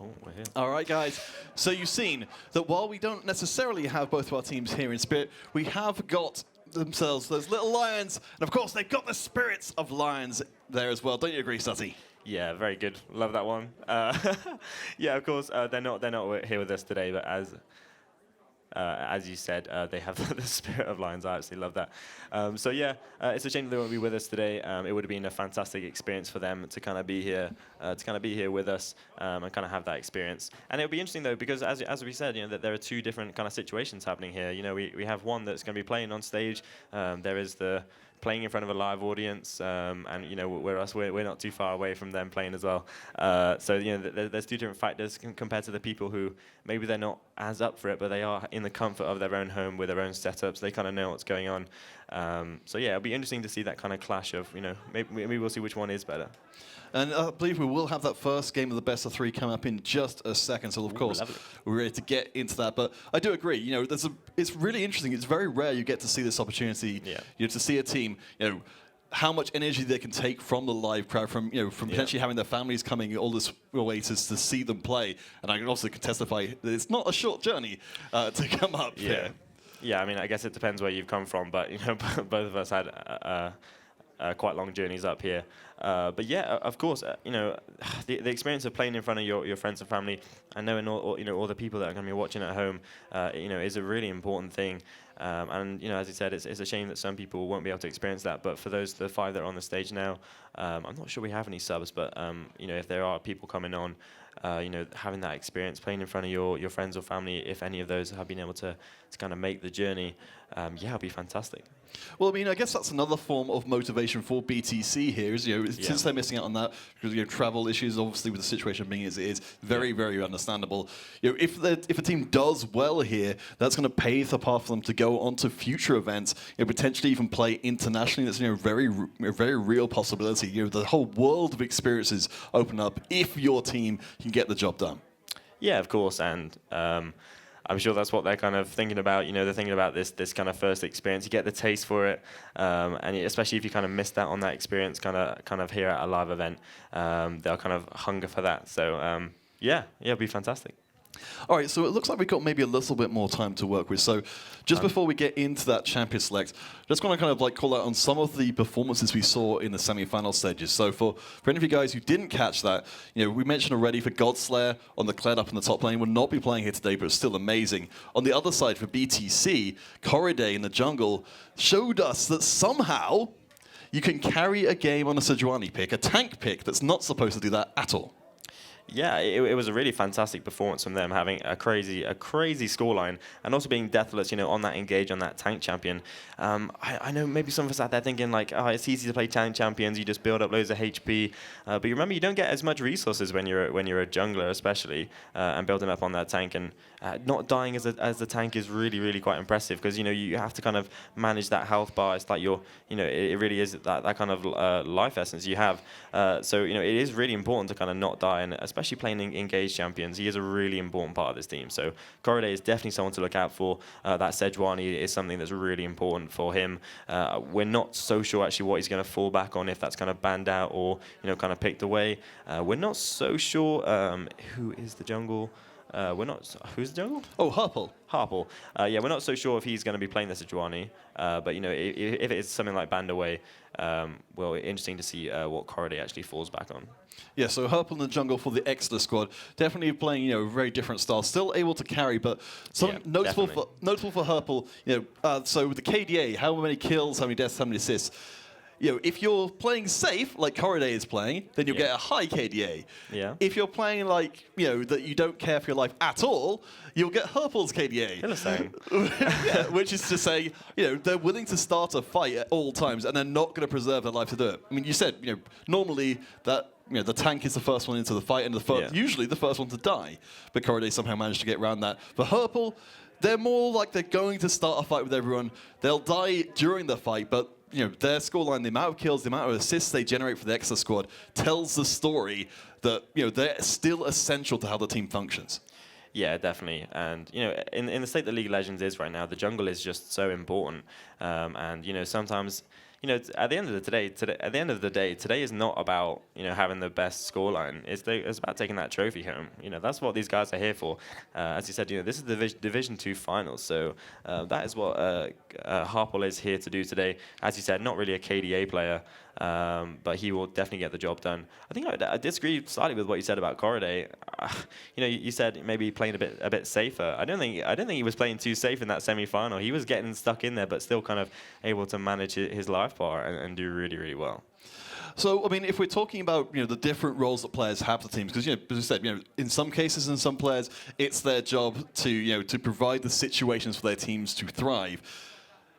Oh, we're here. All right, guys. So you've seen that while we don't necessarily have both of our teams here in spirit, we have got themselves those little lions, and of course they've got the spirits of lions there as well. Don't you agree, Sutty? Yeah, very good. Love that one. Yeah, of course, they're not here with us today, but as you said, they have the spirit of lions. I absolutely love that. So yeah, it's a shame that they won't be with us today. It would have been a fantastic experience for them to kind of be here, with us, and kind of have that experience. And it'll be interesting though, because as we said, that there are two different kind of situations happening here. We have one that's going to be playing on stage. There is the playing in front of a live audience, and we're not too far away from them playing as well. So there's two different factors compared to the people who maybe they're not as up for it, but they are in the comfort of their own home with their own setups. They kind of know what's going on. So yeah, it'll be interesting to see that kind of clash of maybe we'll see which one is better. And I believe we will have that first game of the best of three come up in just a second. So, of course, lovely. we're ready to get into that. But I do agree. It's really interesting. It's very rare you get to see this opportunity. Yeah. To see a team. How much energy they can take from the live crowd, from potentially having their families coming all this way to see them play. And I can also testify that it's not a short journey to come up here. Yeah, I mean, I guess it depends where you've come from, but both of us had quite long journeys up here. But yeah, of course, the experience of playing in front of your friends and family, and knowing all the people that are going to be watching at home, is a really important thing. And as you said, it's a shame that some people won't be able to experience that. But for the 5 that are on the stage now, I'm not sure we have any subs, but if there are people coming on, having that experience playing in front of your friends or family, if any of those have been able to kind of make the journey, it'll be fantastic. Well, I mean, I guess that's another form of motivation for BTC here. Since they're missing out on that because travel issues, obviously with the situation being as it is, very, very understandable. If a team does well here, that's going to pave the path for them to go on to future events. Potentially even play internationally. That's a very real possibility. The whole world of experiences open up if your team can get the job done. Yeah, of course, and I'm sure that's what they're kind of thinking about. They're thinking about this kind of first experience. You get the taste for it, and especially if you kind of missed out on that experience, kind of here at a live event, they'll kind of hunger for that. So it'll be fantastic. All right, so it looks like we've got maybe a little bit more time to work with. So just before we get into that champion select, just want to kind of call out on some of the performances we saw in the semi-final stages. So for any of you guys who didn't catch that, we mentioned already for Godslayer on the Kled up in the top lane will not be playing here today, but it's still amazing. On the other side for BTC, Corriday in the jungle showed us that somehow you can carry a game on a Sejuani pick, a tank pick that's not supposed to do that at all. Yeah, it was a really fantastic performance from them, having a crazy scoreline, and also being deathless, on that engage on that tank champion. I know maybe some of us out there thinking it's easy to play tank champions, you just build up loads of HP, but you remember you don't get as much resources when you're a jungler, especially, and building up on that tank, and not dying as the tank is really quite impressive, because you have to kind of manage that health bar. It's like it really is that kind of life essence you have. So it is really important to kind of not die, and especially playing engaged champions, he is a really important part of this team. So Corriday is definitely someone to look out for. That Sejuani is something that's really important for him. We're not so sure actually what he's going to fall back on, if that's kind of banned out or kind of picked away. We're not so sure who is the jungle. Who's the jungle? Oh, Harple. Yeah, we're not so sure if he's going to be playing the Sejuani, but if it is something like banned away, interesting to see what Corriday actually falls back on. Yeah, so Harple in the jungle for the Exeter squad, definitely playing a very different style, still able to carry, but notable for Harple. So with the KDA, how many kills, how many deaths, how many assists. If you're playing safe, like Corriday is playing, then you'll get a high KDA. Yeah. If you're playing that you don't care for your life at all, you'll get Herple's KDA. Yeah, which is to say, they're willing to start a fight at all times, and they're not going to preserve their life to do it. I mean, you said, normally that the tank is the first one into the fight, and usually the first one to die. But Corriday somehow managed to get around that. For Herple, they're more like they're going to start a fight with everyone. They'll die during the fight, but their scoreline, the amount of kills, the amount of assists they generate for the Exeter squad tells the story that they're still essential to how the team functions. Yeah, definitely. And in the state that League of Legends is right now, the jungle is just so important. And sometimes at the end of the day, today is not about having the best scoreline. It's about taking that trophy home. That's what these guys are here for. As you said, this is the Division 2 finals, so that is what Harpal is here to do today. As you said, not really a KDA player, but he will definitely get the job done. I think I disagree slightly with what you said about Corriday. You said maybe playing a bit safer. I don't think he was playing too safe in that semi-final. He was getting stuck in there, but still kind of able to manage his life bar and do really, really well. So, I mean, if we're talking about the different roles that players have for teams, because as I said, in some cases, in some players, it's their job to provide the situations for their teams to thrive.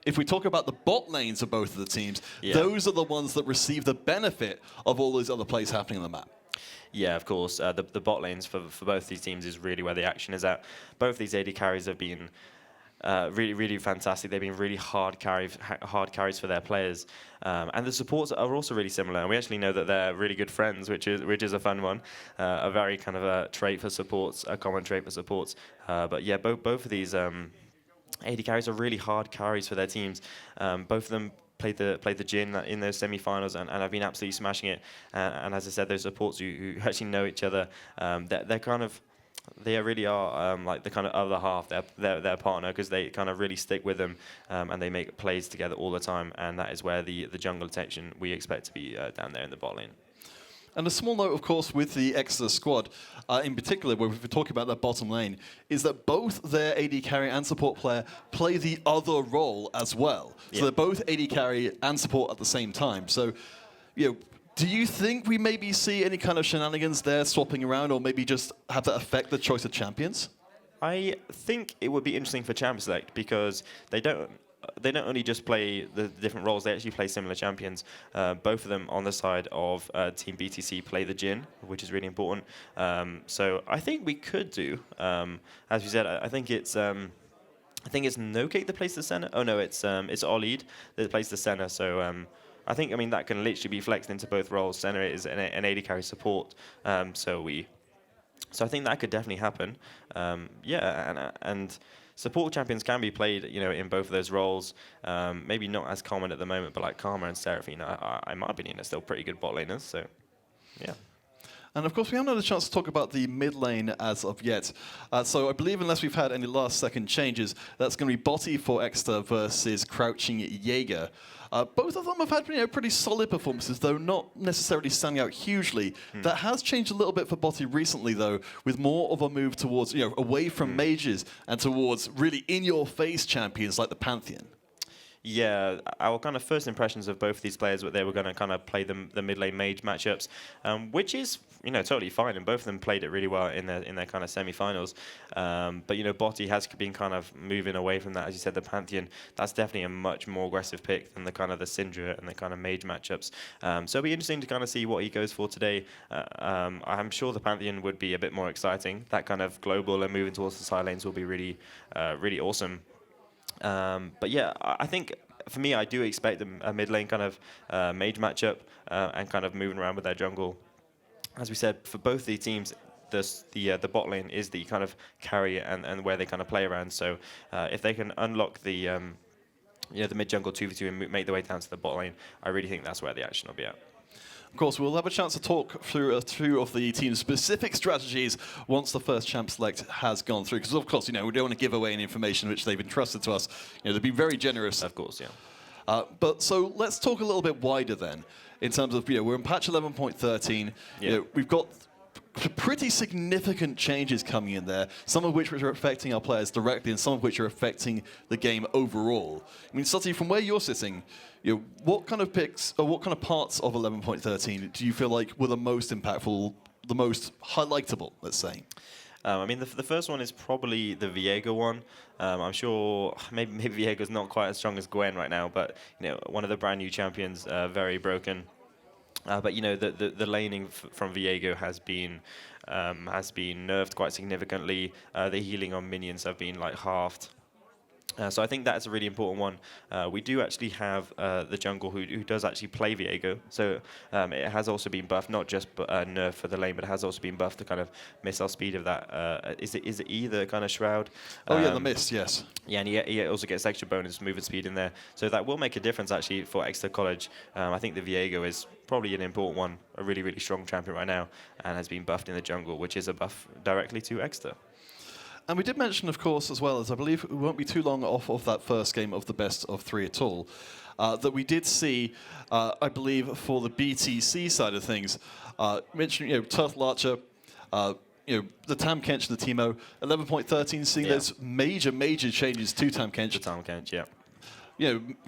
If we talk about the bot lanes of both of the teams, those are the ones that receive the benefit of all those other plays happening on the map. Yeah, of course. The bot lanes for both these teams is really where the action is at. Both these AD carries have been really, really fantastic. They've been really hard carries for their players, and the supports are also really similar. And we actually know that they're really good friends, which is a fun one, a very kind of a trait for supports, a common trait for supports. But yeah, both of these AD carries are really hard carries for their teams. Both of them played the Jin in those semi-finals and have been absolutely smashing it. And as I said, those supports who actually know each other, they really are like the kind of other half, their partner, because they kind of really stick with them and they make plays together all the time. And that is where the jungle attention we expect to be down there in the bot lane. And a small note, of course, with the Exeter squad, in particular, when we're talking about their bottom lane, is that both their AD carry and support player play the other role as well. So they're both AD carry and support at the same time. So, do you think we maybe see any kind of shenanigans there swapping around, or maybe just have that affect the choice of champions? I think it would be interesting for Champ Select because they don't only just play the different roles, they actually play similar champions. Both of them on the side of Team BTC play the Jin, which is really important. So I think we could do, as you said, I think it's Nocate that plays the center. Oh no, it's Olid that plays the center. So I think that can literally be flexed into both roles. Center is an AD carry support. So I think that could definitely happen. And support champions can be played, in both of those roles. Maybe not as common at the moment, but like Karma and Seraphine, in my opinion, are still pretty good bot laners. So, yeah. And of course, we haven't had a chance to talk about the mid lane as of yet. So I believe unless we've had any last-second changes, that's going to be Botti for Exeter versus Crouching Jaeger. Both of them have had pretty solid performances, though not necessarily standing out hugely. That has changed a little bit for Botti recently, though, with more of a move towards, away from mages and towards really in-your-face champions like the Pantheon. Yeah, our kind of first impressions of both of these players were they were going to kind of play the mid lane mage matchups, which is totally fine, and both of them played it really well in their kind of semi-finals. But Botti has been kind of moving away from that, as you said, the Pantheon. That's definitely a much more aggressive pick than the kind of the Syndra and the kind of mage matchups. So it'll be interesting to kind of see what he goes for today. I'm sure the Pantheon would be a bit more exciting. That kind of global and moving towards the side lanes will be really, really awesome. But yeah, I think for me, I do expect a mid lane kind of mage matchup and kind of moving around with their jungle. As we said, for both the teams, the bot lane is the kind of carry and where they kind of play around. So if they can unlock the mid jungle 2v2 and make their way down to the bot lane, I really think that's where the action will be at. Of course, we'll have a chance to talk through a few of the team's specific strategies once the first Champ Select has gone through. Because, of course, we don't want to give away any information which they've entrusted to us. They've been very generous. Of course, yeah. But so let's talk a little bit wider then, in terms of, we're in patch 11.13. We've got pretty significant changes coming in there, some of which are affecting our players directly and some of which are affecting the game overall. I mean, Sati, from where you're sitting, what kind of picks or what kind of parts of 11.13 do you feel like were the most impactful, the most highlightable, let's say? The first one is probably the Viego one. I'm sure maybe Viego's not quite as strong as Gwen right now, but one of the brand new champions, very broken. But the laning from Viego has been nerfed quite significantly. The healing on minions have been like halved. So I think that's a really important one. We do actually have the jungle who does actually play Viego. So it has also been buffed, not just nerfed for the lane, but it has also been buffed the kind of missile speed of that. Is it either kind of Shroud? Oh yeah, the mist, yes. Yeah, and he also gets extra bonus movement speed in there. So that will make a difference actually for Exeter College. I think the Viego is probably an important one, a really, really strong champion right now, and has been buffed in the jungle, which is a buff directly to Exeter. And we did mention, of course, as well, as I believe we won't be too long off of that first game of the best of 3 at all, that we did see, I believe, for the BTC side of things, mentioning, Turtle Archer, the Tam Kench and the Teemo, 11.13, seeing those major changes to Tam Kench. The Tam Kench, yeah.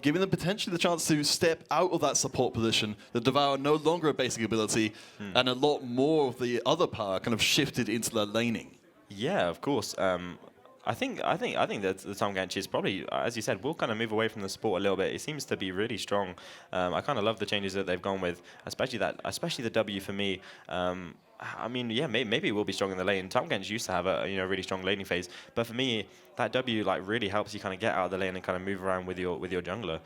Giving them potentially the chance to step out of that support position, the Devour no longer a basic ability, and a lot more of the other power kind of shifted into their laning. Yeah, of course. I think that the Tam Kench is probably, as you said, will kind of move away from the support a little bit. It seems to be really strong. I kind of love the changes that they've gone with, especially the W for me. I mean, yeah, maybe it will be strong in the lane. Tam Kench used to have a really strong laning phase, but for me, that W really helps you kind of get out of the lane and kind of move around with your jungler.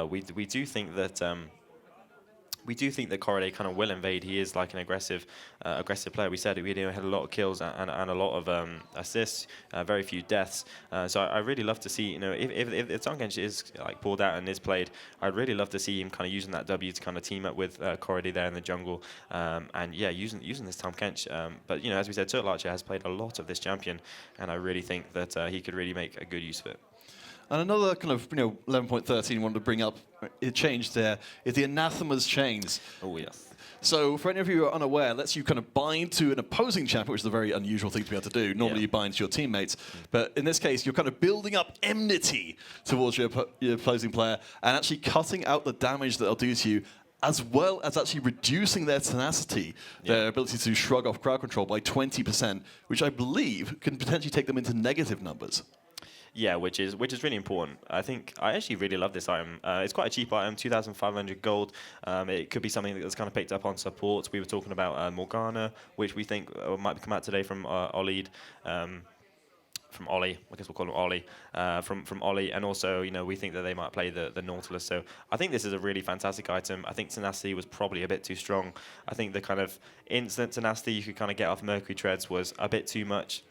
We do think that. We do think that Corriday kind of will invade. He is like an aggressive player. We said we had a lot of kills and a lot of assists, very few deaths. So I really love to see, if Tam Kench is like pulled out and is played, I'd really love to see him kind of using that W to kind of team up with Corriday there in the jungle, and yeah, using this Tam Kench. But as we said, Turtle Archer has played a lot of this champion, and I really think that he could really make a good use of it. And another kind of 11.13 wanted to bring up, it changed there, is the Anathema's chains. Oh yes. So for any of you who are unaware, it lets you kind of bind to an opposing champion, which is a very unusual thing to be able to do. Normally you bind to your teammates, but in this case you're kind of building up enmity towards your opposing player and actually cutting out the damage that they'll do to you, as well as actually reducing their tenacity, their ability to shrug off crowd control by 20%, which I believe can potentially take them into negative numbers. Yeah, which is really important. I think I actually really love this item. It's quite a cheap item, 2,500 gold. It could be something that's kind of picked up on supports. We were talking about Morgana, which we think might come out today from Ollie. From Ollie, I guess we'll call him Ollie, from Ollie, and also we think that they might play the Nautilus. So I think this is a really fantastic item. I think tenacity was probably a bit too strong. I think the kind of instant tenacity you could kind of get off Mercury Treads was a bit too much.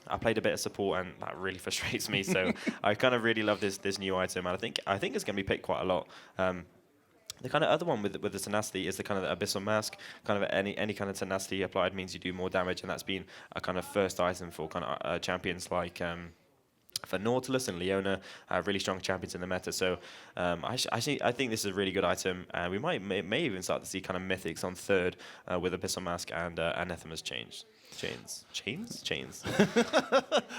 I played a bit of support, and that really frustrates me. So I kind of really love this new item, and I think it's going to be picked quite a lot. The kind of other one with the tenacity is the kind of Abyssal Mask. Kind of any kind of tenacity applied means you do more damage, and that's been a kind of first item for kind of champions like. For Nautilus and Leona, really strong champions in the meta. So I think this is a really good item, and we may even start to see kind of mythics on third with Abyssal Mask and Anathema's chains. Chains.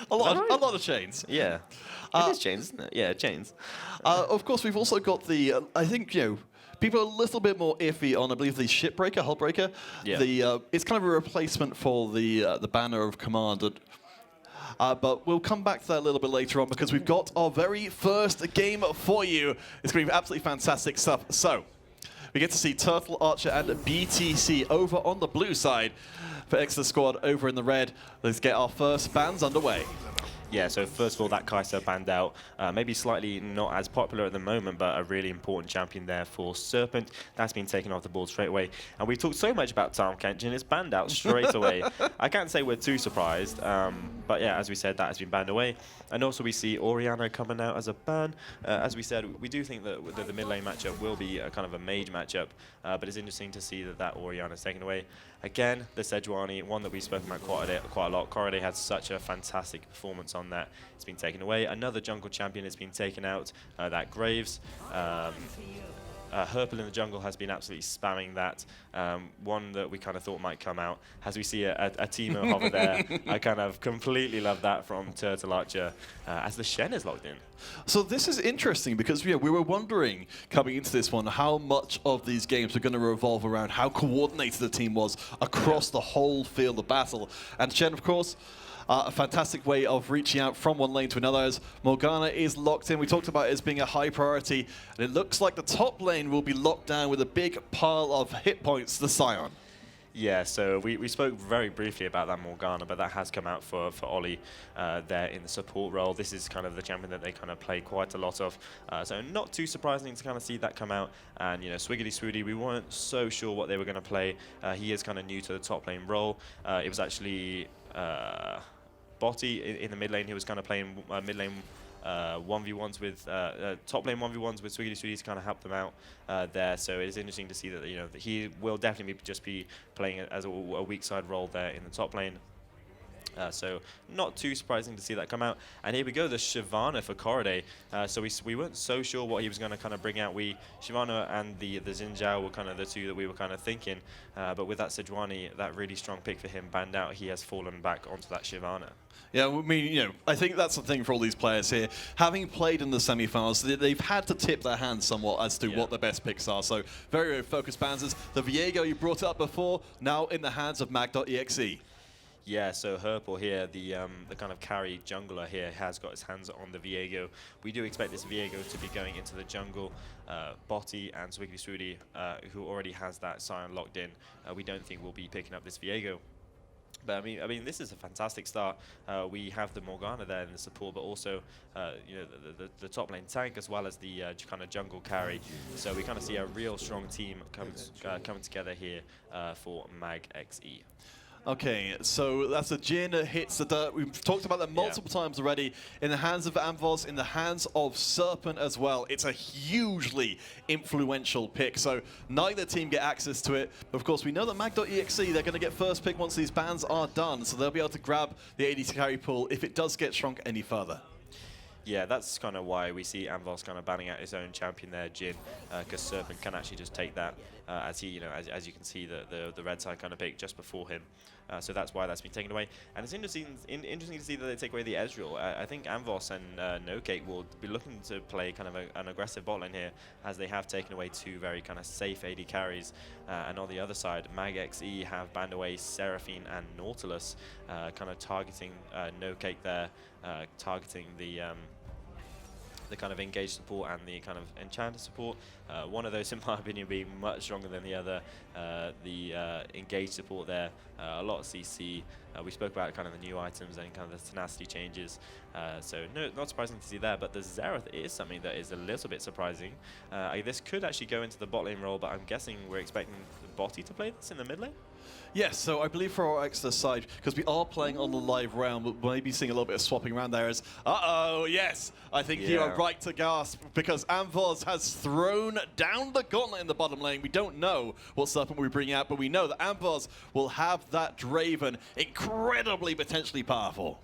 a lot of chains. Yeah, it is chains, isn't it? Yeah, chains. Of course, we've also got the. I think people are a little bit more iffy on, I believe, the Shipbreaker, Hullbreaker. Yeah. It's kind of a replacement for the Banner of Command. But we'll come back to that a little bit later on because we've got our very first game for you. It's going to be absolutely fantastic stuff. So we get to see Turtle Archer and BTC over on the blue side. For Exeter squad over in the red, let's get our first bans underway. Yeah, so first of all, that Kai'Sa banned out. Maybe slightly not as popular at the moment, but a really important champion there for Serpent. That's been taken off the board straight away. And we've talked so much about Tam Kench, and it's banned out straight away. I can't say we're too surprised, but yeah, as we said, that has been banned away. And also we see Orianna coming out as a ban. As we said, we do think that the mid lane matchup will be a kind of a mage matchup, but it's interesting to see that Orianna is taken away. Again, the Sejuani, one that we've spoken about quite a lot. Corriday had such a fantastic performance on that. It's been taken away. Another jungle champion has been taken out, that Graves. Herpel in the jungle has been absolutely spamming that. One that we kind of thought might come out, as we see a Teemo hover there. I kind of completely love that from Turtle Archer, as the Shen is logged in. So this is interesting because we were wondering coming into this one how much of these games were going to revolve around how coordinated the team was across the whole field of battle. And Shen, of course, a fantastic way of reaching out from one lane to another as Morgana is locked in. We talked about it as being a high priority, and it looks like the top lane will be locked down with a big pile of hit points, the Scion. Yeah, so we spoke very briefly about that Morgana, but that has come out for Ollie there in the support role. This is kind of the champion that they kind of play quite a lot of, so not too surprising to kind of see that come out. And, you know, Swiggity Swoody, we weren't so sure what they were going to play. He is kind of new to the top lane role. It was actually Botti in the mid lane. He was kind of playing mid lane 1v1s with top lane 1v1s with Swiggity Swooty to kind of help them out there. So it is interesting to see that, you know, that he will definitely just be playing as a weak side role there in the top lane. So not too surprising to see that come out. And here we go, the Shyvana for Corriday. So we weren't so sure what he was going to kind of bring out. Shyvana and the Xin Zhao were kind of the two that we were kind of thinking. But with that Sejuani, that really strong pick for him banned out, he has fallen back onto that Shyvana. Yeah, I mean, you know, I think that's the thing for all these players here. Having played in the semi-finals, they've had to tip their hands somewhat as to what their best picks are. So very, very focused banners. The Viego, you brought it up before, now in the hands of Mag.exe. Yeah, so Herpel here, the kind of carry jungler here, has got his hands on the Viego. We do expect this Viego to be going into the jungle. Botti and Swiggity Swoody, who already has that Scion locked in, we don't think we'll be picking up this Viego. But I mean, this is a fantastic start. We have the Morgana there in the support, but also, you know, the top lane tank as well as the kind of jungle carry. So we kind of see a real strong team coming together here for Mag.exe. Okay, so that's a Jhin that hits the dirt. We've talked about that multiple times already. In the hands of Amvos, in the hands of Serpent as well. It's a hugely influential pick, so neither team get access to it. Of course, we know that Mag.exe, they're going to get first pick once these bans are done, so they'll be able to grab the AD carry pool if it does get shrunk any further. Yeah, that's kind of why we see Amvos kind of banning out his own champion there, Jhin, because Serpent can actually just take that as he, you know, as you can see the red side kind of pick just before him. So that's why that's been taken away. And it's interesting to see that they take away the Ezreal. I think Amvos and NoCake will be looking to play kind of an aggressive bot lane here, as they have taken away two very kind of safe AD carries. And on the other side, Mag.exe have banned away Seraphine and Nautilus, kind of targeting NoCake there, targeting the kind of engage support and the kind of enchanter support. One of those, in my opinion, being much stronger than the other. The engage support there, a lot of CC. We spoke about kind of the new items and kind of the tenacity changes. So no, not surprising to see there, but the Xerath is something that is a little bit surprising. This could actually go into the bot lane role, but I'm guessing we're expecting Botti to play this in the mid lane? Yes, so I believe for our extra side, because we are playing on the live round, we'll maybe seeing a little bit of swapping around there as, uh-oh, yes, I think you are right to gasp, because Amvos has thrown down the gauntlet in the bottom lane. We don't know what Serpent will be bringing out, but we know that Amvos will have that Draven, incredibly potentially powerful.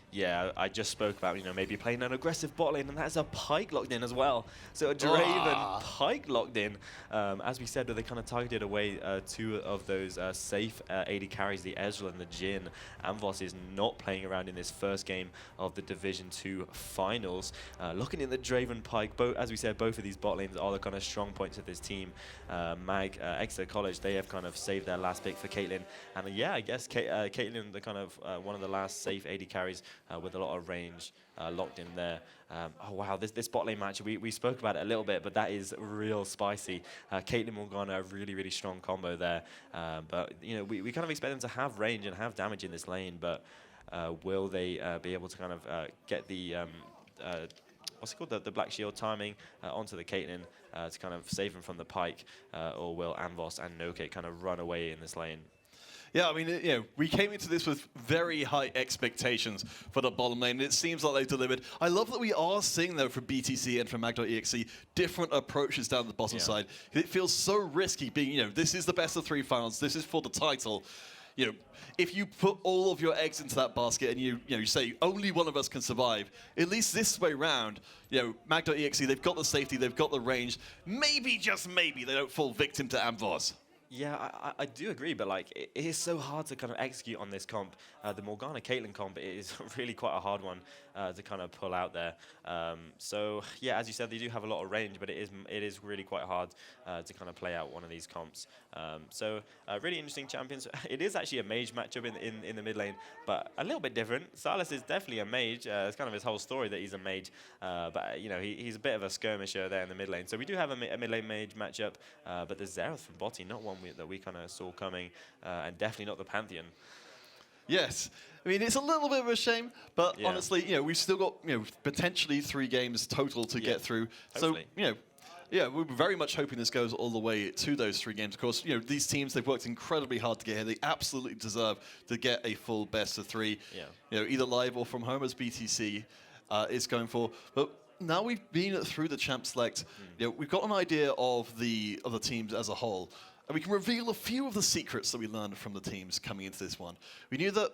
Yeah, I just spoke about, you know, maybe playing an aggressive bot lane, and that's a Pyke locked in as well. So a Draven Pyke locked in. As we said, they kind of targeted away two of those safe AD carries, the Ezreal and the Jhin. Amvos is not playing around in this first game of the Division 2 finals. Looking in the Draven Pyke, as we said, both of these bot lanes are the kind of strong points of this team. Exeter College, they have kind of saved their last pick for Caitlyn. And yeah, I guess Caitlyn, the kind of one of the last safe AD carries, with a lot of range locked in there. Oh wow, this bot lane match, we spoke about it a little bit, but that is real spicy. Caitlyn Morgana, a really, really strong combo there. But you know, we kind of expect them to have range and have damage in this lane, but will they be able to kind of get the what's it called, the Black Shield timing onto the Caitlyn to kind of save him from the Pyke, or will Amvos and NoCake kind of run away in this lane? Yeah, I mean, you know, we came into this with very high expectations for the bottom lane, and it seems like they've delivered. I love that we are seeing, though, from BTC and from Mag.exe, different approaches down the bottom side. It feels so risky being, you know, this is the best of 3 finals, this is for the title. You know, if you put all of your eggs into that basket and you say only one of us can survive, at least this way round, you know, Mag.exe, they've got the safety, they've got the range. Maybe, just maybe, they don't fall victim to Amvos. Yeah, I do agree, but like it is so hard to kind of execute on this comp. The Morgana Caitlyn comp is really quite a hard one to kind of pull out there. So yeah, as you said, they do have a lot of range, but it is really quite hard to kind of play out one of these comps. So really interesting champions. It is actually a mage matchup in the mid lane, but a little bit different. Silas is definitely a mage. It's kind of his whole story that he's a mage, but you know he's a bit of a skirmisher there in the mid lane. So we do have a mid lane mage matchup, but the Xerath from Botti, not one one that we kind of saw coming, and definitely not the Pantheon. Yes. I mean, it's a little bit of a shame, but Yeah. honestly, we've still got, potentially 3 games total to get through. Hopefully. So, yeah, we're very much hoping this goes all the way to those 3 games. Of course, these teams, they've worked incredibly hard to get here. They absolutely deserve to get a full best of 3. Yeah. Either live or from home, as BTC is going for. But now we've been through the Champ Select, we've got an idea of the teams as a whole. And we can reveal a few of the secrets that we learned from the teams coming into this one. We knew that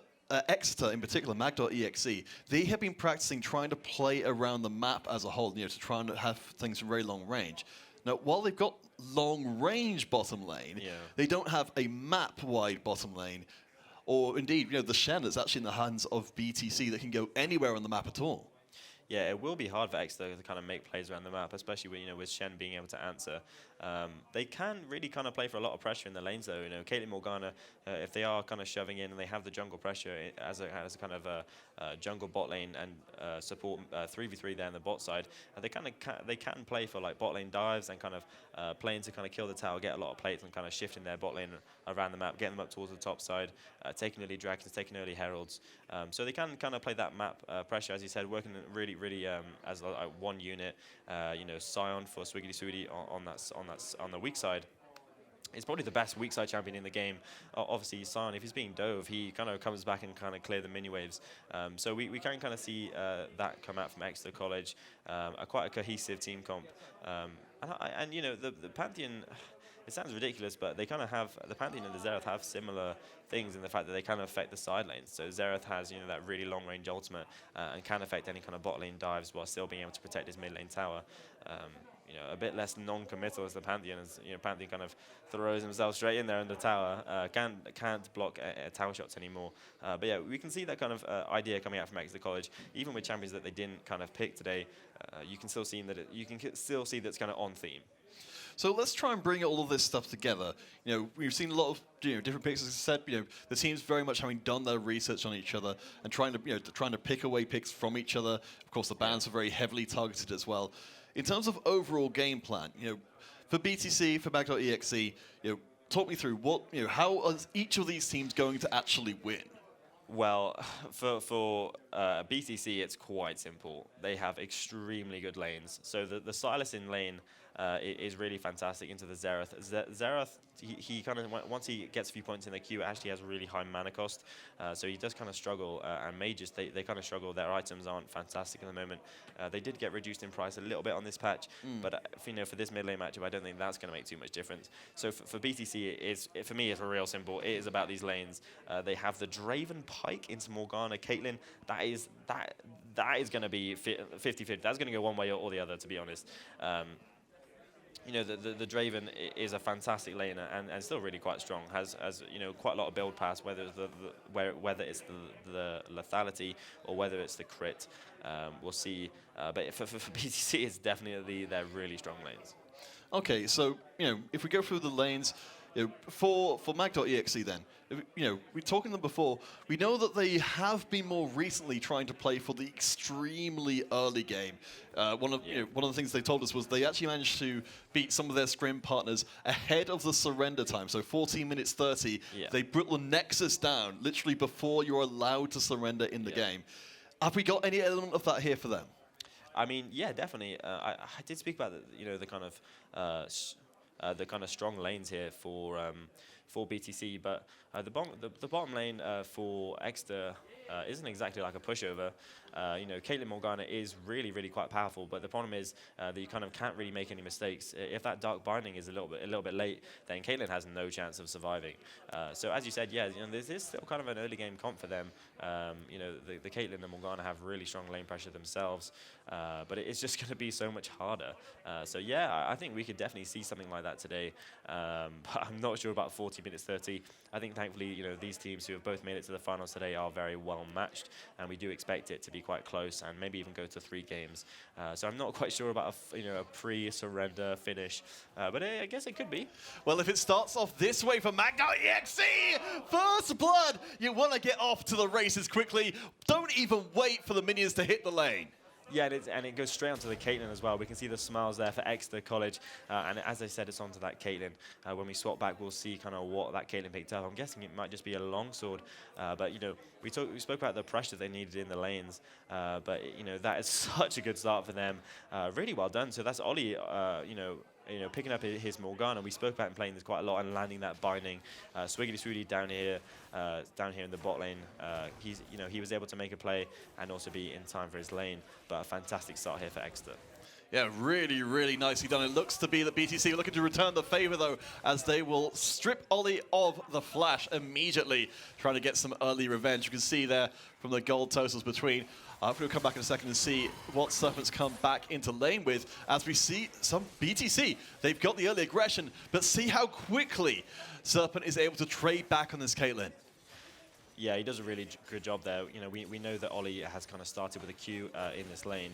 Exeter, in particular, mag.exe, they have been practicing trying to play around the map as a whole, to try and have things from very long range. Now, while they've got long-range bottom lane, they don't have a map-wide bottom lane, or indeed, the Shen that's actually in the hands of BTC that can go anywhere on the map at all. Yeah, it will be hard for Exeter to kind of make plays around the map, especially with Shen being able to answer. They can really kind of play for a lot of pressure in the lanes, though. Caitlyn Morgana, if they are kind of shoving in and they have the jungle pressure as a kind of a jungle bot lane and support 3v3 there on the bot side, they can play for like bot lane dives and kind of playing to kind of kill the tower, get a lot of plates and kind of shifting their bot lane around the map, getting them up towards the top side, taking early dragons, taking early heralds. So they can kind of play that map pressure, as you said, working really as one unit. Sion for Swiggity Swooty on the weak side. He's probably the best weak side champion in the game. Obviously, Sion, if he's being dove, he kind of comes back and kind of clear the mini waves. So we can kind of see that come out from Exeter College. Quite a cohesive team comp. The Pantheon. It sounds ridiculous, but they kind of have, the Pantheon and the Xerath have similar things in the fact that they kind of affect the side lanes. So Xerath has, that really long-range ultimate and can affect any kind of bot lane dives while still being able to protect his mid lane tower. A bit less non-committal as the Pantheon, as Pantheon kind of throws himself straight in there in the tower, can't block tower shots anymore. But yeah, we can see that kind of idea coming out from Exeter College, even with champions that they didn't kind of pick today. You can still see that's kind of on theme. So let's try and bring all of this stuff together. We've seen a lot of different picks. As I said, the teams very much having done their research on each other and trying to pick away picks from each other. Of course, the bans are very heavily targeted as well. In terms of overall game plan, for BTC, for mag.exe, talk me through how are each of these teams going to actually win? Well, for BTC, it's quite simple. They have extremely good lanes. So the Silas in lane is really fantastic into the Xerath. Xerath, he kind of, once he gets a few points in the queue, actually has really high mana cost. So he does kind of struggle. And mages, they kind of struggle. Their items aren't fantastic at the moment. They did get reduced in price a little bit on this patch. But for this mid lane matchup, I don't think that's going to make too much difference. So for BTC, for me, it's real simple. It is about these lanes. They have the Draven Pike into Morgana Caitlyn. That is going to be 50-50. That's going to go one way or the other, to be honest. The Draven is a fantastic laner and still really quite strong. Has quite a lot of build pass, whether it's the lethality or whether it's the crit. We'll see. But for BTC, it's definitely their really strong lanes. Okay, so if we go through the lanes, for mag.exe then, we talked to them before. We know that they have been more recently trying to play for the extremely early game. One of the things they told us was they actually managed to beat some of their scrim partners ahead of the surrender time. So 14 minutes 30, they put the Nexus down literally before you're allowed to surrender in the game. Have we got any element of that here for them? I mean, yeah, definitely. I did speak about the kind of strong lanes here for BTC, but the bottom lane for Exeter isn't exactly like a pushover. Caitlyn Morgana is really quite powerful, but the problem is that you kind of can't really make any mistakes. If that Dark Binding is a little bit late, then Caitlyn has no chance of surviving. So as you said, this is still kind of an early game comp for them. The Caitlyn and Morgana have really strong lane pressure themselves, but it's just going to be so much harder. So yeah, I think we could definitely see something like that today, but I'm not sure about 40 minutes 30. I think thankfully, these teams who have both made it to the finals today are very well matched, and we do expect it to be quite close and maybe even go to 3 games. So I'm not quite sure about a pre-surrender finish, but I guess it could be. Well, if it starts off this way for mag.exe, first blood, you want to get off to the races quickly. Don't even wait for the minions to hit the lane. Yeah, and it goes straight onto the Caitlyn as well. We can see the smiles there for Exeter College. And as I said, it's onto that Caitlyn. When we swap back, we'll see kind of what that Caitlyn picked up. I'm guessing it might just be a longsword. But, you know, we spoke about the pressure they needed in the lanes. But, you know, that is such a good start for them. Really well done. So that's Ollie, picking up his Morgana. We spoke about him playing this quite a lot and landing that binding. Swiggity Swooty down here in the bot lane. He was able to make a play and also be in time for his lane. But a fantastic start here for Exeter. Yeah, really, really nicely done. It looks to be that BTC are looking to return the favor, though, as they will strip Ollie of the flash immediately, trying to get some early revenge. You can see there from the gold totals between. We'll come back in a second and see what Serpent's come back into lane with, as we see some BTC. They've got the early aggression, but see how quickly Serpent is able to trade back on this Caitlyn. Yeah, he does a really good job there. You know, we know that Ollie has kind of started with a Q in this lane,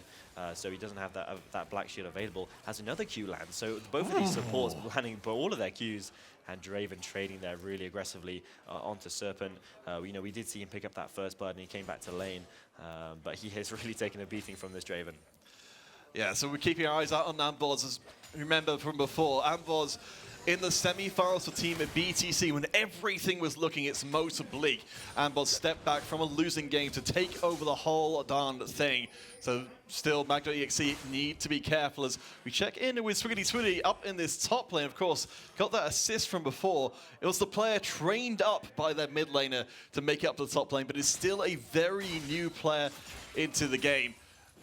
so he doesn't have that black shield available. Has another Q land, so both of these supports landing for all of their Qs, and Draven trading there really aggressively onto Serpent. We did see him pick up that first blood, and he came back to lane, but he has really taken a beating from this Draven. Yeah, so we're keeping our eyes out on Amboz. As remember from before, Amboz in the semi-finals for Team BTC, when everything was looking its most bleak, Amboz stepped back from a losing game to take over the whole darn thing. So still, Mag.exe need to be careful as we check in with Swiggity Swooty up in this top lane. Of course, got that assist from before. It was the player trained up by their mid laner to make it up to the top lane, but is still a very new player into the game.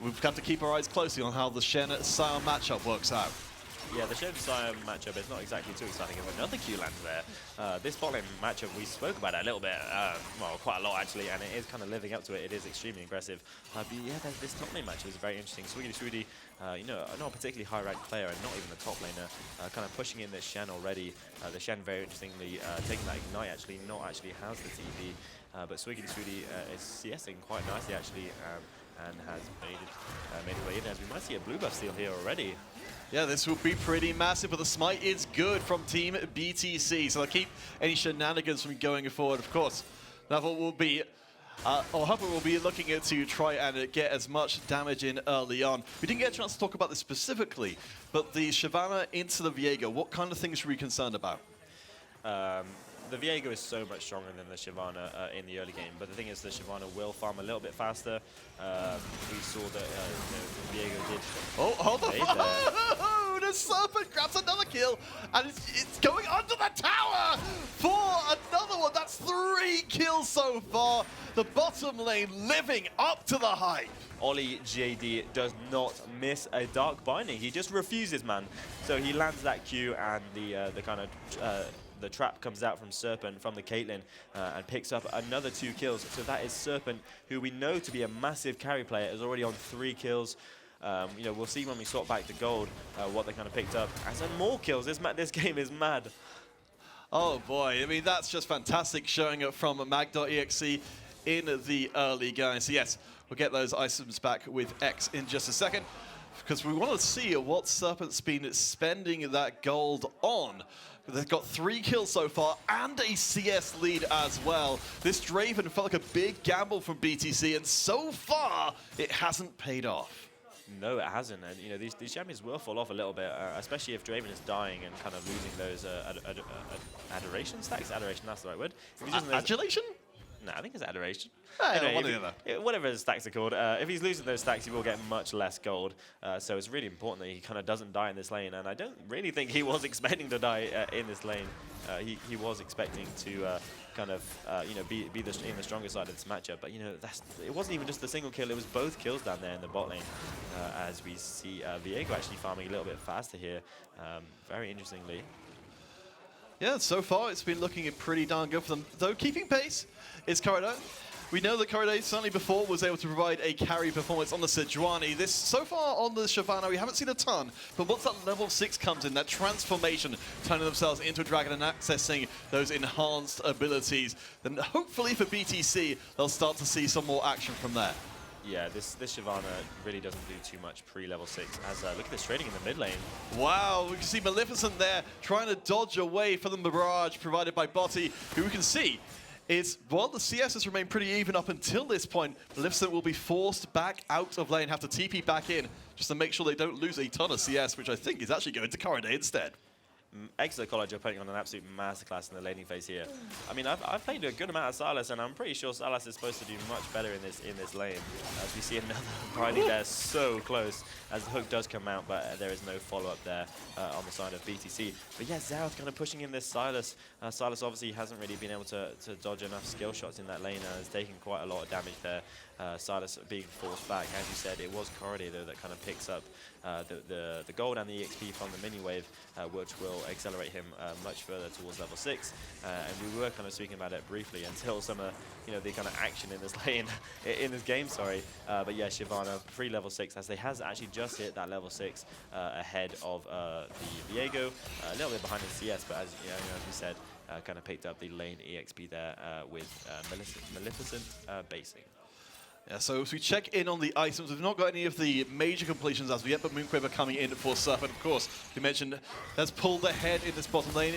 We've got to keep our eyes closely on how the Shen-Sion matchup works out. Yeah, the Shen-Sion matchup is not exactly too exciting. If another Q lands there. This bot lane matchup, we spoke about it a little bit, well, quite a lot actually, and it is kind of living up to it. It is extremely aggressive. But yeah, this top lane matchup is very interesting. Swiggity Swooty, not a particularly high-ranked player and not even the top laner, kind of pushing in this Shen already. The Shen, very interestingly, taking that Ignite actually, not actually has the TP. But Swiggity Swooty is CSing quite nicely actually, and has made his way in, as we might see a blue buff steal here already. Yeah, this will be pretty massive, but the smite is good from Team BTC, so they'll keep any shenanigans from going forward. Of course, Neville will be, Hopper will be looking to try and get as much damage in early on. We didn't get a chance to talk about this specifically, but the Shyvana into the Viego, what kind of things should we be concerned about? The Viego is so much stronger than the Shyvana in the early game, but the thing is the Shyvana will farm a little bit faster. We saw that Viego did... Oh, hold on! The Serpent grabs another kill, and it's going under the tower for another one. That's 3 kills so far. The bottom lane living up to the hype. Ollie JD does not miss a Dark Binding. He just refuses, man. So he lands that Q, and the kind of... the trap comes out from Serpent, from the Caitlyn, and picks up another 2 kills. So that is Serpent, who we know to be a massive carry player, is already on 3 kills. We'll see when we swap back to gold what they kind of picked up. And some more kills. This game is mad. Oh boy, I mean, that's just fantastic showing up from Mag.exe in the early going. So yes, we'll get those items back with X in just a second, because we want to see what Serpent's been spending that gold on. They've got 3 kills so far and a CS lead as well. This Draven felt like a big gamble from BTC, and so far it hasn't paid off. No, it hasn't, and these champions will fall off a little bit, especially if Draven is dying and kind of losing those adoration stacks. Adoration, that's the right word. Adulation? No, I think it's adoration. Anyway, whatever his stacks are called. If he's losing those stacks, he will get much less gold. So it's really important that he kind of doesn't die in this lane. And I don't really think he was expecting to die in this lane. He was expecting to kind of be in the stronger side of this matchup. But it wasn't even just the single kill. It was both kills down there in the bot lane. As we see Viego actually farming a little bit faster here. Very interestingly. Yeah, so far it's been looking pretty darn good for them. Though keeping pace is Corridor. We know that Corridor certainly before was able to provide a carry performance on the Sejuani. This, so far on the Shyvana, we haven't seen a ton, but once that level 6 comes in, that transformation, turning themselves into a dragon and accessing those enhanced abilities, then hopefully for BTC, they'll start to see some more action from there. Yeah, this Shyvana really doesn't do too much pre-level 6. As look at this trading in the mid lane. Wow, we can see Maleficent there trying to dodge away from the barrage provided by Botti, who we can see is, while the CS has remained pretty even up until this point, Maleficent will be forced back out of lane, have to TP back in, just to make sure they don't lose a ton of CS, which I think is actually going to Corriday instead. Exeter College are putting on an absolute masterclass in the laning phase here. I mean, I've played a good amount of Sylas, and I'm pretty sure Sylas is supposed to do much better in this lane. As we see another Riley there, so close, as the hook does come out, but there is no follow-up there on the side of BTC. But yeah, Xerath kind of pushing in this Sylas. Sylas obviously hasn't really been able to dodge enough skill shots in that lane, and has taken quite a lot of damage there. Sylas being forced back. As you said, it was Corriday though that kind of picks up the gold and the EXP from the mini wave, which will accelerate him much further towards level 6. And we were kind of speaking about it briefly until some of the kind of action in this lane, in this game, sorry. But yeah, Shyvana pre-level 6, as they has actually just hit that level 6 ahead of the Viego, a little bit behind in CS, but as you said, kind of picked up the lane EXP there with Maleficent basing. Yeah, so as we check in on the items, we've not got any of the major completions as of yet, but Moonquiver coming in for Serpent, of course. You mentioned has pulled ahead in this bottom lane.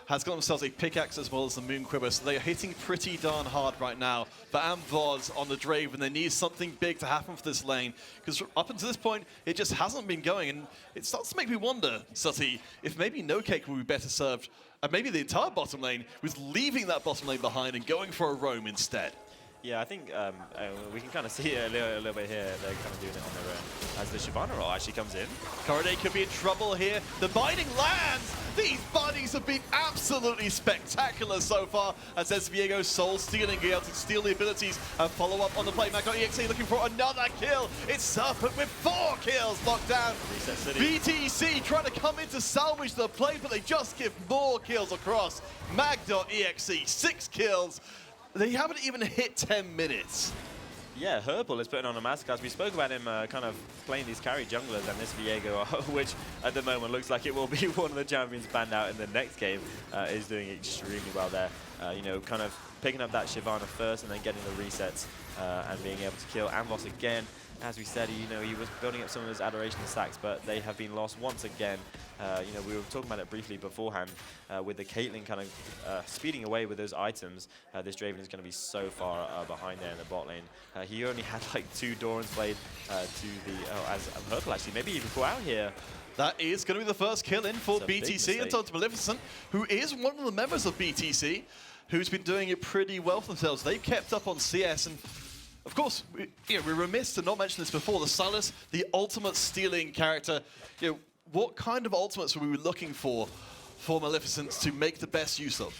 Has got themselves a pickaxe as well as the Moonquiver, so they are hitting pretty darn hard right now. But Amvoz on the Draven, they need something big to happen for this lane, because up until this point, it just hasn't been going, and it starts to make me wonder, Sutty, if maybe No Cake would be better served, and maybe the entire bottom lane was leaving that bottom lane behind and going for a roam instead. Yeah, I think we can kind of see it a little bit here. They're kind of doing it on their own. As the Shyvana roll actually comes in. Corriday could be in trouble here. The binding lands! These bindings have been absolutely spectacular so far. As Viego soul stealing, able to steal the abilities and follow up on the play. Mag.exe looking for another kill. It's Serpent with 4 kills locked down. Reset City. BTC trying to come in to salvage the play, but they just give more kills across. Mag.exe, 6 kills. They haven't even hit 10 minutes. Yeah, Herpal is putting on a masterclass. We spoke about him kind of playing these carry junglers and this Viego, which at the moment looks like it will be one of the champions banned out in the next game, is doing extremely well there. Kind of picking up that Shyvana first and then getting the resets and being able to kill Amvoz again. As we said, he was building up some of his adoration stacks, but they have been lost once again. We were talking about it briefly beforehand with the Caitlyn kind of speeding away with those items. This Draven is going to be so far behind there in the bot lane. He only had like 2 Doran's played to the, as Herpal actually, maybe even go out here. That is going to be the first kill in for BTC and Total Maleficent, who is one of the members of BTC, who's been doing it pretty well for themselves. They've kept up on CS, and of course, we're remiss to not mention this before. The Sylas, the ultimate stealing character. What kind of ultimates were we looking for Maleficent to make the best use of?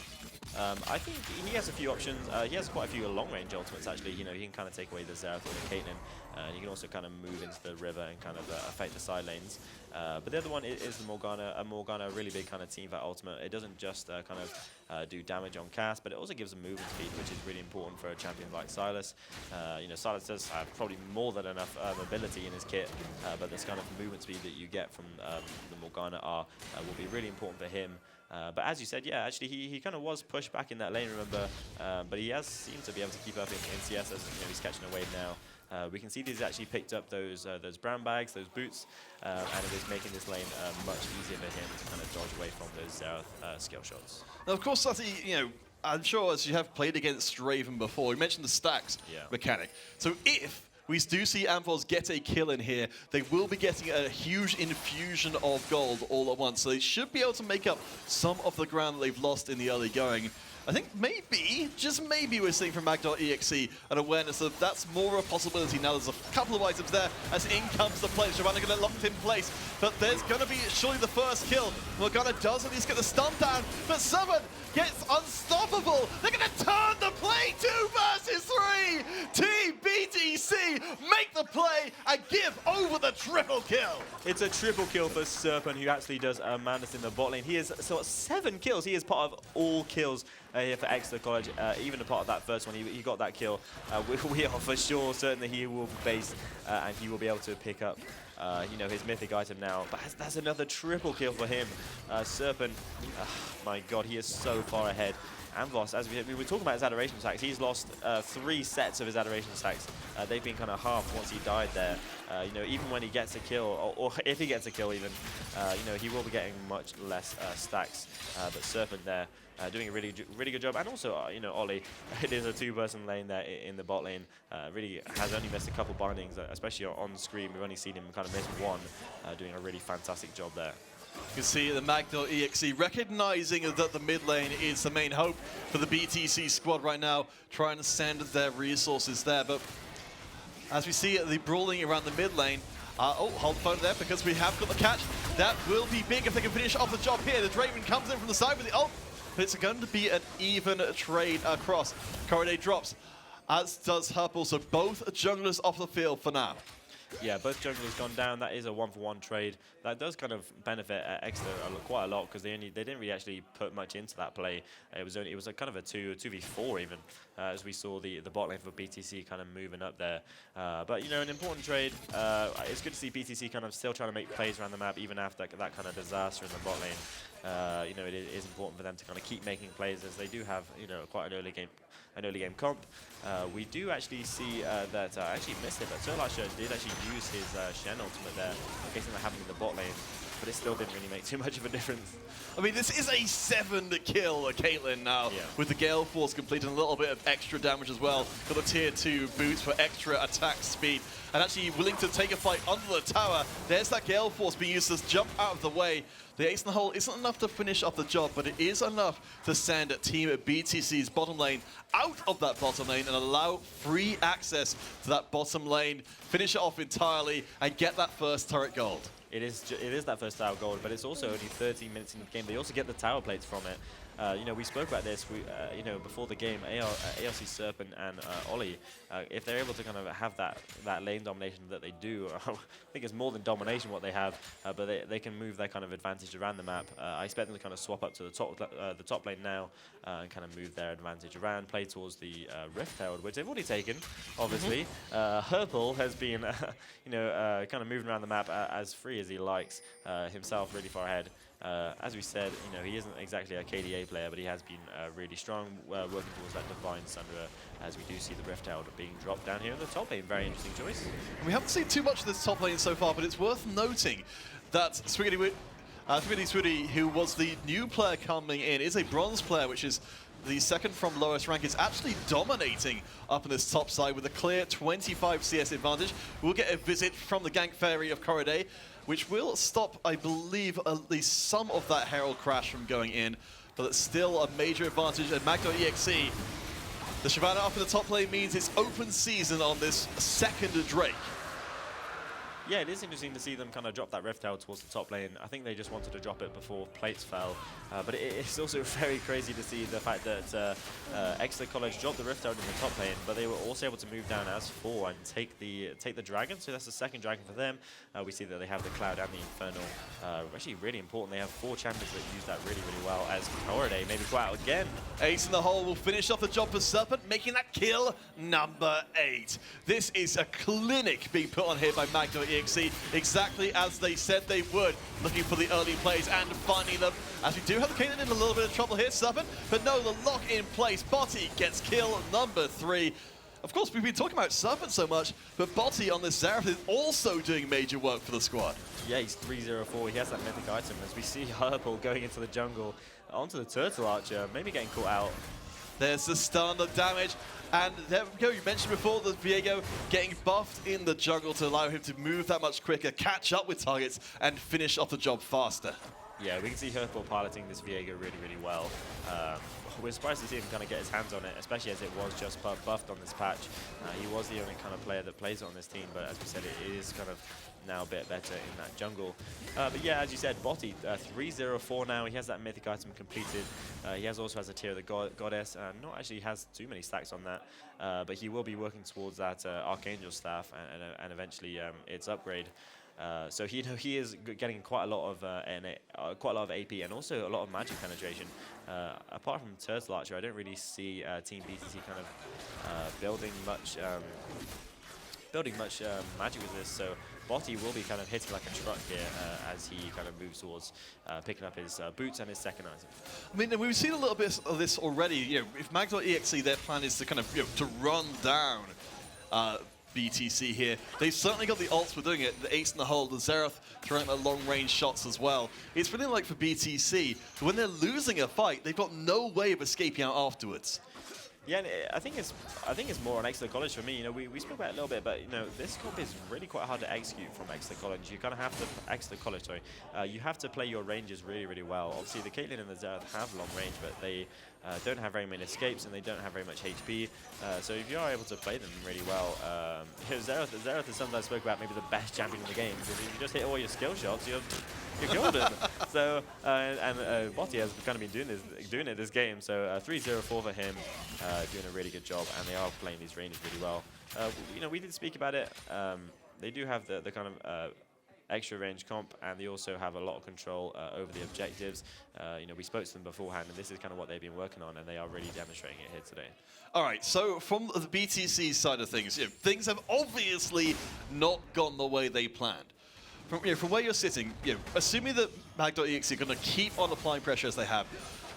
I think he has a few options. He has quite a few long-range ultimates, actually. He can kind of take away the Xerath or the Caitlyn. He can also kind of move into the river and kind of affect the side lanes. But the other one is the Morgana. Morgana, a really big kind of team fight ultimate. It doesn't just kind of do damage on cast, but it also gives a movement speed, which is really important for a champion like Sylas. Sylas does have probably more than enough mobility in his kit, but this kind of movement speed that you get from the Morgana will be really important for him. But as you said, yeah, actually he kind of was pushed back in that lane, remember, but he has seemed to be able to keep up in CS as he's catching a wave now. We can see that he's actually picked up those brown bags, those boots, and it is making this lane much easier for him to kind of dodge away from those Xerath skill shots. Now, of course, Sutty, I'm sure as you have played against Draven before, you mentioned the stacks mechanic. So if we do see Amvoz get a kill in here, they will be getting a huge infusion of gold all at once. So they should be able to make up some of the ground that they've lost in the early going. I think maybe, just maybe, we're seeing from Mag.exe an awareness of that's more a possibility. Now there's a couple of items there as in comes the play. Shyvana going to lock it in place, but there's going to be surely the first kill. Morgana does at least get the stun down, but Serpent gets unstoppable. They're going to turn the play 2 versus 3. Team BTC make the play and give over the triple kill. It's a triple kill for Serpent, who actually does madness in the bot lane. He has 7 kills. He is part of all kills here for Exeter College, even a part of that first one. He got that kill. We are for sure certain that he will be based and he will be able to pick up his mythic item now. But that's another triple kill for him. Serpent, my god, he is so far ahead. Amvoz, as we were talking about his adoration stacks, he's lost 3 sets of his adoration stacks. They've been kind of half once he died there. Even when he gets a kill, or if he gets a kill even, he will be getting much less stacks. But Serpent there, doing a really good job. And also, you know, Ollie, it is a two-person lane there in the bot lane. Really has only missed a couple bindings, especially on screen. We've only seen him kind of miss one, doing a really fantastic job there. You can see the Mag.exe recognizing that the mid lane is the main hope for the BTC squad right now, trying to send their resources there. But as we see the brawling around the mid lane, oh, hold the phone there because we have got the catch. That will be big if they can finish off the job here. The Draven comes in from the side with the ult, but it's going to be an even trade across. Corriday drops, as does Herpel, so both junglers off the field for now. Yeah, both junglers gone down. That is a 1-for-1 trade. That does kind of benefit Exeter quite a lot because they didn't really actually put much into that play. It was a kind of a 2v4 even, as we saw the bot lane for BTC kind of moving up there. But you know, an important trade. It's good to see BTC kind of still trying to make plays around the map even after that kind of disaster in the bot lane. You know, it is important for them to kind of keep making plays as they do have, you know, quite an early game comp. We do actually see that I actually missed it, but Turlarcher did actually use his Shen ultimate there, in case of happening in the bot lane, but it still didn't really make too much of a difference. I mean, this is a 7-kill Caitlyn now, with the Gale Force completing a little bit of extra damage as well. Got the tier 2 boots for extra attack speed, and actually willing to take a fight under the tower. There's that Gale Force being used to jump out of the way. The ace in the hole isn't enough to finish off the job, but it is enough to send Team BTC's bottom lane out of that bottom lane and allow free access to that bottom lane, finish it off entirely, and get that first turret gold. It is that first tower gold, but it's also only 13 minutes into the game. They also get the tower plates from it. You know, we spoke about this. You know, before the game, ARC Serpent and Ollie, if they're able to kind of have that lane domination that they do, I think it's more than domination what they have. But they can move their kind of advantage around the map. I expect them to kind of swap up to the top lane now and kind of move their advantage around, play towards the Rift Herald, which they've already taken, obviously. Herpel has been, you know, kind of moving around the map as free as he likes, himself really far ahead. As we said, you know, he isn't exactly a KDA player, but he has been really strong, working towards that Divine Sunderer, as we do see the Rift Herald being dropped down here in the top lane. Very interesting choice. We haven't seen too much of this top lane so far, but it's worth noting that Swiggy, who was the new player coming in, is a bronze player, which is the second from lowest rank, is actually dominating up in this top side with a clear 25 CS advantage. We'll get a visit from the Gank Fairy of Corriday, which will stop, I believe, at least some of that Herald crash from going in, but it's still a major advantage. And Mag.exe, the Shyvana up in the top lane means it's open season on this second Drake. Yeah, it is interesting to see them kind of drop that Rift Herald towards the top lane. I think they just wanted to drop it before plates fell. But it's also very crazy to see the fact that Exeter College dropped the Rift Herald in the top lane, but they were also able to move down as 4 and take the dragon. So that's the second dragon for them. We see that they have the Cloud and the Infernal. Actually really important. They have 4 champions that use that really, really well, as Corriday maybe go out again. Ace in the hole will finish off the job for Serpent, making that kill number 8. This is a clinic being put on here by Mag.exe, exactly as they said they would, looking for the early plays and finding them. As we do have the Caitlyn in a little bit of trouble here, Serpent, but no, the lock in place. Botti gets kill number 3. Of course, we've been talking about Serpent so much, but Botti on this Xerath is also doing major work for the squad. Yeah, he's 3-0-4. He has that mythic item. As we see Herpel going into the jungle, onto the Turtle Archer, maybe getting caught out. There's the stun, the damage, and there we go. You mentioned before that Viego getting buffed in the jungle to allow him to move that much quicker, catch up with targets, and finish off the job faster. Yeah, we can see Herpel piloting this Viego really, really well. We're surprised to see him kind of get his hands on it, especially as it was just buffed on this patch. He was the only kind of player that plays on this team, but as we said, it is kind of now a bit better in that jungle. But yeah, as you said, Botti, 3-0-4 now. He has that mythic item completed. He also has a tier of the Goddess. Not actually has too many stacks on that, but he will be working towards that Archangel staff and eventually its upgrade. So he is getting quite a lot of AP and also a lot of magic penetration. Apart from Turtle Archer, I don't really see Team BTC kind of building much magic with this. So Botti will be kind of hitting like a truck here as he kind of moves towards picking up his boots and his second item. I mean, we've seen a little bit of this already. You know, if Mag.exe, their plan is to kind of to run down BTC here. They've certainly got the ults for doing it. The ace in the hole, the Xerath throwing the long-range shots as well. It's feeling like for BTC, when they're losing a fight, they've got no way of escaping out afterwards. Yeah, and I think it's more on Exeter College for me. You know, we spoke about it a little bit, but you know, this comp is really quite hard to execute from Exeter College. You kind of have to you have to play your ranges really, really well. Obviously, the Caitlyn and the Xerath have long range, but they don't have very many escapes and they don't have very much HP. So if you are able to play them really well, Xerath is sometimes spoke about maybe the best champion in the game, because if you just hit all your skill shots, you're golden. So Botti has kind of been doing it this game. So 3-0-4 for him, doing a really good job, and they are playing these ranges really well. You know, we did speak about it. They do have the kind of extra range comp, and they also have a lot of control over the objectives. You know, we spoke to them beforehand, and this is kind of what they've been working on, and they are really demonstrating it here today. All right, so from the BTC side of things, you know, things have obviously not gone the way they planned. From where you're sitting, you know, assuming that Mag.exe are going to keep on applying pressure as they have,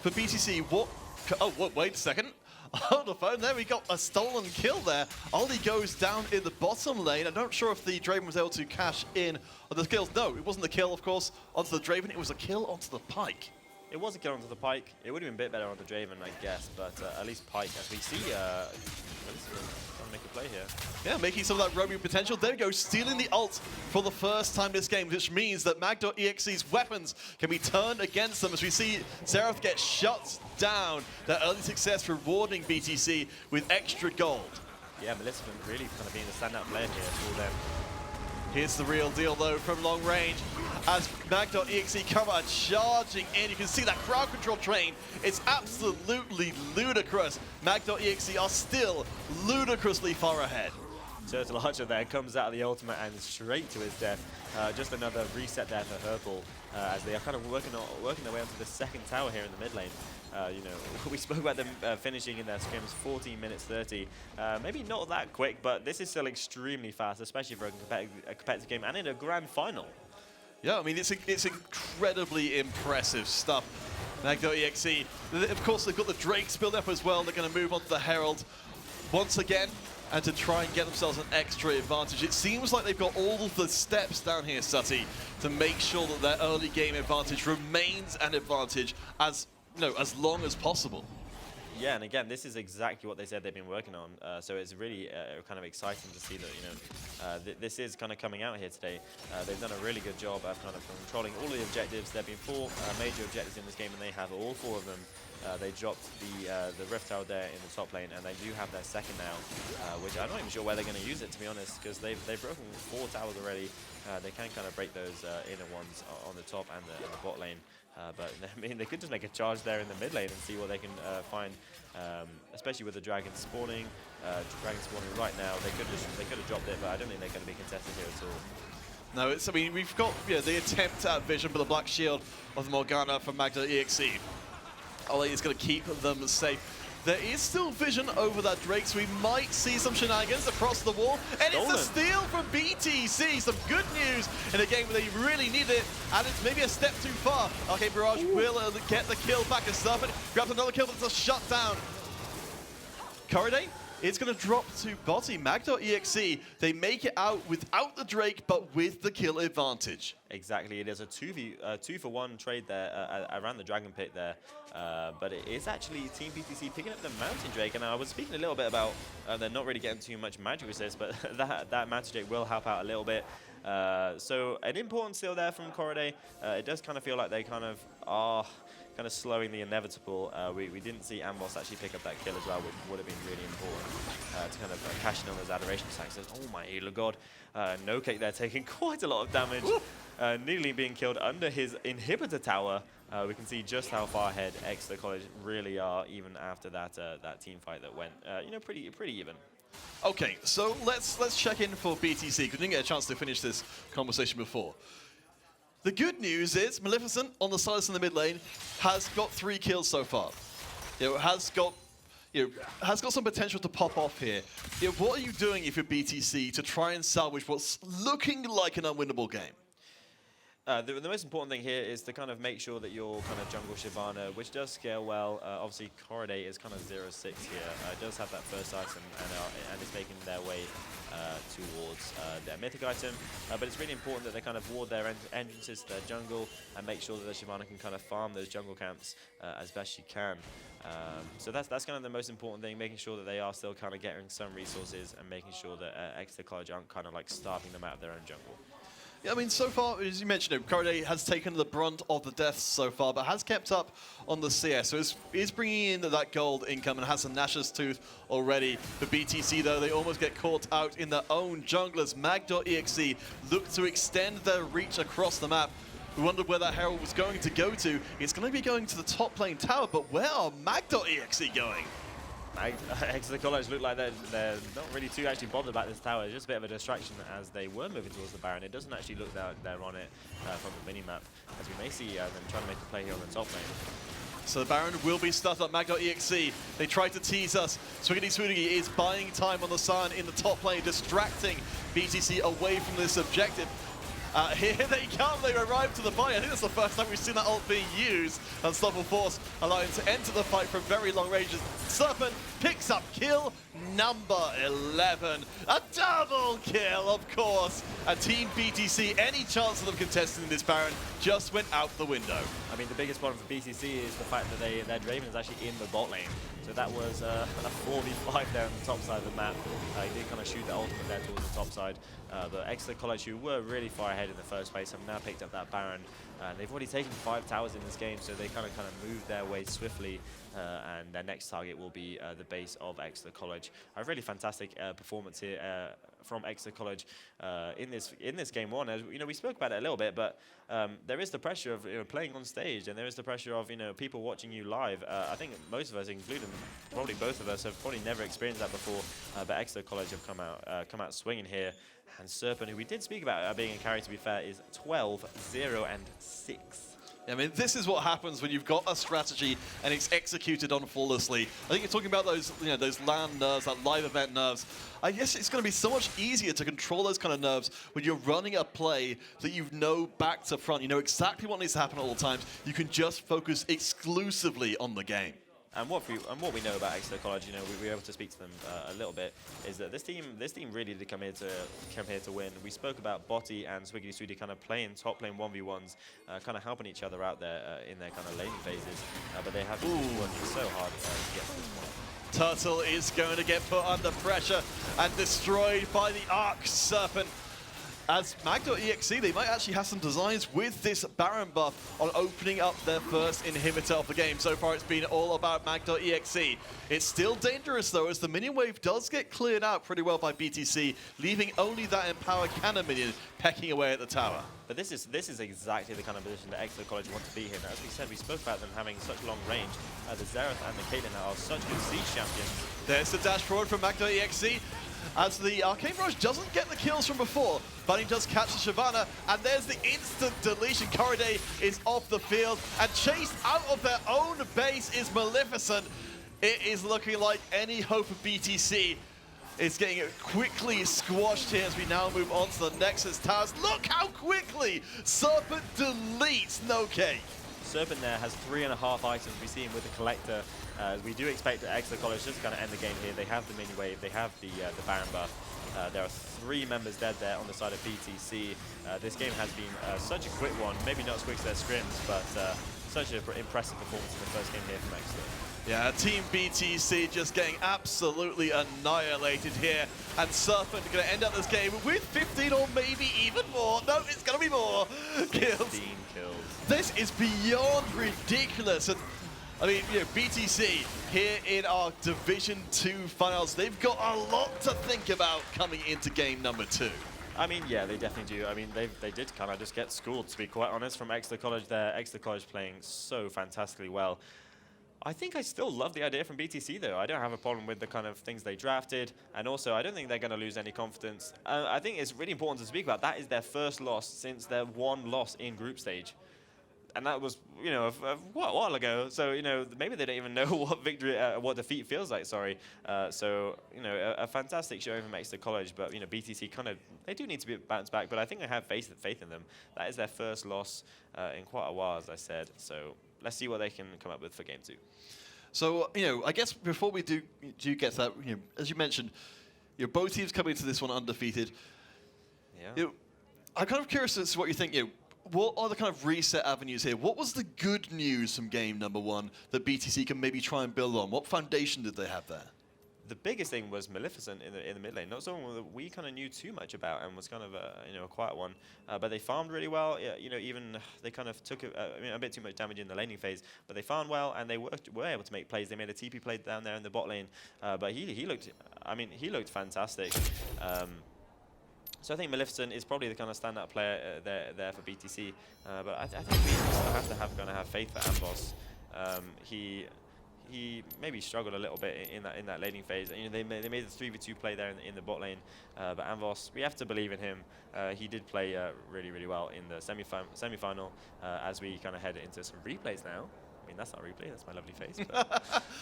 for BTC, wait a second. On the phone there, we got a stolen kill there. Ollie goes down in the bottom lane. I'm not sure if the Draven was able to cash in on the kills. No, it wasn't the kill, of course, onto the Draven. It was a kill onto the Pike. It was a kill onto the Pike. It would have been a bit better on the Draven, I guess, but at least Pike, as we see, trying to make a play here. Yeah, making some of that roaming potential. There we go, stealing the ult for the first time this game, which means that Mag.exe's weapons can be turned against them as we see Xerath get shut down. Their early success rewarding BTC with extra gold. Yeah, Maleficent really kind of being the standout player here for them. Here's the real deal, though, from long range. As Mag.exe come out charging in, you can see that crowd control train. It's absolutely ludicrous. Mag.exe are still ludicrously far ahead. Turtle Archer there comes out of the ultimate and straight to his death. Just another reset there for Herpal, as they are kind of working their way onto the second tower here in the mid lane. You know, we spoke about them finishing in their scrims 14 minutes 30. Maybe not that quick, but this is still extremely fast, especially for a competitive game and in a grand final. Yeah, I mean, it's incredibly impressive stuff. Mag.exe, of course, they've got the Drakes built up as well. They're going to move on to the Herald once again, and to try and get themselves an extra advantage. It seems like they've got all of the steps down here, Sutty, to make sure that their early game advantage remains an advantage as long as possible. Yeah, and again, this is exactly what they said they've been working on. So it's really kind of exciting to see that, you know, this is kind of coming out here today. They've done a really good job of kind of controlling all the objectives. There have been 4 major objectives in this game, and they have all 4 of them. They dropped the Rift Tower there in the top lane, and they do have their second now, which I'm not even sure where they're going to use it, to be honest, because they've broken 4 towers already. They can kind of break those inner ones on the top and the bot lane. But I mean, they could just make a charge there in the mid lane and see what they can find, especially with the dragon spawning. Dragon spawning right now, they could have dropped it, but I don't think they're going to be contested here at all. No, I mean, we've got the attempt at vision for the Black Shield of the Morgana from Mag.exe. Ollie is going to keep them safe. There is still vision over that Drake, so we might see some shenanigans across the wall. And it's a steal from BTC. Some good news in a game where they really need it. And it's maybe a step too far. Okay, Barrage will get the kill back as Serpent. Grabs another kill, but it's a shutdown. Corriday, it's going to drop to Botti. Mag.exe, they make it out without the Drake, but with the kill advantage. Exactly, it is a 2-for-1 trade there around the Dragon Pit there. But it is actually Team BTC picking up the Mountain Drake, and I was speaking a little bit about they're not really getting too much magic resist, but that Mountain Drake will help out a little bit. So an important steal there from Corriday. It does kind of feel like they kind of are kind of slowing the inevitable. We didn't see Amos actually pick up that kill as well, which would have been really important to kind of cash in on those adoration stacks. Oh my god, No Cake there taking quite a lot of damage, nearly being killed under his inhibitor tower. We can see just how far ahead Exeter College really are, even after that team fight that went, pretty even. Okay, so let's check in for BTC, because we didn't get a chance to finish this conversation before. The good news is Maleficent on the Silas in the mid lane has got 3 kills so far. Has got some potential to pop off here. What are you doing if you're BTC to try and salvage what's looking like an unwinnable game? The most important thing here is to kind of make sure that your kind of jungle Shyvana, which does scale well. Obviously, Corriday is kind of 0-6 here. Does have that first item and is making their way towards their mythic item. But it's really important that they kind of ward their entrances to their jungle and make sure that the Shyvana can kind of farm those jungle camps as best she can. So that's kind of the most important thing, making sure that they are still kind of getting some resources and making sure that Exeter College aren't kind of like starving them out of their own jungle. Yeah, I mean, so far, as you mentioned, Corriday has taken the brunt of the deaths so far, but has kept up on the CS. So is bringing in that gold income and has a Nash's Tooth already. For BTC, though, they almost get caught out in their own junglers. Mag.exe look to extend their reach across the map. We wondered where that Herald was going to go to. It's going to be going to the top lane tower, but where are Mag.exe going? Exeter College look like they're not really too actually bothered about this tower. It's just a bit of a distraction as they were moving towards the Baron. It doesn't actually look that they're on it from the mini-map, as we may see them trying to make a play here on the top lane. So the Baron will be stuffed up. Mag.exe, they try to tease us. Swiggity is buying time on the Sun in the top lane, distracting BTC away from this objective. Here they come, they arrive to the fight. I think that's the first time we've seen that ult being used. Unstoppable Force allowing to enter the fight from very long ranges. Serpent picks up kill number 11. A double kill, of course. And Team BTC, any chance of them contesting this Baron just went out the window. I mean, the biggest problem for BTC is the fact that their Draven is actually in the bot lane. So that was a 4v5 there on the top side of the map. He did kind of shoot the ultimate there towards the top side. But Exeter College, who were really far ahead in the first place, have now picked up that Baron. They've already taken 5 towers in this game, so they kind of moved their way swiftly. And their next target will be the base of Exeter College. A really fantastic performance here from Exeter College in this game one. As we spoke about it a little bit, but there is the pressure of playing on stage, and there is the pressure of people watching you live. I think most of us, including probably both of us, have probably never experienced that before. But Exeter College have come out swinging here, and Serpent, who we did speak about being a carry, to be fair, is 12-0-6. I mean, this is what happens when you've got a strategy and it's executed on flawlessly. I think you're talking about those LAN nerves, that live event nerves. I guess it's going to be so much easier to control those kind of nerves when you're running a play that you know back to front. You know exactly what needs to happen at all times. You can just focus exclusively on the game. And what we know about Exeter College, we were able to speak to them a little bit, is that this team really did come here to win. We spoke about Botti and Swiggity kind of playing top lane 1v1s, kind of helping each other out there in their kind of laning phases, but they have been working so hard to get to this point. Turtle is going to get put under pressure and destroyed by the Arc Serpent. As Mag.exe, they might actually have some designs with this Baron buff on opening up their first inhibitor of the game. So far, it's been all about Mag.exe. It's still dangerous, though, as the minion wave does get cleared out pretty well by BTC, leaving only that Empower Cannon minion pecking away at the tower. But this is exactly the kind of position that Exeter College want to be here. Now, as we said, we spoke about them having such long range. The Xerath and the Caitlyn are such good siege champions. There's the dash forward from Mag.exe. As the Arcane Barrage doesn't get the kills from before, but he does catch the Shyvana, and there's the instant deletion. Corriday is off the field, and chased out of their own base is Maleficent. It is looking like any hope of BTC is getting quickly squashed here as we now move on to the Nexus Towers. Look how quickly Serpent deletes No-K. Serpent there has 3.5 items. We see him with the Collector. We do expect Exeter College just to kind of end the game here. They have the mini wave, they have the Baron buff. There are 3 members dead there on the side of BTC. This game has been such a quick one, maybe not as quick as their scrims, but such an impressive performance in the first game here from Exeter. Yeah, Team BTC just getting absolutely annihilated here. And Serpent going to end up this game with 15 or maybe even more. No, it's going to be more kills. 15 kills. This is beyond ridiculous. And I mean, BTC here in our Division 2 finals, they've got a lot to think about coming into game number 2. I mean, yeah, they definitely do. I mean, they did kind of just get schooled, to be quite honest, from Exeter College there. Exeter College playing so fantastically well. I think I still love the idea from BTC, though. I don't have a problem with the kind of things they drafted, and also I don't think they're going to lose any confidence. I think it's really important to speak about. That is their first loss since their one loss in group stage. and that was, a while ago. So, maybe they don't even know what what defeat feels like. Sorry. So, a fantastic showing from Exeter College, but BTC they do need to be bounced back. But I think I have faith in them. That is their first loss in quite a while, as I said. So let's see what they can come up with for game 2. So, I guess before we do get to that, as you mentioned, both teams coming into this one undefeated. Yeah. I'm kind of curious as to what you think. What are the kind of reset avenues here? What was the good news from game number 1 that BTC can maybe try and build on? What foundation did they have there? The biggest thing was Maleficent in the mid lane. Not someone that we kind of knew too much about, and was kind of a quiet one. But they farmed really well. Even they kind of took a bit too much damage in the laning phase. But they farmed well, and they were able to make plays. They made a TP play down there in the bot lane. But he looked fantastic. So I think Maleficent is probably the kind of standout player there for BTC. But I think we still have to have faith for Ambos. He maybe struggled a little bit in that laning phase. They made the 3v2 play there in the bot lane. But Amvos, we have to believe in him. He did play really, really well in the semi-final. As we kind of head into some replays now. I mean, that's not a replay, that's my lovely face.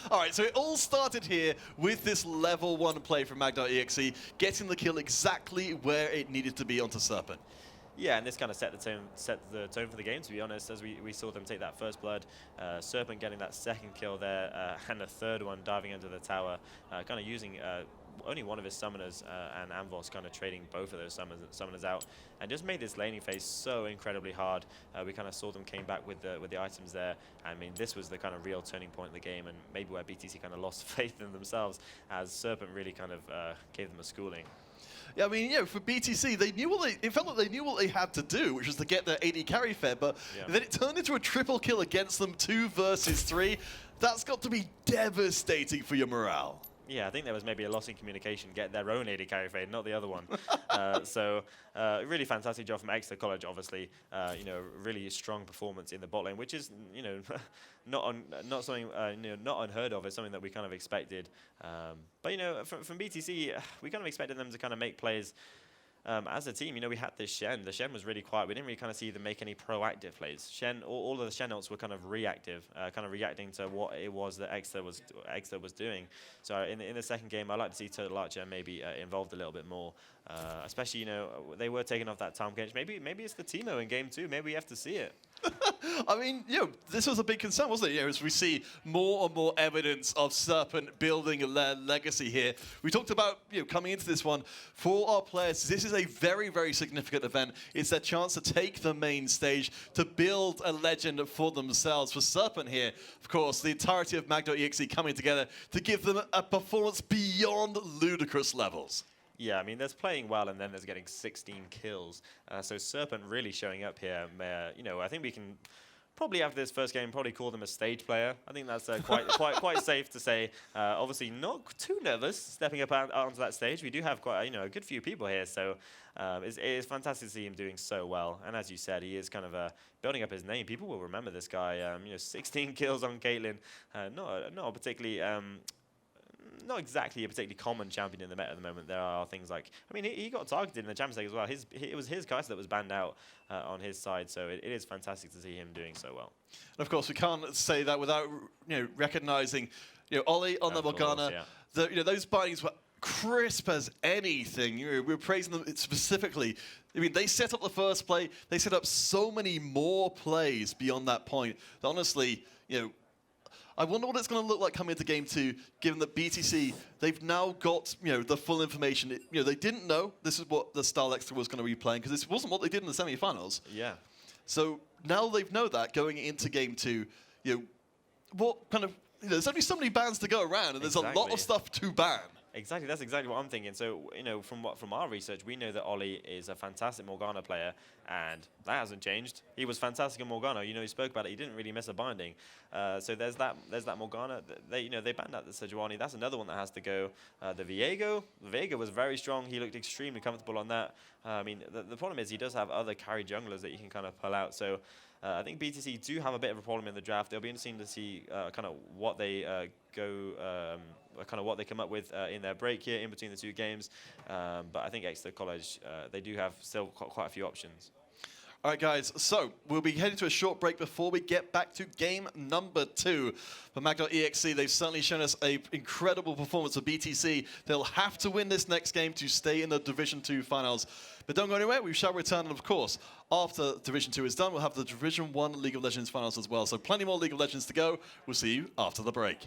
All right, so it all started here with this level 1 play from Mag.exe, getting the kill exactly where it needed to be onto Serpent. Yeah, and this kind of set the tone for the game, to be honest, as we saw them take that first blood, Serpent getting that second kill there, and a third one diving into the tower, kind of using only one of his summoners, and Amvos kind of trading both of those summoners out, and just made this laning phase so incredibly hard. We kind of saw them came back with the items there. I mean, this was the kind of real turning point in the game, and maybe where BTC kind of lost faith in themselves, as Serpent really kind of gave them a schooling. Yeah, I mean, for BTC, it felt like they knew what they had to do, which was to get their AD carry fed, but then it turned into a triple kill against them, 2 versus 3. That's got to be devastating for your morale. Yeah, I think there was maybe a loss in communication, get their own AD carry fade, not the other one. So really fantastic job from Exeter College, obviously. Really strong performance in the bot lane, which is, not something, not unheard of. It's something that we kind of expected. But, from BTC, we kind of expected them to kind of make plays. As a team, we had this Shen. The Shen was really quiet. We didn't really kind of see them make any proactive plays. Shen, all of the Shen ults were kind of reactive, kind of reacting to what it was that Exeter was doing. So in the second game, I'd like to see Turtle Archer maybe involved a little bit more. Especially, they were taking off that Tom Kench. Maybe it's the Teemo in game 2. Maybe we have to see it. I mean, this was a big concern, wasn't it? As we see more and more evidence of Serpent building a legacy here. We talked about, coming into this one, for our players, this is a very, very significant event. It's their chance to take the main stage, to build a legend for themselves. For Serpent here, of course, the entirety of Mag.exe coming together to give them a performance beyond ludicrous levels. Yeah, I mean, there's playing well, and then there's getting 16 kills. So Serpent really showing up here. I think we can probably, after this first game, probably call them a stage player. I think that's quite safe to say. Obviously, not too nervous stepping up onto that stage. We do have quite a good few people here, so it is fantastic to see him doing so well. And as you said, he is kind of building up his name. People will remember this guy. 16 kills on Caitlyn. Not particularly. Not exactly a particularly common champion in the meta at the moment. There are things like, he got targeted in the Champions League as well. It was his Kai'Sa that was banned out on his side, so it is fantastic to see him doing so well. And of course, we can't say that without recognizing, Ollie on the Morgana. Yeah. Those bindings were crisp as anything. We're praising them specifically. I mean, they set up the first play. They set up so many more plays beyond that point. That honestly, I wonder what it's going to look like coming into game 2, given that BTC, they've now got, the full information. They didn't know this is what the Style Extra was going to be playing, because this wasn't what they did in the semi-finals. Yeah. So now they know that going into game 2, what kind of, there's only so many bans to go around, and there's a lot of stuff to ban. Exactly, that's exactly what I'm thinking. So, from our research, we know that Ollie is a fantastic Morgana player, and that hasn't changed. He was fantastic in Morgana. He spoke about it. He didn't really miss a binding. So there's that Morgana. They banned out the Sejuani. That's another one that has to go. The Viego was very strong. He looked extremely comfortable on that. The problem is he does have other carry junglers that you can kind of pull out. So I think BTC do have a bit of a problem in the draft. It'll be interesting to see kind of what they what they come up with in their break here in between the 2 games. But I think Exeter College, they do have still quite a few options. All right, guys, so we'll be heading to a short break before we get back to game number 2. For Mag.exe, they've certainly shown us an incredible performance of BTC. They'll have to win this next game to stay in the Division 2 finals. But don't go anywhere, we shall return, and of course, after Division 2 is done, we'll have the Division 1 League of Legends finals as well. So plenty more League of Legends to go. We'll see you after the break.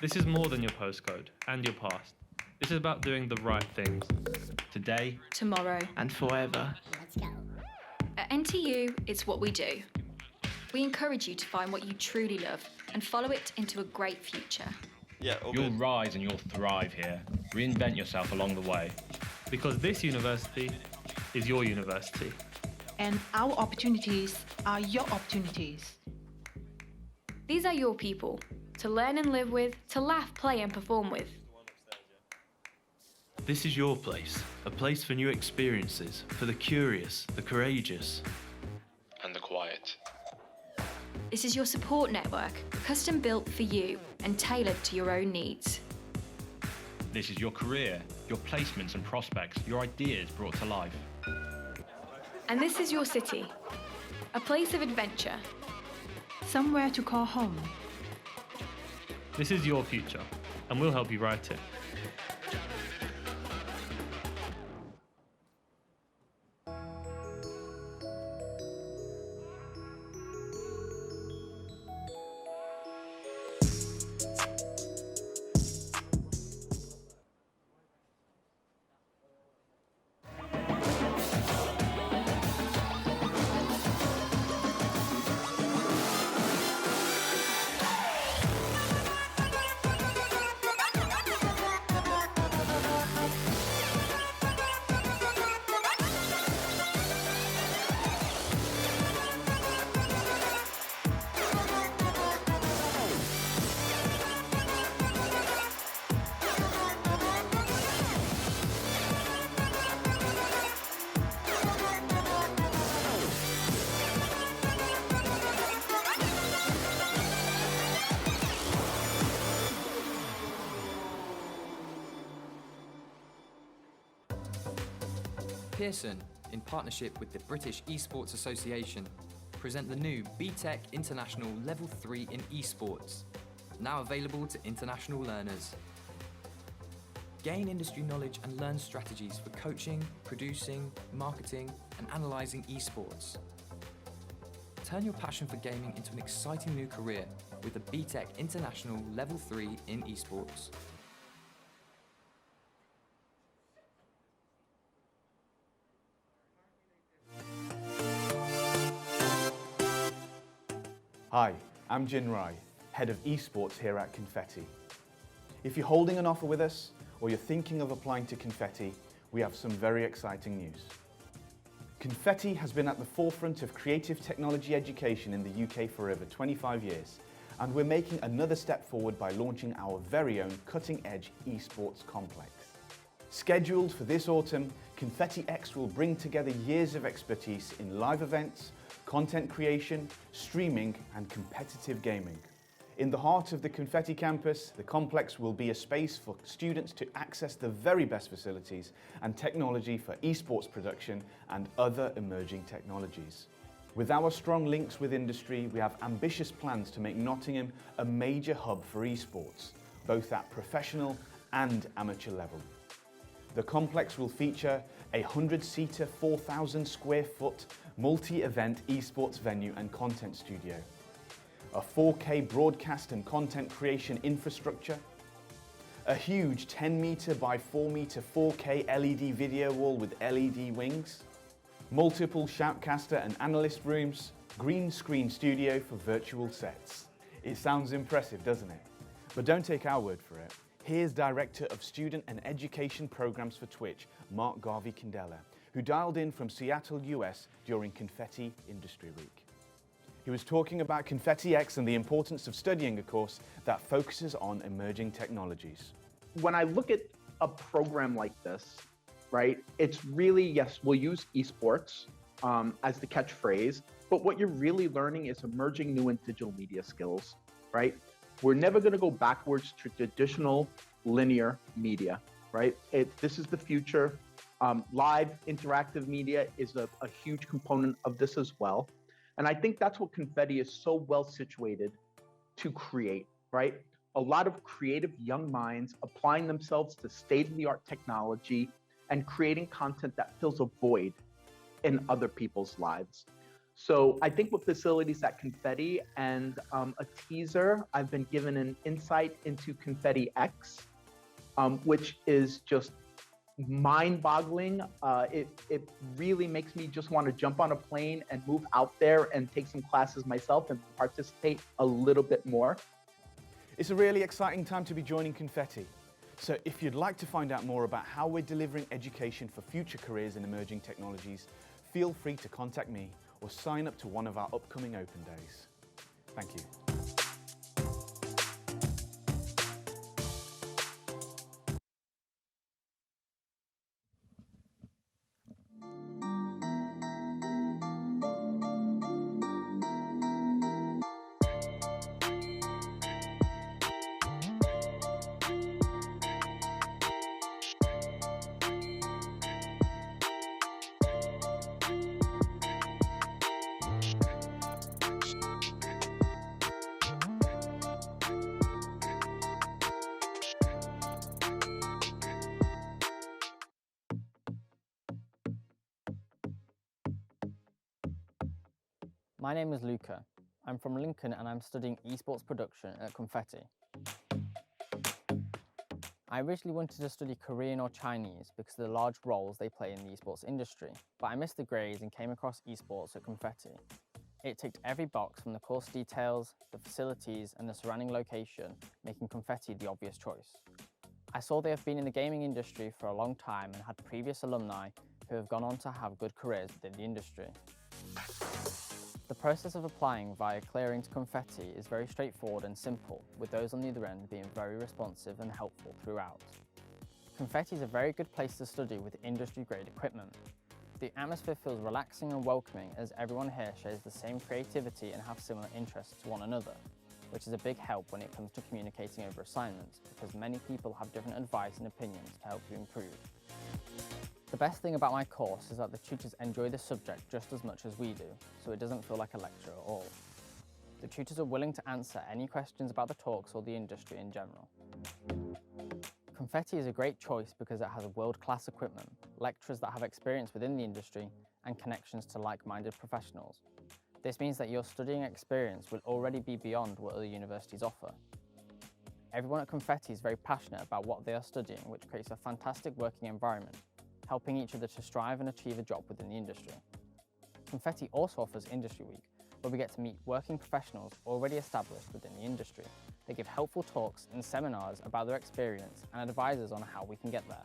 This is more than your postcode and your past. This is about doing the right things. Today, tomorrow, and forever. Let's go. At NTU, it's what we do. We encourage you to find what you truly love and follow it into a great future. Yeah, You'll rise and you'll thrive here. Reinvent yourself along the way. Because this university is your university. And our opportunities are your opportunities. These are your people, to learn and live with, to laugh, play and perform with. This is your place, a place for new experiences, for the curious, the courageous. And the quiet. This is your support network, custom built for you and tailored to your own needs. This is your career, your placements and prospects, your ideas brought to life. And this is your city, a place of adventure. Somewhere to call home. This is your future, and we'll help you write it. Pearson, in partnership with the British Esports Association, present the new BTEC International Level 3 in Esports, now available to international learners. Gain industry knowledge and learn strategies for coaching, producing, marketing, and analysing esports. Turn your passion for gaming into an exciting new career with the BTEC International Level 3 in Esports. Hi, I'm Jin Rai, Head of Esports here at Confetti. If you're holding an offer with us, or you're thinking of applying to Confetti, we have some very exciting news. Confetti has been at the forefront of creative technology education in the UK for over 25 years, and we're making another step forward by launching our very own cutting-edge esports complex. Scheduled for this autumn, Confetti X will bring together years of expertise in live events, content creation, streaming, and competitive gaming. In the heart of the Confetti campus, the complex will be a space for students to access the very best facilities and technology for esports production and other emerging technologies. With our strong links with industry, we have ambitious plans to make Nottingham a major hub for esports, both at professional and amateur level. The complex will feature a 100-seater, 4,000 square foot multi-event esports venue and content studio, a 4K broadcast and content creation infrastructure, a huge 10-meter by 4-meter 4K LED video wall with LED wings, multiple shoutcaster and analyst rooms, green screen studio for virtual sets. It sounds impressive, doesn't it? But don't take our word for it. Here's Director of Student and Education Programs for Twitch, Mark Garvey-Kindela, who dialed in from Seattle, US during Confetti Industry Week. He was talking about Confetti X and the importance of studying a course that focuses on emerging technologies. When I look at a program like this, right, it's really, yes, we'll use esports as the catchphrase, but what you're really learning is emerging new and digital media skills, right? We're never going to go backwards to traditional linear media, right? This is the future. Live interactive media is a huge component of this as well. And I think that's what Confetti is so well situated to create, right? A lot of creative young minds applying themselves to state-of-the-art technology and creating content that fills a void in other people's lives. So I think with facilities at Confetti and a teaser, I've been given an insight into Confetti X, which is just mind-boggling. It really makes me just want to jump on a plane and move out there and take some classes myself and participate a little bit more. It's a really exciting time to be joining Confetti. So if you'd like to find out more about how we're delivering education for future careers in emerging technologies, feel free to contact me or sign up to one of our upcoming open days. Thank you. My name is Luca. I'm from Lincoln and I'm studying esports production at Confetti. I originally wanted to study Korean or Chinese because of the large roles they play in the esports industry, but I missed the grades and came across esports at Confetti. It ticked every box from the course details, the facilities and the surrounding location, making Confetti the obvious choice. I saw they have been in the gaming industry for a long time and had previous alumni who have gone on to have good careers within the industry. The process of applying via clearing to Confetti is very straightforward and simple, with those on the other end being very responsive and helpful throughout. Confetti is a very good place to study with industry-grade equipment. The atmosphere feels relaxing and welcoming as everyone here shares the same creativity and have similar interests to one another, which is a big help when it comes to communicating over assignments because many people have different advice and opinions to help you improve. The best thing about my course is that the tutors enjoy the subject just as much as we do, so it doesn't feel like a lecture at all. The tutors are willing to answer any questions about the talks or the industry in general. Confetti is a great choice because it has world-class equipment, lecturers that have experience within the industry, and connections to like-minded professionals. This means that your studying experience will already be beyond what other universities offer. Everyone at Confetti is very passionate about what they are studying, which creates a fantastic working environment, helping each other to strive and achieve a job within the industry. Confetti also offers Industry Week, where we get to meet working professionals already established within the industry. They give helpful talks and seminars about their experience and advise us on how we can get there.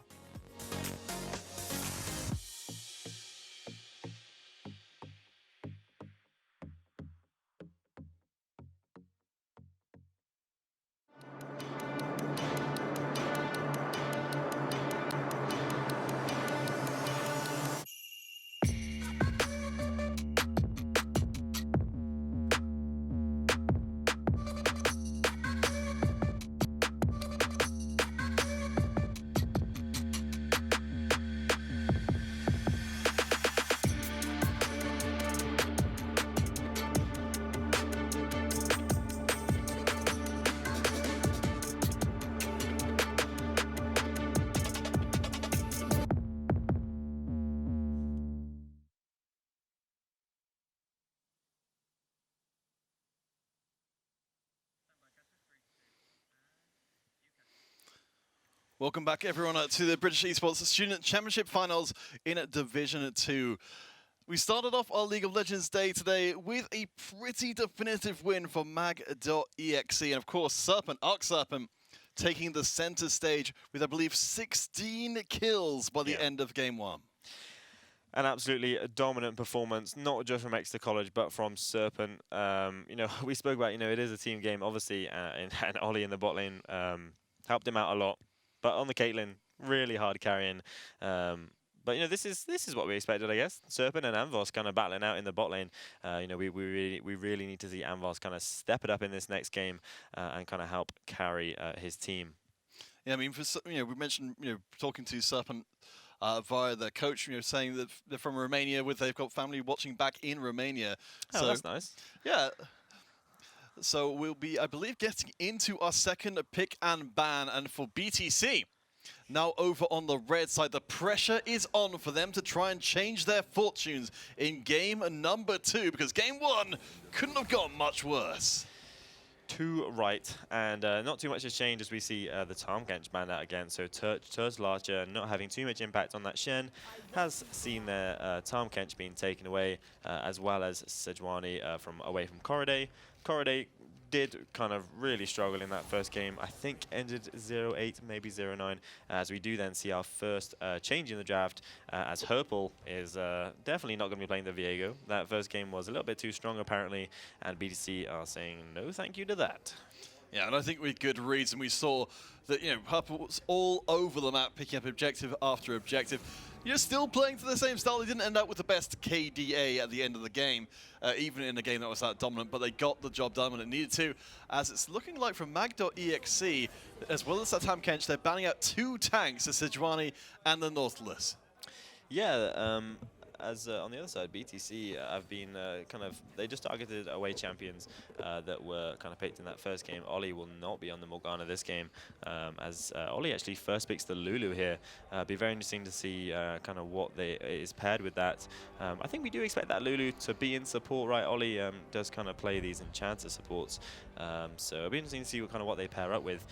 Welcome back, everyone, to the British Esports Student Championship Finals in Division 2. We started off our League of Legends day today with a pretty definitive win for mag.exe. And of course, Arc Serpent, taking the center stage with, I believe, 16 kills by the end of Game 1. An absolutely dominant performance, not just from Exeter College, but from Serpent. You know, we spoke about, it is a team game, obviously, and Ollie in the bot lane helped him out a lot. But on the Caitlyn, really hard carrying. But this is what we expected, I guess. Serpent and Anvos kind of battling out in the bot lane. We really need to see Anvos kind of step it up in this next game and kind of help carry his team. Yeah, I mean, we mentioned talking to Serpent via their coach, saying that they're from Romania, they've got family watching back in Romania. Oh, so, that's nice. Yeah. So we'll be, I believe, getting into our second pick and ban, and for BTC. Now over on the red side, the pressure is on for them to try and change their fortunes in game number 2, because game 1 couldn't have gone much worse. Too right, and not too much has changed as we see the Taumkench banned out again. So Tur's Larcher not having too much impact on that Shen has seen their Taumkench being taken away, as well as Sejuani from away from Corriday. Corriday did kind of really struggle in that first game. I think ended 0-8, maybe 0-9, as we do then see our first change in the draft, as Herpel is definitely not going to be playing the Viego. That first game was a little bit too strong, apparently, and BTC are saying no thank you to that. Yeah, and I think with good reason. We saw that, Herpel was all over the map, picking up objective after objective. Still playing to the same style. They didn't end up with the best KDA at the end of the game, even in a game that was that dominant, but they got the job done when it needed to, as it's looking like from Mag.exe, as well as that Taumkench, they're banning out 2 tanks, the Sejuani and the Nautilus. Yeah, as on the other side, BTC have been they just targeted away champions that were kind of picked in that first game. Ollie will not be on the Morgana this game, as Ollie actually first picks the Lulu here. Be very interesting to see kind of what is paired with that. I think we do expect that Lulu to be in support, right? Ollie does kind of play these Enchanter supports, so it'll be interesting to see what they pair up with.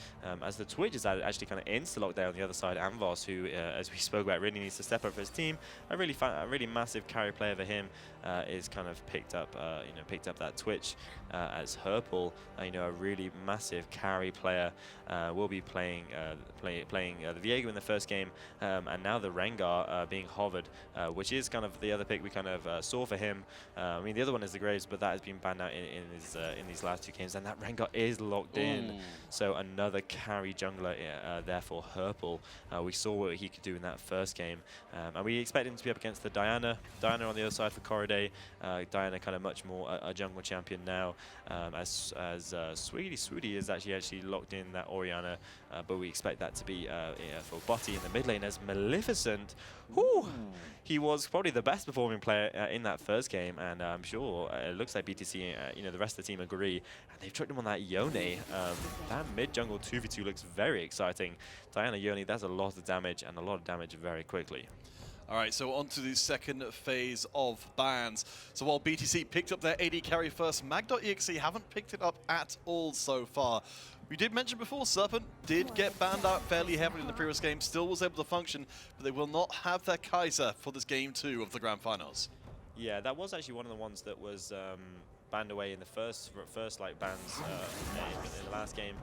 As the Twitch is actually kind of insta-lockdown on the other side, Anvos, who, as we spoke about, really needs to step up for his team. I really massive carry player for him is kind of picked up that Twitch, as Herpel, a really massive carry player, will be playing the Viego in the first game, and now the Rengar being hovered, which is kind of the other pick we kind of saw for him. I mean, the other one is the Graves, but that has been banned out in these last 2 games, and that Rengar is locked in. So another carry jungler there for Herpel. We saw what he could do in that first game, and we expect him to be up against the Diana on the other side for Corriday. Diana kind of much more a jungle champion now, as Sweetie is actually locked in that Orianna, but we expect that to be for Botty in the mid lane as Maleficent. He was probably the best performing player in that first game, and I'm sure it looks like BTC, the rest of the team agree, and they've tricked him on that Yone. That mid jungle 2v2 looks very exciting. Diana Yone, that's a lot of damage, and a lot of damage very quickly. All right, so on to the second phase of bans. So while BTC picked up their AD carry first, Mag.exe haven't picked it up at all so far. We did mention before, Serpent did get banned out fairly heavily in the previous game, still was able to function, but they will not have their Kaiser for this game 2 of the Grand Finals. Yeah, that was actually one of the ones that was banned away in the first bans in the last game.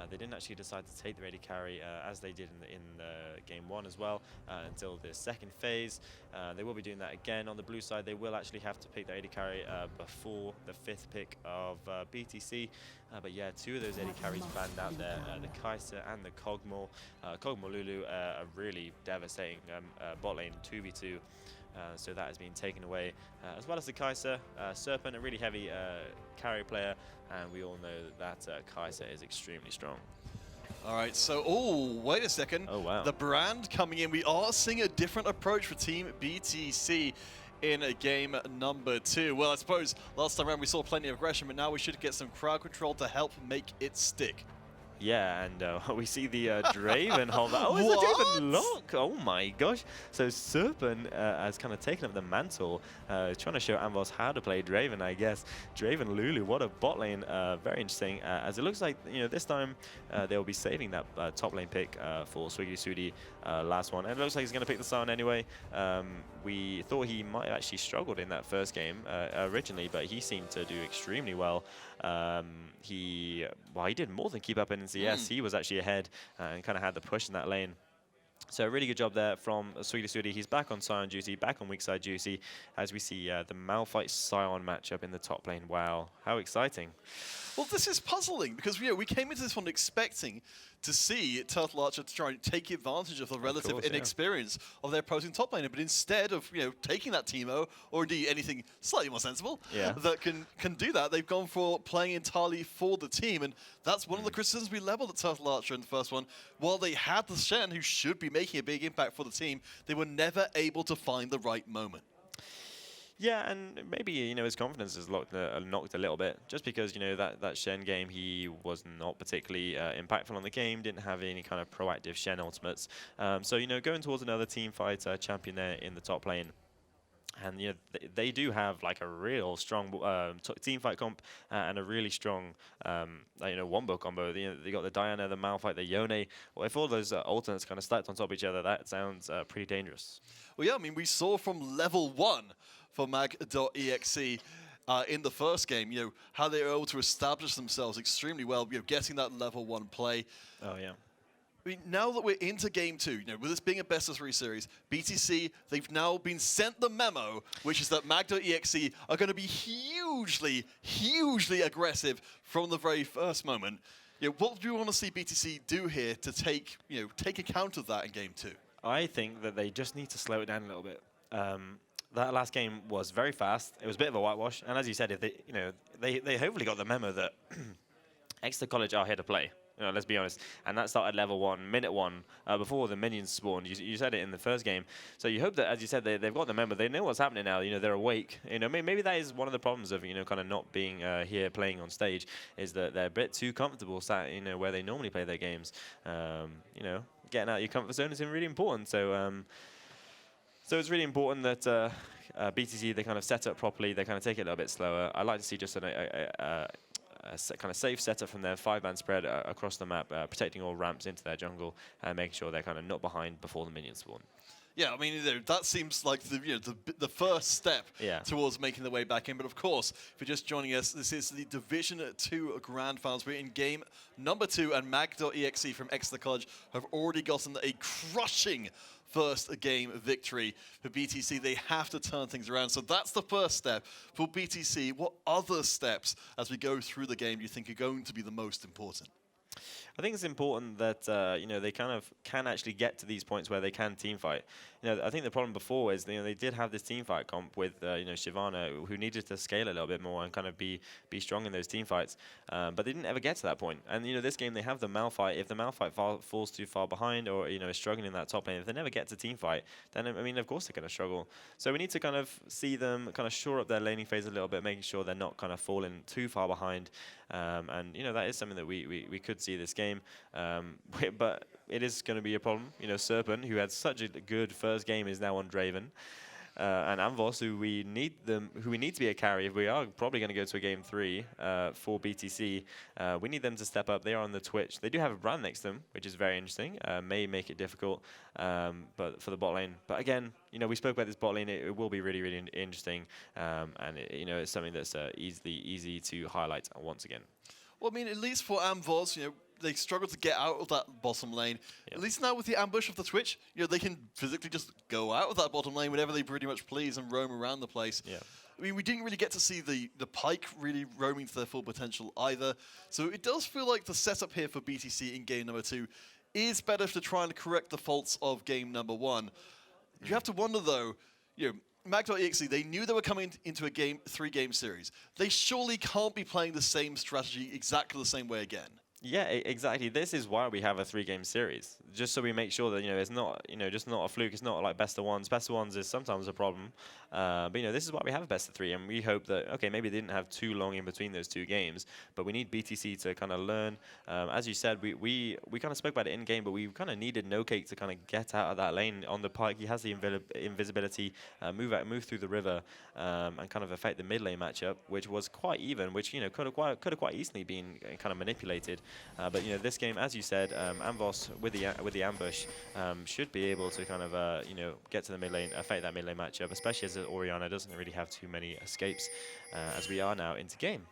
They didn't actually decide to take the AD carry as they did in game 1 as well until the second phase. They will be doing that again on the blue side. They will actually have to pick the AD carry before the 5th pick of BTC. But yeah, 2 of those AD carries banned out there, the Kaiser and the Kog'Maw. Kog'Maw Lulu, a really devastating bot lane 2v2. So that has been taken away, as well as the Kaiser. Serpent, a really heavy carry player, and we all know that Kaiser is extremely strong. All right, so, wait a second. Oh, wow. The brand coming in. We are seeing a different approach for Team BTC in game number 2. Well, I suppose last time around we saw plenty of aggression, but now we should get some crowd control to help make it stick. Yeah, and we see the Draven hold that. Oh, it's a Draven lock! Oh my gosh. So Serpent has kind of taken up the mantle, trying to show Anvos how to play Draven, I guess. Draven Lulu, what a bot lane. Very interesting, as it looks like, this time they'll be saving that top lane pick for Swiggy Sudi last one. And it looks like he's going to pick the Sion anyway. We thought he might have actually struggled in that first game originally, but he seemed to do extremely well. He did more than keep up in CS. He was actually ahead and kind of had the push in that lane. So a really good job there from Sweetie. He's back on Scion duty, back on weak side duty, as we see the Malphite Scion matchup in the top lane. Wow, how exciting. Well, this is puzzling because we came into this one expecting to see Turtle Archer to try and take advantage of the relative inexperience of their opposing top laner, but instead of taking that Teemo, or indeed anything slightly more sensible that can do that, they've gone for playing entirely for the team, and that's one of the criticisms we leveled at Turtle Archer in the first one. While they had the Shen, who should be making a big impact for the team, they were never able to find the right moment. Yeah, and maybe his confidence is knocked a little bit, just because that Shen game he was not particularly impactful on the game, didn't have any kind of proactive Shen ultimates. So going towards another team fight champion there in the top lane. And they do have like a real strong team fight comp and a really strong wombo combo. They got the Diana, the Malphite, the Yone. Well, if all those alternates kind of stacked on top of each other, that sounds pretty dangerous. Well, yeah, I mean, we saw from level 1 for mag.exe in the first game, how they were able to establish themselves extremely well, getting that level 1 play. Oh, yeah. I mean, now that we're into game 2, with this being a best of 3 series, BTC, they've now been sent the memo, which is that mag.exe are going to be hugely, hugely aggressive from the very first moment. What do you want to see BTC do here to take account of that in game 2? I think that they just need to slow it down a little bit. That last game was very fast. It was a bit of a whitewash, and as you said, if they hopefully got the memo that Exeter College are here to play. Let's be honest. And that started level 1, minute 1, before the minions spawned. You said it in the first game. So you hope that, as you said, they've got the memo. They know what's happening now. They're awake. Maybe that is one of the problems of kind of not being here playing on stage, is that they're a bit too comfortable sat where they normally play their games. Getting out of your comfort zone is really important. So it's really important that BTC, they kind of set up properly. They kind of take it a little bit slower. I like to see just a kind of safe setup from their 5-man spread across the map, protecting all ramps into their jungle and making sure they're kind of not behind before the minions spawn. Yeah, I mean, that seems like the first step towards making the way back in. But of course, if you're just joining us, this is the Division 2 Grand Finals. We're in game number 2, and mag.exe from Exeter College have already gotten a crushing first game victory for BTC. They have to turn things around. So that's the first step for BTC. What other steps, as we go through the game, do you think are going to be the most important? I think it's important that they kind of can actually get to these points where they can team fight. I think the problem before is they did have this team fight comp with Shyvana, who needed to scale a little bit more and kind of be strong in those team fights, but they didn't ever get to that point. And this game they have the Malphite. If the Malphite falls too far behind or is struggling in that top lane, if they never get to team fight, then I mean of course they're going to struggle. So we need to kind of see them kind of shore up their laning phase a little bit, making sure they're not kind of falling too far behind. And that is something that we could see this game, but it is going to be a problem. Serpent, who had such a good first game, is now on Draven, and Amvos, who we need to be a carry. If we are probably going to go to a game 3 for BTC, we need them to step up. They are on the Twitch. They do have a brand next to them, which is very interesting. May make it difficult, but for the bot lane. But again, we spoke about this bot lane. It will be really, really interesting, and it's something that's easy to highlight once again. Well, I mean, at least for Amvos, they struggle to get out of that bottom lane. Yep. At least now with the ambush of the Twitch, they can physically just go out of that bottom lane whenever they pretty much please and roam around the place. Yeah. I mean, we didn't really get to see the Pyke really roaming to their full potential either. So it does feel like the setup here for BTC in game number 2 is better to try and correct the faults of game number 1. You have to wonder, though, mag.exe, they knew they were coming into a 3-game series. They surely can't be playing the same strategy exactly the same way again. Yeah, exactly. This is why we have a 3-game series, just so we make sure that it's not just not a fluke. It's not like best of ones. Best of ones is sometimes a problem, but this is why we have a best of 3, and we hope that maybe they didn't have too long in between those 2 games, but we need BTC to kind of learn. As you said, we kind of spoke about it in game, but we kind of needed No Cake to kind of get out of that lane on the Pyke. He has the invisibility, move through the river, and kind of affect the mid lane matchup, which was quite even, which could have quite easily been kind of manipulated. But this game, as you said, Amvos with the ambush should be able to kind of get to the mid lane, affect that mid lane matchup, especially as Orianna doesn't really have too many escapes as we are now into game.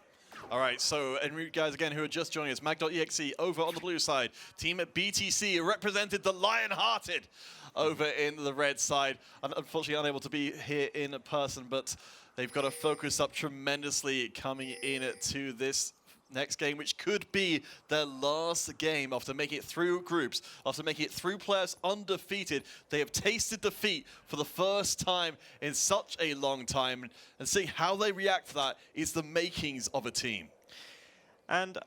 All right, so, and you guys again who are just joining us, mag.exe over on the blue side. Team at BTC represented the Lion-Hearted over in the red side. Unfortunately unable to be here in person, but they've got to focus up tremendously coming in to this next game, which could be their last game after making it through groups, after making it through playoffs undefeated. They have tasted defeat for the first time in such a long time, and seeing how they react to that is the makings of a team. And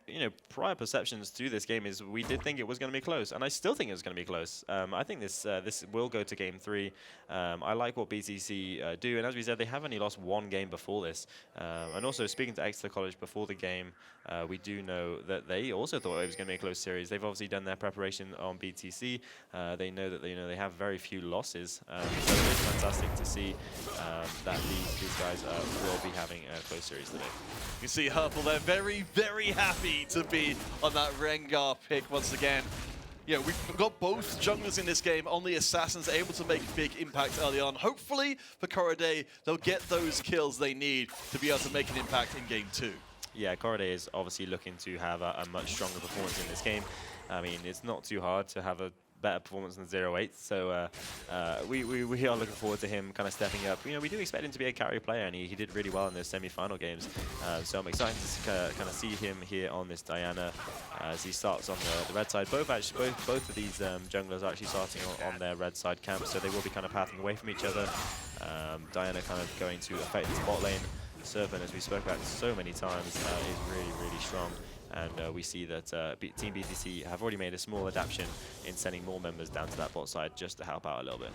you know, prior perceptions to this game is we did think it was going to be close, and I still think it was going to be close. I think this will go to game 3. I like what BTC do, and as we said, they have only lost 1 game before this. And also, speaking to Exeter College before the game, we do know that they also thought it was going to be a close series. They've obviously done their preparation on BTC. They know that they have very few losses, so it's fantastic to see that these guys will be having a close series today. You see Herpel, they're very, very happy to be on that Rengar pick once again. You know, we've got both junglers in this game. Only Assassins able to make big impact early on. Hopefully for Corriday, they'll get those kills they need to be able to make an impact in game 2. Yeah, Corriday is obviously looking to have a much stronger performance in this game. I mean, it's not too hard to have a better performance than 0-8, so we are looking forward to him kind of stepping up. You know, we do expect him to be a carry player, and he did really well in those semi-final games. So I'm excited to kind of see him here on this Diana as he starts on the red side. Both of these junglers are actually starting on their red side camp, so they will be kind of pathing away from each other. Diana kind of going to affect the bot lane. Serpent, as we spoke about so many times, is really, really strong. And we see that Team BTC have already made a small adaptation in sending more members down to that bot side just to help out a little bit.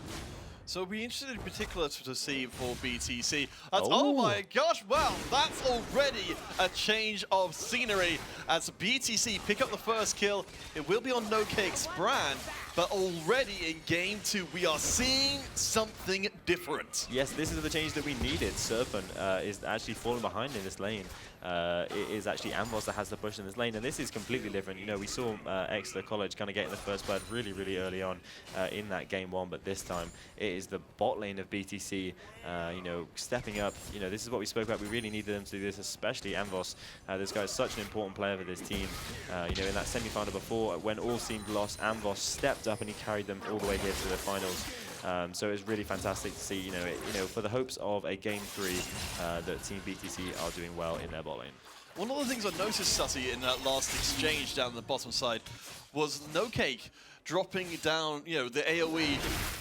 So we'll be interested in particular to see for BTC. Oh my gosh, wow, that's already a change of scenery as BTC pick up the first kill. It will be on No Cake's brand, but already in game 2, we are seeing something different. Yes, this is the change that we needed. Serpent is actually falling behind in this lane. It is actually Amvos that has the push in this lane, and this is completely different. You know, we saw Exeter College kind of getting the first blood really, really early on in that game 1, but this time it is the bot lane of BTC, you know, stepping up. You know, this is what we spoke about. We really needed them to do this, especially Amvos. This guy is such an important player for this team. You know, in that semi-final before, when all seemed lost, Amvos stepped up and he carried them all the way here to the finals. So it's really fantastic to see, you know, for the hopes of a game 3, that Team BTC are doing well in their bot lane. One of the things I noticed, Sussy, in that last exchange down the bottom side was No Cake dropping down, you know, the AoE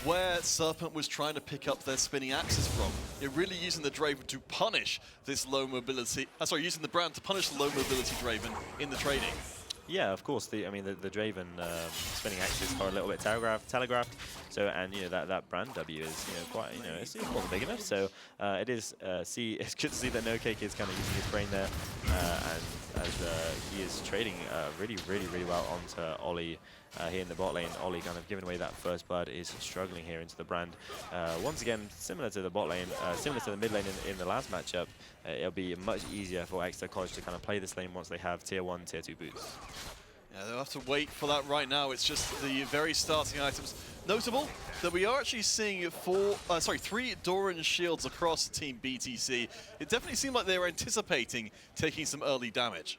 where Serpent was trying to pick up their spinning axes from. They're really using the Draven to punish this low mobility, using the brand to punish the low mobility Draven in the trading. Yeah, of course. I mean, the Draven spinning axes are a little bit telegraphed. So, and you know that brand W is quite it's not big enough. So it is it's good to see that No Cake is kind of using his brain there, and as he is trading really well onto Ollie here in the bot lane. Ollie kind of giving away that first blood, is struggling here into the brand. Once again, similar to the bot lane, similar to the mid lane in the last matchup, it'll be much easier for Exeter College to kind of play this lane once they have tier 1, tier 2 boots. Yeah, they'll have to wait for that right now. It's just the very starting items. Notable that we are actually seeing 3 Doran shields across Team BTC. It definitely seemed like they were anticipating taking some early damage.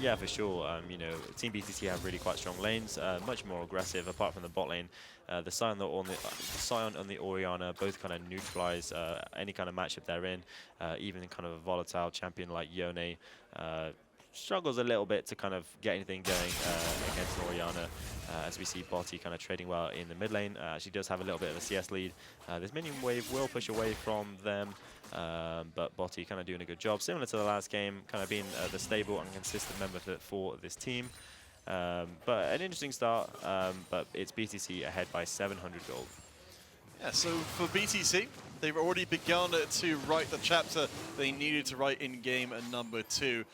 Yeah, for sure. You know, Team BTC have really quite strong lanes, much more aggressive. Apart from the bot lane, the Scion on the Orianna both kind of neutralize any kind of matchup they're in. Even kind of a volatile champion like Yone struggles a little bit to kind of get anything going against Orianna. As we see Botti kind of trading well in the mid lane. She does have a little bit of a CS lead. This minion wave will push away from them, but Botti kind of doing a good job. Similar to the last game, kind of being the stable and consistent member for this team. But an interesting start, but it's BTC ahead by 700 gold. Yeah, so for BTC, they've already begun to write the chapter they needed to write in game number 2.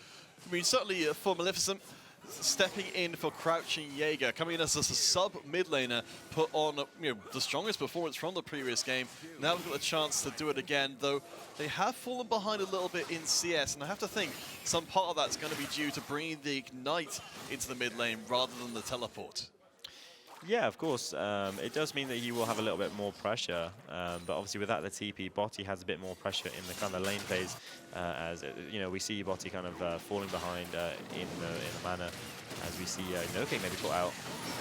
I mean, certainly for Maleficent, stepping in for Crouching Jaeger, coming in as a sub mid laner, put on the strongest performance from the previous game. Now we've got a chance to do it again, though they have fallen behind a little bit in CS, and I have to think some part of that's going to be due to bringing the Ignite into the mid lane rather than the teleport. Yeah, of course. It does mean that he will have a little bit more pressure, but obviously without the TP, Botti has a bit more pressure in the kind of lane phase, as you know, we see Botti kind of falling behind in the manner, as we see Noke maybe caught out.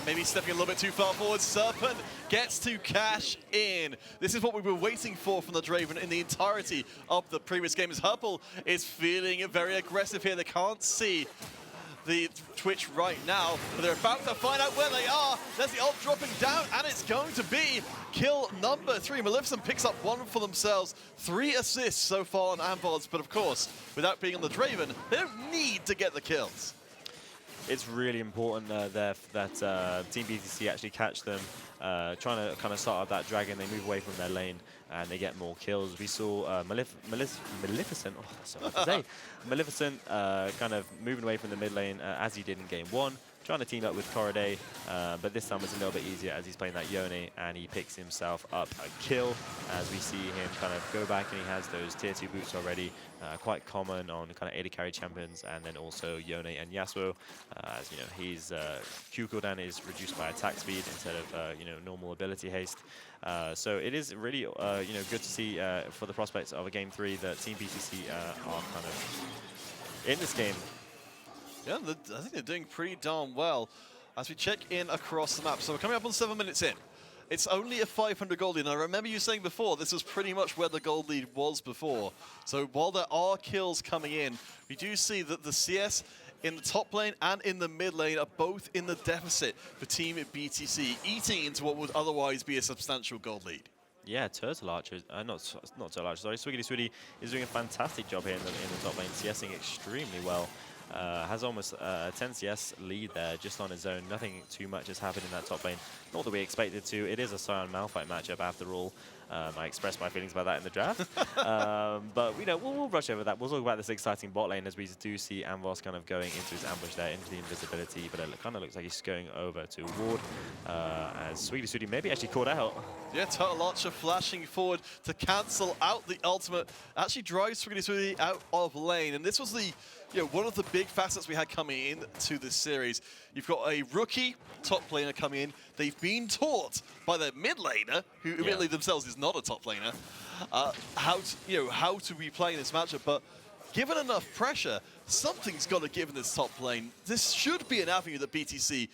Maybe stepping a little bit too far forward. Serpent gets to cash in. This is what we were waiting for from the Draven in the entirety of the previous game. As Herpel is feeling very aggressive here. They can't see the Twitch right now, but they're about to find out where they are. There's the ult dropping down, and it's going to be kill number 3. Maleficent picks up 1 for themselves. 3 assists so far on Amvoz, but of course, without being on the Draven, they don't need to get the kills. It's really important that Team BTC actually catch them, trying to kind of start up that dragon. They move away from their lane and they get more kills. We saw Maleficent, oh, that's so hard to say. Maleficent kind of moving away from the mid lane as he did in game 1. Trying to team up with Corriday, but this time it's a little bit easier as he's playing that Yone, and he picks himself up a kill as we see him kind of go back, and he has those tier 2 boots already, quite common on kind of AD carry champions, and then also Yone and Yasuo, as you know, his Q cooldown is reduced by attack speed instead of you know, normal ability haste. So it is really you know, good to see for the prospects of a game 3 that Team BTC are kind of in this game. Yeah, I think they're doing pretty darn well as we check in across the map. So we're coming up on 7 minutes in. It's only a 500 gold lead. And I remember you saying before, this was pretty much where the gold lead was before. So while there are kills coming in, we do see that the CS in the top lane and in the mid lane are both in the deficit for Team BTC, eating into what would otherwise be a substantial gold lead. Yeah, Turtle Archer, not Turtle Archer, sorry, Swiggity Swiddy is doing a fantastic job here in the top lane, CSing extremely well. Has almost a 10 CS lead there just on his own. Nothing too much has happened in that top lane. Not that we expected to. It is a Sion Malphite matchup after all. I expressed my feelings about that in the draft. But you know, we'll rush over that. We'll talk about this exciting bot lane as we do see Amvoz kind of going into his ambush there, into the invisibility. But it kind of looks like he's going over to ward as Sweetie Sweetie maybe actually caught out. Yeah, Turtle Archer flashing forward to cancel out the ultimate. Actually drives Sweetie Sweetie out of lane. And this was the one of the big facets we had coming into this series. You've got a rookie top laner coming in. They've been taught by their mid laner, who admittedly themselves is not a top laner, how to be playing this matchup. But given enough pressure, something's got to give in this top lane. This should be an avenue that BTC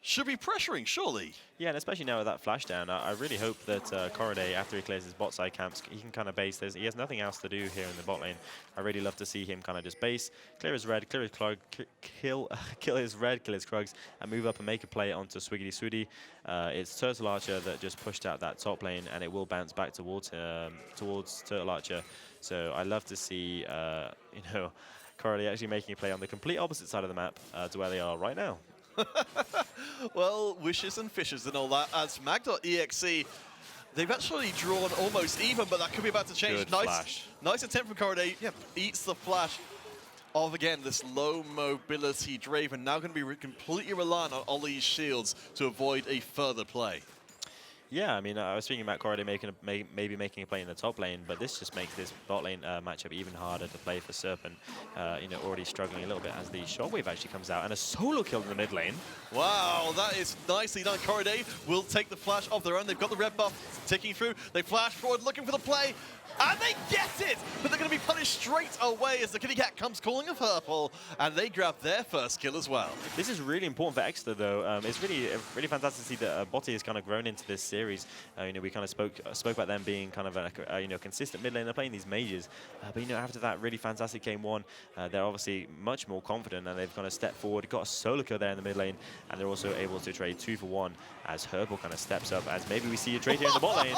should be pressuring, surely. Yeah, and especially now with that flash down, I really hope that Corriday, after he clears his bot side camps, he can kind of base this. He has nothing else to do here in the bot lane. I really love to see him kind of just base, clear his red, clear his Klug, kill his red, kill his Krugs, and move up and make a play onto Swiggity Swiddy. It's Turtle Archer that just pushed out that top lane, and it will bounce back towards Turtle Archer. So I love to see, Corriday actually making a play on the complete opposite side of the map to where they are right now. Well, wishes and fishes and all that. As Mag.exe, they've actually drawn almost even, but that could be about to change. Good flash. Nice attempt from Corriday. Yeah, eats the flash of, again, this low mobility Draven. Now going to be completely reliant on Ollie's shields to avoid a further play. Yeah, I mean, I was thinking about Corriday maybe making a play in the top lane, but this just makes this bot lane matchup even harder to play for Serpent. Already struggling a little bit as the Shockwave actually comes out, and a solo kill in the mid lane. Wow, that is nicely done. Corriday will take the flash of their own. They've got the red buff ticking through. They flash forward looking for the play. And they get it! But they're going to be punished straight away as the Kitty Cat comes calling a purple, and they grab their first kill as well. This is really important for Exeter, though. It's really fantastic to see that Botti has kind of grown into this series. We kind of spoke about them being kind of a consistent mid laner playing these mages. But after that really fantastic game 1, they're obviously much more confident, and they've kind of stepped forward, got a solo kill there in the mid lane, and they're also able to trade 2 for 1 as Herbal kind of steps up, as maybe we see a trade here in the bot lane.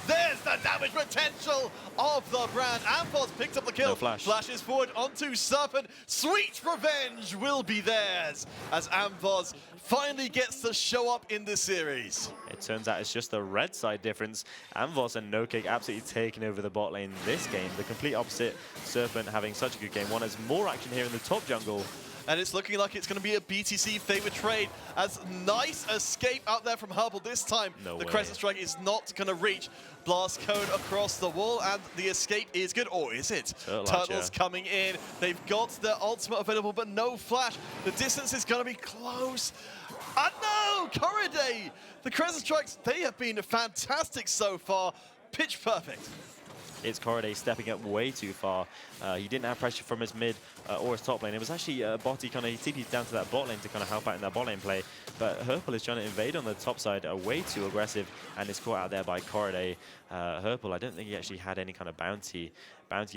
There's the damage potential of the brand. Amvoz picks up the kill. No flash. Flashes forward onto Serpent. Sweet revenge will be theirs as Amvoz finally gets to show up in this series. It turns out it's just the red side difference. Amvoz and NoCake absolutely taking over the bot lane this game. The complete opposite. Serpent having such a good game 1. There's more action here in the top jungle. and it's looking like it's going to be a BTC favorite trade. As nice escape out there from Herbal this time. No the way. Crescent Strike is not going to reach. Blast code across the wall, and the escape is good. Or is it? Turtles coming in. They've got their ultimate available, but no flash. The distance is going to be close. And no! Corriday! The Crescent Strikes, they have been fantastic so far. Pitch perfect. It's Corriday stepping up way too far. He didn't have pressure from his mid or his top lane. It was actually Botti kind of TP'd down to that bot lane to kind of help out in that bot lane play. But Herpel is trying to invade on the top side, way too aggressive, and is caught out there by Corriday. Herpel, I don't think he actually had any kind of bounty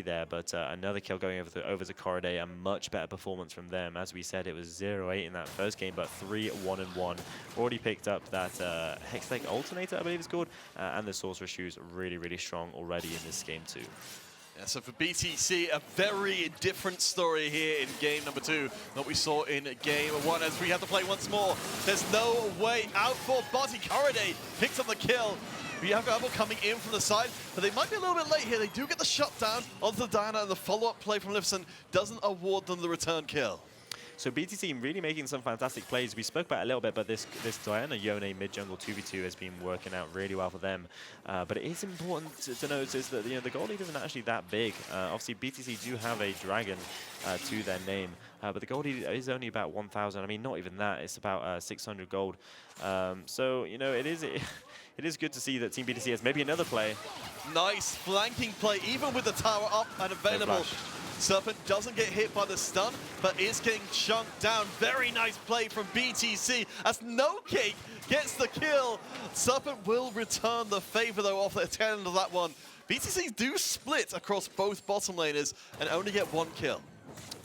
there, but another kill going over to Corriday. A much better performance from them. As we said, it was 0-8 in that first game, but 3-1-1. Already picked up that Hextech Alternator, I believe it's called, and the Sorcerer Shoes really, really strong already in this game too. Yeah, so for BTC, a very different story here in game number 2 than what we saw in game 1, as we have to play once more. There's no way out for Botti. Corriday picks up the kill. We have Herbal coming in from the side, but they might be a little bit late here. They do get the shutdown onto the Diana, and the follow-up play from Maleficent doesn't award them the return kill. So BTC really making some fantastic plays. We spoke about it a little bit, but this Diana Yone mid-jungle 2v2 has been working out really well for them. But it is important to notice that the gold lead isn't actually that big. Obviously, BTC do have a dragon to their name, but the gold lead is only about 1,000. I mean, not even that. It's about 600 gold. So, it is good to see that Team BTC has maybe another play. Nice flanking play, even with the tower up and available. Serpent doesn't get hit by the stun, but is getting chunked down. Very nice play from BTC as No Cake gets the kill. Serpent will return the favor, though, off the tail end of that one. BTC do split across both bottom laners and only get 1 kill.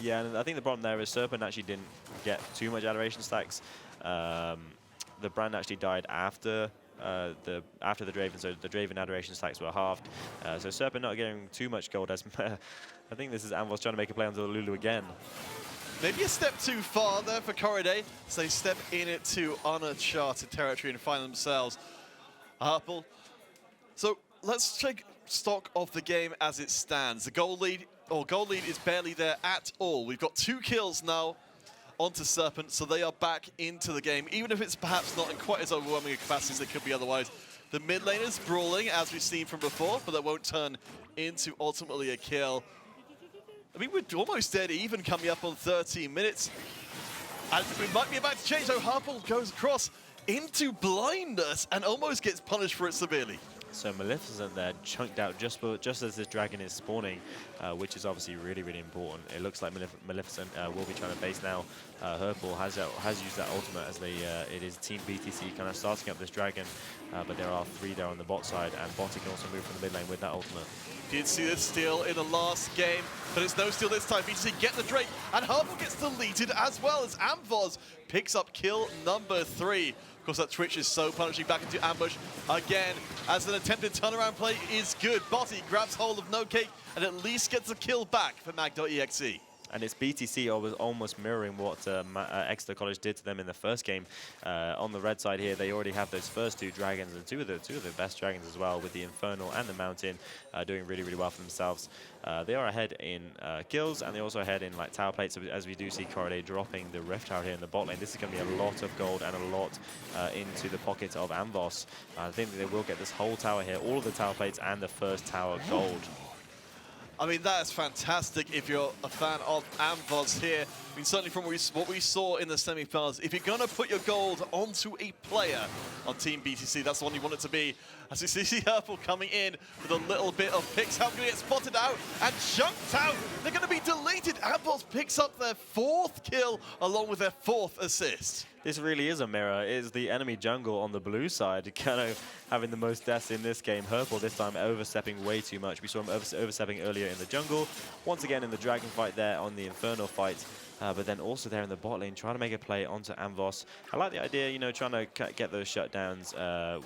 Yeah, and I think the problem there is Serpent actually didn't get too much adoration stacks. The brand actually died after the Draven, so the Draven adoration stacks were halved. So Serpent not getting too much gold as I think this is Anvos trying to make a play onto the Lulu again. Maybe a step too far there for Corriday, so they step into uncharted territory and find themselves Herpel. So let's take stock of the game as it stands. The gold lead is barely there at all. We've got 2 kills now onto Serpent, so they are back into the game, even if it's perhaps not in quite as overwhelming a capacity as they could be otherwise. The mid laners brawling, as we've seen from before, but that won't turn into ultimately a kill. I mean, we're almost dead even coming up on 13 minutes. And we might be about to change, though. Herpel goes across into blindness and almost gets punished for it severely. So Maleficent there chunked out just as this dragon is spawning, which is obviously really, really important. It looks like Maleficent will be trying to base now. Herpel has used that ultimate as it is Team BTC kind of starting up this dragon, but there are 3 there on the bot side, and Botti can also move from the mid lane with that ultimate. Did see this steal in the last game, but it's no steal this time. BTC get the Drake, and Herpel gets deleted as well as Amvoz picks up kill number 3. Of course, that Twitch is so punishing back into ambush again, as an attempted turnaround play is good. Botti grabs hold of No Cake and at least gets a kill back for Mag.exe. And it's BTC almost mirroring what Exeter College did to them in the first game. On the red side here, they already have those first 2 dragons, and two of the best dragons as well, with the Infernal and the Mountain doing really, really well for themselves. They are ahead in kills, and they're also ahead in tower plates, as we do see Corriday dropping the Rift Tower here in the bot lane. This is going to be a lot of gold and a lot into the pocket of Amvos. I think that they will get this whole tower here, all of the tower plates and the first tower gold. I mean, that is fantastic if you're a fan of Amvos here. I mean, certainly from what we saw in the semi-finals, if you're going to put your gold onto a player on Team BTC, that's the one you want it to be. As you see Herpel coming in with a little bit of picks. How going to get spotted out and chunked out? They're going to be deleted. Amvos picks up their 4th kill along with their 4th assist. This really is a mirror. It is the enemy jungle on the blue side kind of having the most deaths in this game. Herpel this time overstepping way too much. We saw him overstepping earlier in the jungle. Once again in the dragon fight there on the Infernal fight. But then also there in the bot lane, trying to make a play onto Amvos. I like the idea, trying to get those shutdowns.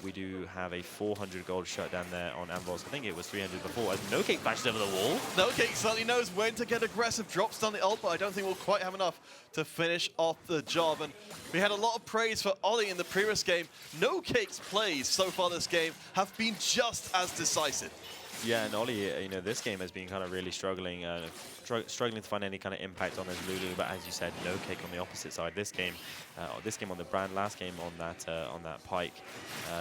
We do have a 400 gold shutdown there on Amvos. I think it was 300 before, as No Cake flashes over the wall. No Cake certainly knows when to get aggressive, drops down the ult, but I don't think we'll quite have enough to finish off the job. And we had a lot of praise for Ollie in the previous game. No Cake's plays so far this game have been just as decisive. Yeah, and Ollie, you know, this game has been kind of really struggling, struggling to find any kind of impact on his Lulu. But as you said, no cake on the opposite side. This game on the Brand, last game on that Pike,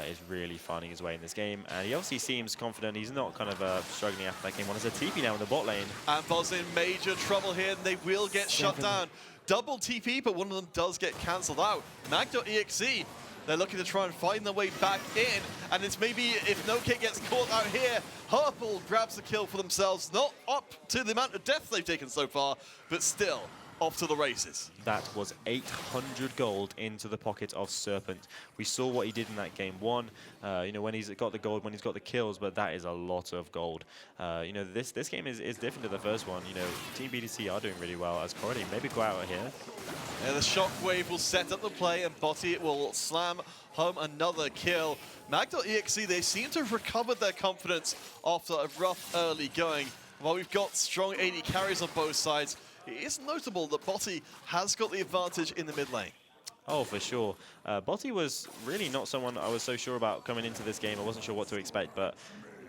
is really finding his way in this game. And he obviously seems confident. He's not kind of struggling after that game. One is a TP now in the bot lane. And Boz in major trouble here, and they will get shut down. Double TP, but one of them does get cancelled out. Mag.exe, they're looking to try and find their way back in, and it's maybe if No Cake gets caught out here, Purple grabs the kill for themselves. Not up to the amount of deaths they've taken so far, but still off to the races. That was 800 gold into the pocket of Serpent. We saw what he did in that game 1, you know, when he's got the gold, when he's got the kills, but that is a lot of gold. You know, this game is different to the first one. You know, Team BTC are doing really well, as Cordy maybe go out here. Yeah, the shockwave will set up the play, and Botti will slam home another kill. Mag.exe, they seem to have recovered their confidence after a rough early going. While we've got strong AD carries on both sides, it is notable that Botti has got the advantage in the mid lane. Oh, for sure. Botti was really not someone I was so sure about coming into this game. I wasn't sure what to expect, but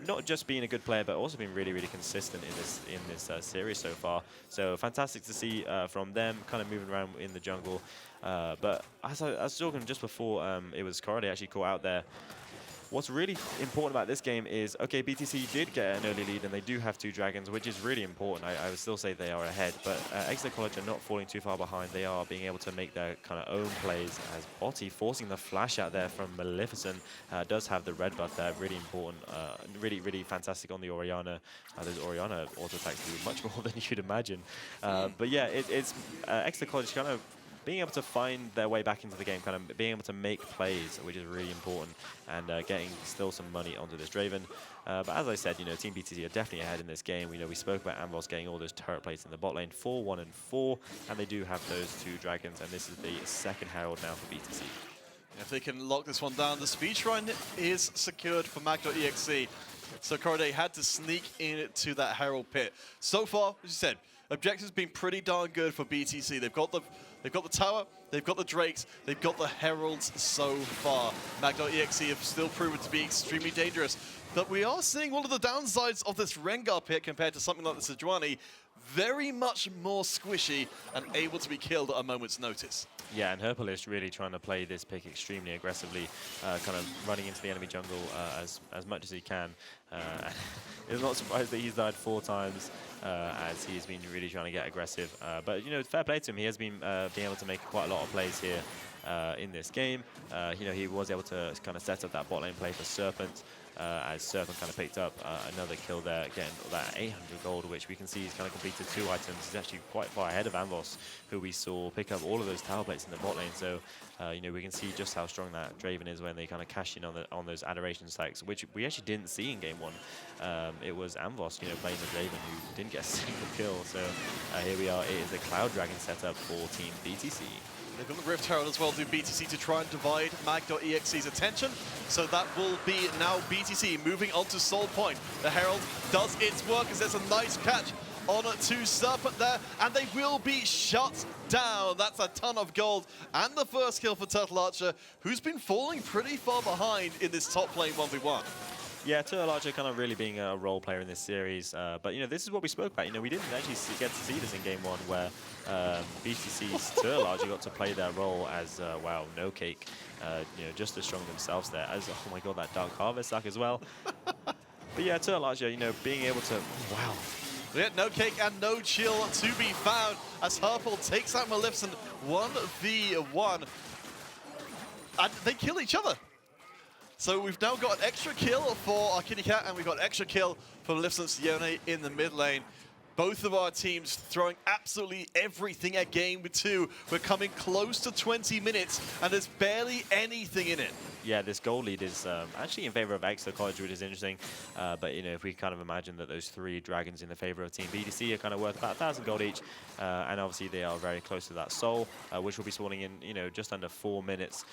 not just being a good player, but also being really, really consistent in this series so far. So fantastic to see from them, kind of moving around in the jungle. But as I was talking just before, it was Cordy actually caught out there. What's really important about this game is, okay, BTC did get an early lead and they do have 2 dragons, which is really important. I would still say they are ahead, but Exeter College are not falling too far behind. They are being able to make their kind of own plays, as Botti forcing the flash out there from Maleficent does have the red buff there, really important, really, really fantastic on the Orianna. Those Orianna auto attacks do much more than you'd imagine. But yeah, it's Exeter College kind of being able to find their way back into the game, kind of being able to make plays, which is really important, and getting still some money onto this Draven. But as I said, you know, Team BTC are definitely ahead in this game. We know we spoke about Amvos getting all those turret plates in the bot lane, 4, 1, and 4, and they do have those 2 dragons, and this is the second Herald now for BTC. If they can lock this one down, the speed shrine is secured for Mag.exe. So Corday had to sneak into that Herald pit. So far, as you said, objectives been pretty darn good for BTC. They've got the tower, they've got the Drakes, they've got the Heralds so far. Mag.exe have still proven to be extremely dangerous. But we are seeing one of the downsides of this Rengar pit compared to something like the Sejuani. Very much more squishy and able to be killed at a moment's notice. Yeah, and Herpel is really trying to play this pick extremely aggressively, kind of running into the enemy jungle as much as he can. I'm not surprised that he's died 4 times, as he's been really trying to get aggressive. But, you know, fair play to him. He has been being able to make quite a lot of plays here in this game. You know, he was able to kind of set up that bot lane play for Serpent, as Serpent kind of picked up another kill there, getting that 800 gold, which we can see he's kind of completed 2 items. He's actually quite far ahead of Amvos, who we saw pick up all of those tower plates in the bot lane. So, you know, we can see just how strong that Draven is when they kind of cash in on those adoration stacks, which we actually didn't see in game 1. It was Amvos, you know, playing the Draven, who didn't get a single kill. So here we are. It is the Cloud Dragon setup for Team BTC. They've got the Rift Herald as well to BTC to try and divide Mag.exe's attention. So that will be now BTC moving on to Soul Point. The Herald does its work as there's a nice catch on to Serpent there, and they will be shut down. That's a ton of gold and the first kill for Turtle Archer, who's been falling pretty far behind in this top lane 1v1. Yeah, Turtle Archer kind of really being a role player in this series. But, you know, this is what we spoke about. You know, we didn't actually get to see this in game 1, where BTC's Turtle Archer got to play their role as, wow, No Cake. You know, just as strong themselves there. As, oh my god, that Dark Harvest sack as well. But yeah, Turtle Archer, you know, being able to, wow. Yeah, No Cake and no chill to be found as Herpel takes out Maleficent 1v1. And they kill each other. So we've now got an extra kill for our Kitty Cat, and we've got an extra kill for Maleficent Sione in the mid lane. Both of our teams throwing absolutely everything at game 2. We're coming close to 20 minutes, and there's barely anything in it. Yeah, this goal lead is actually in favor of Exeter College, which is interesting. But, you know, if we kind of imagine that those 3 dragons in the favor of Team BTC are kind of worth about 1,000 gold each, and obviously they are very close to that soul, which will be spawning in, you know, just under 4 minutes.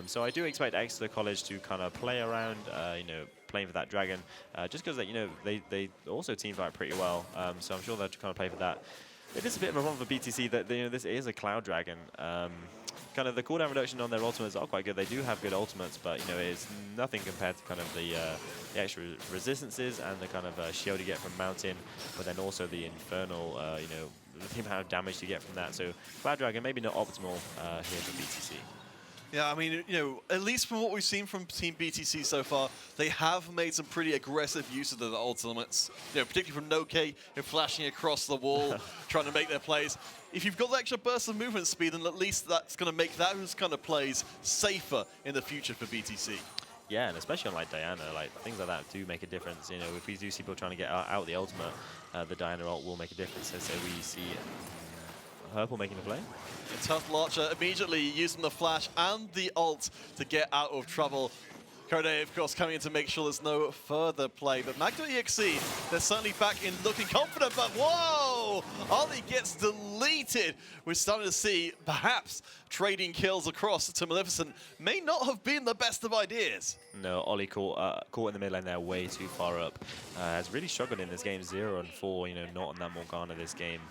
So I do expect Exeter College to kind of play around, you know, playing for that dragon, just because, you know, they also team fight pretty well. So I'm sure they'll kind of play for that. It is a bit of a problem for BTC that, you know, this is a Cloud Dragon. kind of the cooldown reduction on their ultimates are quite good. They do have good ultimates, but you know, it's nothing compared to kind of the extra resistances and the kind of shield you get from Mountain, but then also the infernal, you know, the amount of damage you get from that. So Cloud Dragon maybe not optimal here for BTC. Yeah, I mean, you know, at least from what we've seen from Team BTC so far, they have made some pretty aggressive use of the ultimates. You know, particularly from Noke, flashing across the wall, trying to make their plays. If you've got the extra burst of movement speed, then at least that's going to make those kind of plays safer in the future for BTC. Yeah, and especially on like Diana, like things like that do make a difference. You know, if we do see people trying to get out the ultimate, the Diana ult will make a difference. So we see Purple making a play. A tough Larcher immediately using the flash and the ult to get out of trouble. Corday, of course, coming in to make sure there's no further play. But Mag.exe, they're certainly back in looking confident, but whoa! Ollie gets deleted. We're starting to see perhaps trading kills across to Maleficent may not have been the best of ideas. No, Ollie caught in the mid lane there way too far up. Has really struggled in this game, 0 and 4, you know, not on that Morgana this game.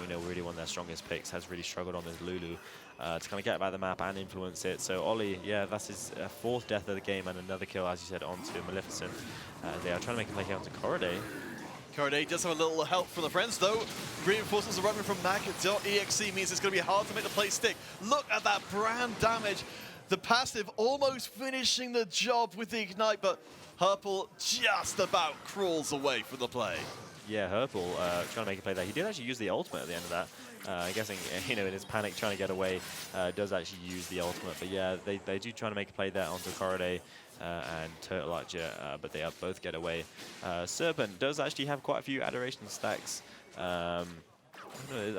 We know really one of their strongest picks, has really struggled on this Lulu. To kind of get about the map and influence it. So Ollie, yeah, that's his 4th death of the game and another kill, as you said, onto Maleficent. They are trying to make a play here onto Corriday. Corriday does have a little help from the friends, though. Reinforcements are running from Mag.exe means it's going to be hard to make the play stick. Look at that brand damage. The passive almost finishing the job with the ignite, but Herpel just about crawls away from the play. Yeah, Herpel trying to make a play there. He did actually use the ultimate at the end of that. I'm guessing, you know, in his panic trying to get away, does actually use the ultimate. But yeah, they do try to make a play there onto Corriday and Turtle Archer, but they both get away. Serpent does actually have quite a few adoration stacks. I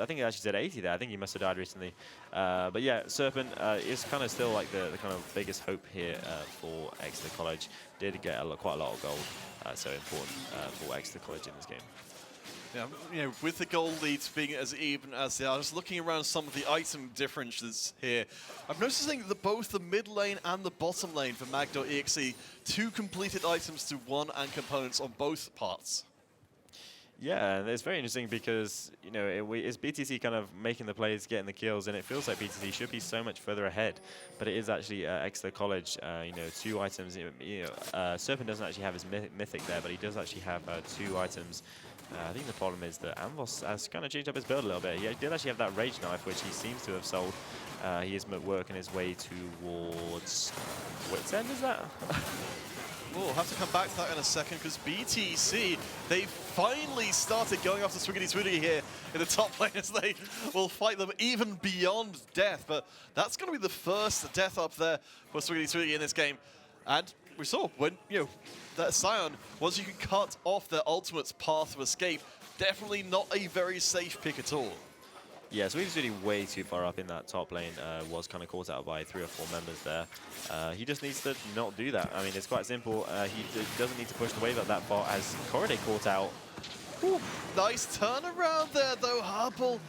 think he actually said 80 there. I think he must have died recently. But yeah, Serpent is kind of still like the kind of biggest hope here for Exeter College. Did get quite a lot of gold, so important for Exeter College in this game. Yeah, you know, with the gold leads being as even as they are, just looking around some of the item differences here, I'm noticing that both the mid lane and the bottom lane for Mag.exe, 2 completed items to 1 and components on both parts. Yeah, and it's very interesting because, you know, it's BTC kind of making the plays, getting the kills, and it feels like BTC should be so much further ahead, but it is actually Exeter College, you know, 2 items. You know, Serpent doesn't actually have his mythic there, but he does actually have 2 items. I think the problem is that Amvos has kind of changed up his build a little bit. He did actually have that Rage Knife, which he seems to have sold. He is working his way towards Wits End, is that? We'll have to come back to that in a second, because BTC, they finally started going after Swiggity Swiggy here in the top lane, as they will fight them even beyond death. But that's going to be the first death up there for Swiggity Swiggy in this game. And we saw when, you know, that Scion, once you can cut off their ultimate's path of escape, definitely not a very safe pick at all. Yeah, so he was really way too far up in that top lane, was kind of caught out by 3 or 4 members there. He just needs to not do that. I mean, it's quite simple. He doesn't need to push the wave up that far as Corriday caught out. Ooh, nice turnaround there, though, Herpel.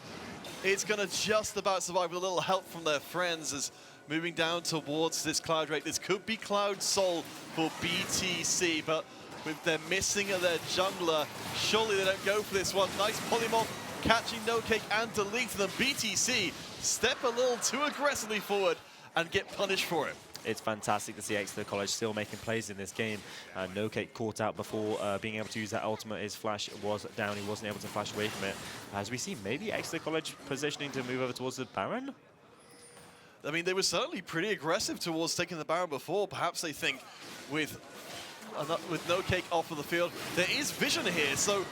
It's going to just about survive with a little help from their friends as moving down towards this Cloud Drake. This could be Cloud Soul for BTC, but with their missing of their jungler, surely they don't go for this one. Nice polymorph, catching No Cake and deleting them. BTC step a little too aggressively forward and get punished for it. It's fantastic to see Exeter College still making plays in this game. No Cake caught out before being able to use that ultimate. His flash was down. He wasn't able to flash away from it. As we see, maybe Exeter College positioning to move over towards the Baron? I mean, they were certainly pretty aggressive towards taking the Baron before. Perhaps they think with No Cake off of the field, there is vision here. So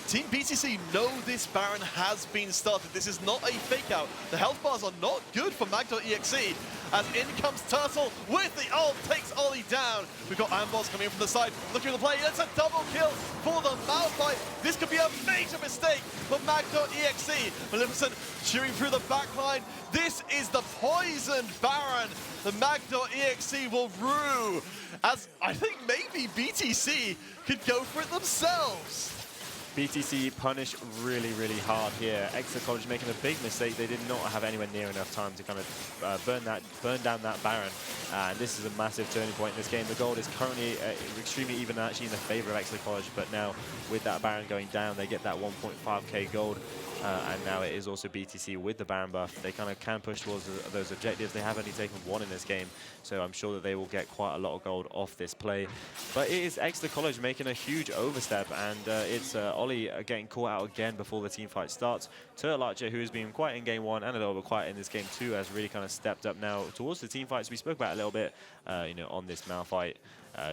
Team BTC know this Baron has been started. This is not a fake out. The health bars are not good for Mag.exe. As in comes Turtle with the ult, takes Ollie down. We've got Amboss coming in from the side, looking at the play. That's a double kill for the Malphite. This could be a major mistake for Mag.exe. Maleficent chewing through the backline. This is the poisoned Baron. The Mag.exe will rue. As I think maybe BTC could go for it themselves. BTC punished really, really hard here. Exeter College making a big mistake. They did not have anywhere near enough time to kind of burn down that Baron. And this is a massive turning point in this game. The gold is currently extremely even, actually in the favor of Exeter College. But now with that Baron going down, they get that 1.5k gold. and now it is also BTC with the Baron buff. They kind of can push towards those objectives. They have only taken 1 in this game, so I'm sure that they will get quite a lot of gold off this play. But it is Exeter College making a huge overstep, and it's Ollie getting caught out again before the team fight starts. Turtle Archer, who has been quiet in game 1 and a little bit quiet in this game 2, has really kind of stepped up now towards the team fights we spoke about a little bit, you know, on this Mal fight.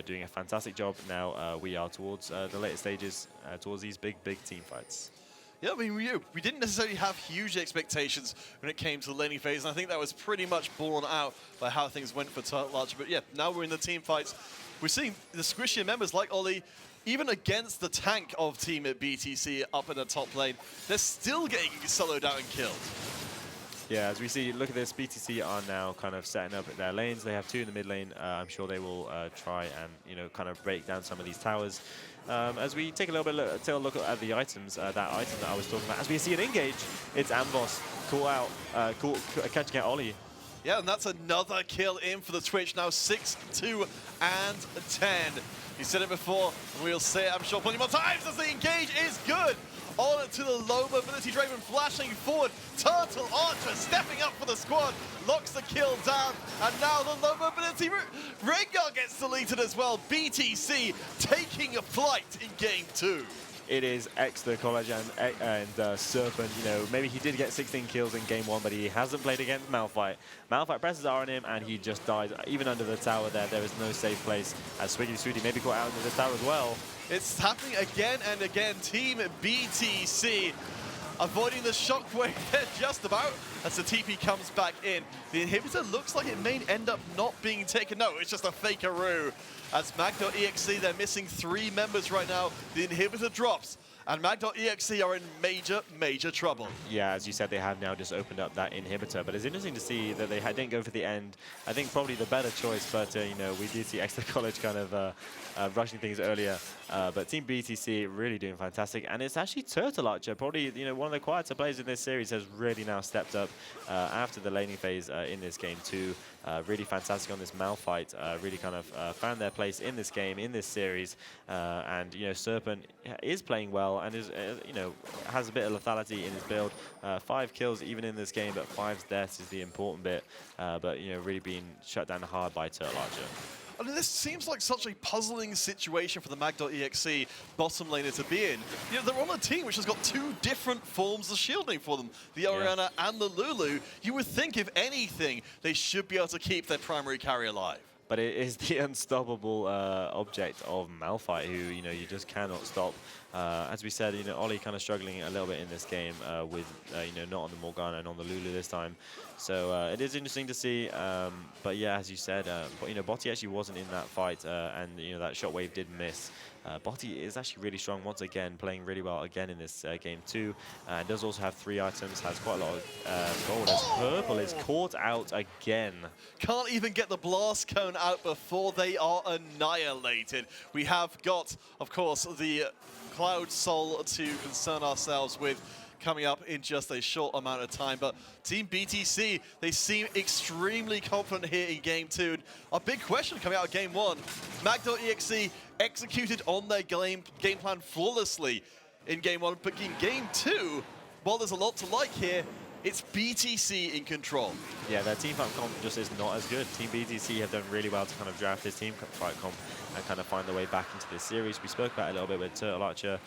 Doing a fantastic job. Now we are towards the later stages, towards these big team fights. Yeah, I mean, we didn't necessarily have huge expectations when it came to the laning phase, and I think that was pretty much borne out by how things went for Turtle Archer. But yeah, now we're in the team fights. We're seeing the squishier members like Ollie, even against the tank of team at BTC up in the top lane, they're still getting soloed out and killed. Yeah, as we see, look at this, BTC are now kind of setting up their lanes. They have 2 in the mid lane. I'm sure they will try and, you know, kind of break down some of these towers. As we take a little bit take a look at the items, that item that I was talking about. As we see an engage, it's Amboss call out, catching out Ollie. Yeah, and that's another kill in for the Twitch. Now 6, 2, and 10. You said it before, and we'll say it, I'm sure, plenty more times as the engage is good. On to the low mobility Draven flashing forward. Turtle Archer stepping up for the squad, locks the kill down, and now the low mobility Rengar gets deleted as well. BTC taking a flight in game 2. It is Exeter College and Serpent. You know, maybe he did get 16 kills in game 1, but he hasn't played against Malphite. Malphite presses R on him, and he just dies. Even under the tower there is no safe place. As Swiggity Sweetie maybe caught out under the tower as well. It's happening again and again. Team BTC avoiding the shockwave there just about as the TP comes back in. The inhibitor looks like it may end up not being taken. No, it's just a fakeroo. As Mag.exe, they're missing 3 members right now. The inhibitor drops, and Mag.exe are in major trouble. Yeah, as you said, they have now just opened up that inhibitor, but it's interesting to see that they didn't go for the end. I think probably the better choice, but you know, we did see Exeter College kind of rushing things earlier. But Team BTC really doing fantastic, and it's actually Turtle Archer, probably, you know, one of the quieter players in this series, has really now stepped up after the laning phase in this game too. Really fantastic on this Mal fight. Really kind of found their place in this game, in this series, and you know, Serpent is playing well and is you know, has a bit of lethality in his build. 5 kills even in this game, but 5 deaths is the important bit. But you know, really being shut down hard by Turtle Archer. I mean, this seems like such a puzzling situation for the Mag.exe bottom laner to be in. You know, they're on a team which has got 2 different forms of shielding for them, the Orianna and the Lulu. You would think, if anything, they should be able to keep their primary carry alive. But it is the unstoppable object of Malphite, who, you know, you just cannot stop. As we said, you know, Ollie kind of struggling a little bit in this game with, you know, not on the Morgana and on the Lulu this time. So it is interesting to see. But yeah, as you said, but, you know, Botti actually wasn't in that fight, and, you know, that shockwave did miss. Botti is actually really strong once again, playing really well again in this game too. Does also have 3 items, has quite a lot of gold. As Purple is caught out again. Can't even get the blast cone out before they are annihilated. We have got, of course, the Cloud Soul to concern ourselves with coming up in just a short amount of time. But Team BTC, they seem extremely confident here in game 2. A big question coming out of game 1. Mag.exe executed on their game plan flawlessly in game 1, but in game 2, while there's a lot to like here, it's BTC in control. Yeah, their team fight comp just is not as good. Team BTC have done really well to kind of draft this team fight comp and kind of find their way back into this series. We spoke about it a little bit with Turtle Archer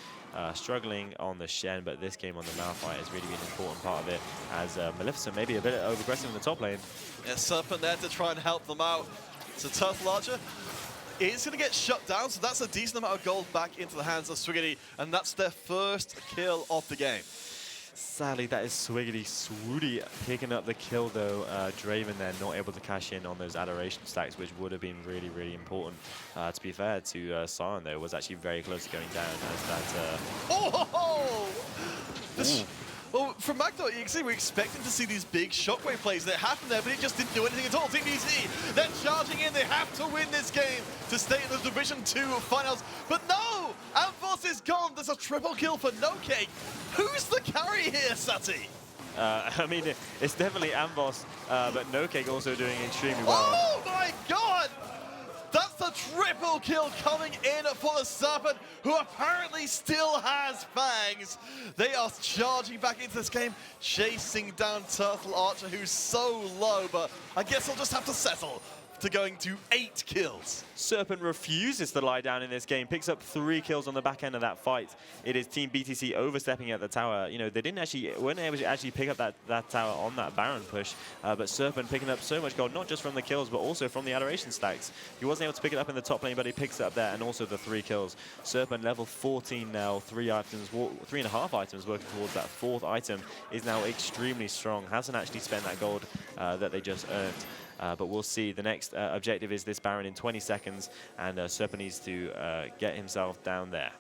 struggling on the Shen, but this game on the Malphite has really been an important part of it, as Maleficent maybe a bit over-aggressive in the top lane. Yeah, Serpent there to try and help them out. So Turtle Archer is going to get shut down, so that's a decent amount of gold back into the hands of Swiggity, and that's their first kill of the game. Sadly, that is Swiggity Swooty picking up the kill, though. Draven there not able to cash in on those adoration stacks, which would have been really, really important. To be fair to Siren, though, was actually very close to going down as that... Well, from Mag.exe, we're expecting to see these big shockwave plays that happened there, but it just didn't do anything at all. Team BTC, they're charging in. They have to win this game to stay in the Division 2 finals. But no! Amboss is gone. There's a triple kill for No Cake. Who's the carry here, Sati? I mean, it's definitely Amboss, but No Cake also doing extremely well. Oh my god! That's Just a triple kill coming in for the Serpent, who apparently still has fangs. They are charging back into this game, chasing down Turtle Archer, who's so low, but I guess I'll just have to settle to going to 8 kills. Serpent refuses to lie down in this game, picks up 3 kills on the back end of that fight. It is Team BTC overstepping at the tower. You know, they weren't able to actually pick up that tower on that Baron push, but Serpent picking up so much gold, not just from the kills, but also from the adoration stacks. He wasn't able to pick it up in the top lane, but he picks it up there, and also the 3 kills. Serpent level 14 now, 3.5 items working towards that 4th item, is now extremely strong. Hasn't actually spent that gold that they just earned. But we'll see. The next objective is this Baron in 20 seconds, and Serpent needs to get himself down there.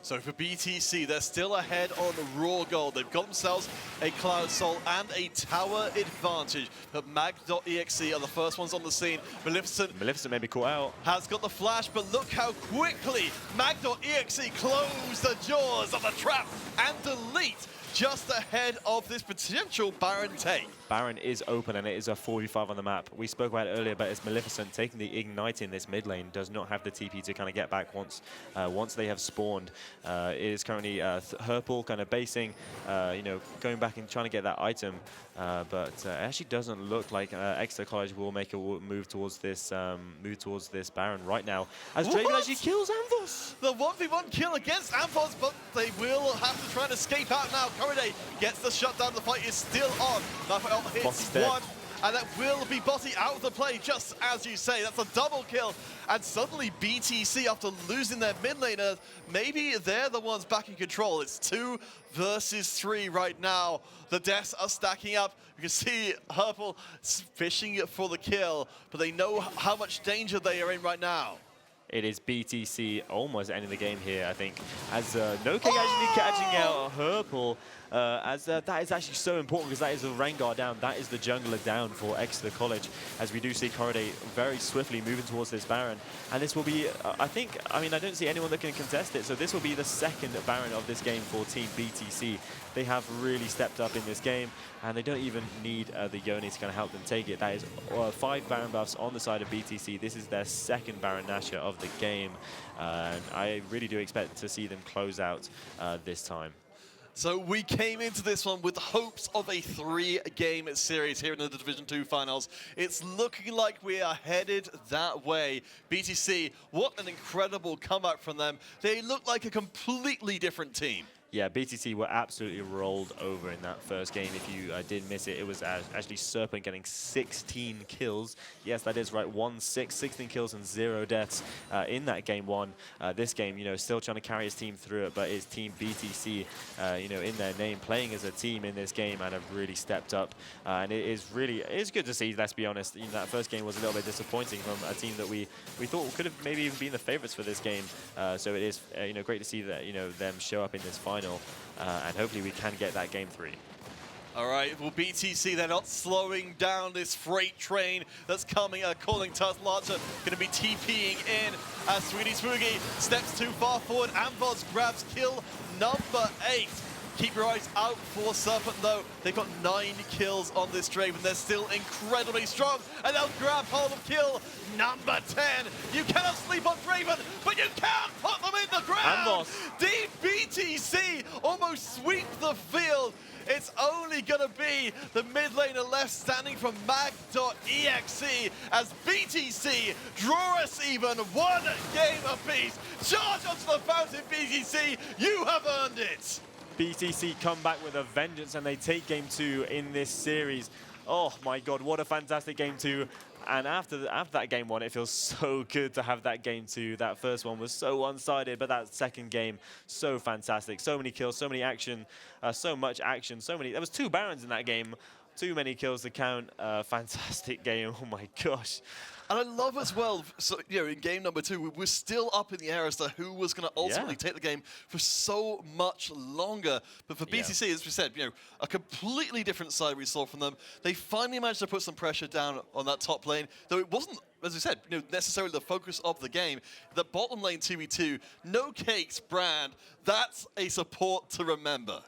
So for BTC, they're still ahead on raw gold. They've got themselves a Cloud Soul and a tower advantage. But Mag.exe are the first ones on the scene. Maleficent may be caught out. Has got the flash, but look how quickly Mag.exe close the jaws of the trap and delete just ahead of this potential Baron take. Baron is open, and it is a 4v5 on the map. We spoke about it earlier, but it's Maleficent taking the Ignite in this mid lane, does not have the TP to kind of get back once they have spawned. It is currently Herpal kind of basing, you know, going back and trying to get that item, but it actually doesn't look like Exeter College will make a move towards this Baron right now, as Draven actually kills Amphos. The 1v1 kill against Amphos, but they will have to try and escape out now. Corriday gets the shutdown. The fight is still on. Raphael hits one, and that will be Botti out of the play, just as you say. That's a double kill, and suddenly BTC, after losing their mid laner, maybe they're the ones back in control. It's 2 versus 3 right now. The deaths are stacking up. You can see Herpal fishing for the kill, but they know how much danger they are in right now. It is BTC almost ending the game here, I think, as Noke actually catching out Herpal, as that is actually so important, because that is the Rengar down, that is the jungler down for Exeter College, as we do see Corriday very swiftly moving towards this Baron, and this will be, I don't see anyone that can contest it, so this will be the 2nd Baron of this game for Team BTC. They have really stepped up in this game, and they don't even need the Yoni to kind of help them take it. That is 5 Baron buffs on the side of BTC. This is their 2nd Baron Nashor of the game, and I really do expect to see them close out this time. So we came into this one with hopes of a 3-game series here in the Division 2 finals. It's looking like we are headed that way. BTC, what an incredible comeback from them. They look like a completely different team. Yeah, BTC were absolutely rolled over in that first game. If you did miss it, it was actually Serpent getting 16 kills. Yes, that is right, 16 kills and 0 deaths in that game 1. This game, you know, still trying to carry his team through it, but it's Team BTC, you know, in their name, playing as a team in this game, and have really stepped up. And it is good to see, let's be honest. You know, that first game was a little bit disappointing from a team that we thought could have maybe even been the favorites for this game. So it is, you know, great to see that, you know, them show up in this final. And hopefully we can get that game 3. All right, well, BTC, they're not slowing down this freight train that's coming, calling Turtle Archer, going to be TPing in as Sweetie Spooky steps too far forward. Amphos grabs kill number 8. Keep your eyes out for Serpent, though. They've got 9 kills on this Draven. They're still incredibly strong, and they'll grab hold of kill number 10. You cannot sleep on Draven, but you can put them in the ground. BTC almost sweep the field. It's only going to be the mid laner left standing from Mag.exe as BTC draw us even 1 game apiece. Charge onto the fountain, BTC. You have earned it. BTC come back with a vengeance, and they take game 2 in this series. Oh my god, what a fantastic game 2. And after that game 1, it feels so good to have that game 2. That first one was so one-sided, but that second game, so fantastic. So many kills, so many action, so much action, there was 2 Barons in that game. Too many kills to count. Fantastic game, oh my gosh. And I love as well, so, you know, in game number 2, we're still up in the air as to who was going to ultimately take the game for so much longer. But for BTC, as we said, you know, a completely different side we saw from them. They finally managed to put some pressure down on that top lane, though it wasn't, as we said, you know, necessarily the focus of the game. The bottom lane 2v2, no cakes, Brand, that's a support to remember.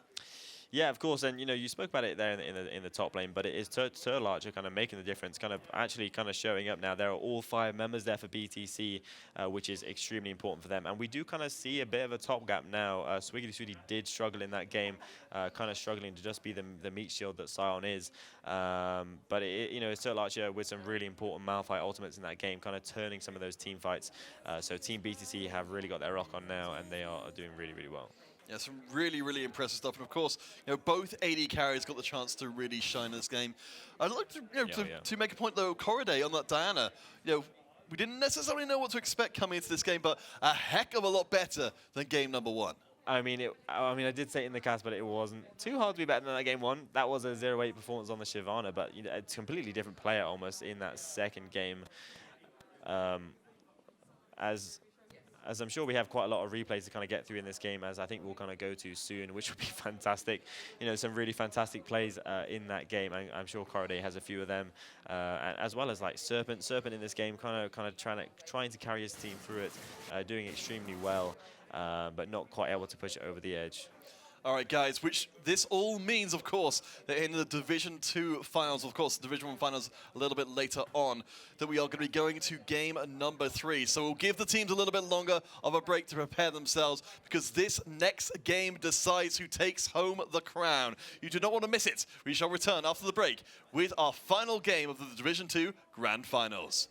Yeah, of course, and you spoke about it there in the top lane, but it is Turlarcher kind of making the difference, kind of actually kind of showing up now. There are all 5 members there for BTC, which is extremely important for them, and we do kind of see a bit of a top gap now. Swiggity Sweetie did struggle in that game, kind of struggling to just be the meat shield that Sion is, but it's Turlarcher with some really important Malphite ultimates in that game, kind of turning some of those team fights. So Team BTC have really got their rock on now, and they are doing really, really well. Yeah, some really, really impressive stuff. And of course, both AD carries got the chance to really shine in this game. I'd like to, to make a point though, Corriday on that Diana. We didn't necessarily know what to expect coming into this game, but a heck of a lot better than game number 1. I mean, I did say it in the cast, but it wasn't too hard to be better than that game 1. That was a 0-8 performance on the Shyvana, but it's a completely different player almost in that second game. As I'm sure we have quite a lot of replays to kind of get through in this game, as I think we'll kind of go to soon, which would be fantastic. Some really fantastic plays in that game. I'm sure Corriday has a few of them, as well as like Serpent. Serpent in this game kind of trying to carry his team through it, doing extremely well, but not quite able to push it over the edge. All right, guys, which this all means, of course, that in the Division 2 finals, of course, the Division 1 finals a little bit later on, that we are going to be going to game number 3. So we'll give the teams a little bit longer of a break to prepare themselves, because this next game decides who takes home the crown. You do not want to miss it. We shall return after the break with our final game of the Division 2 Grand Finals.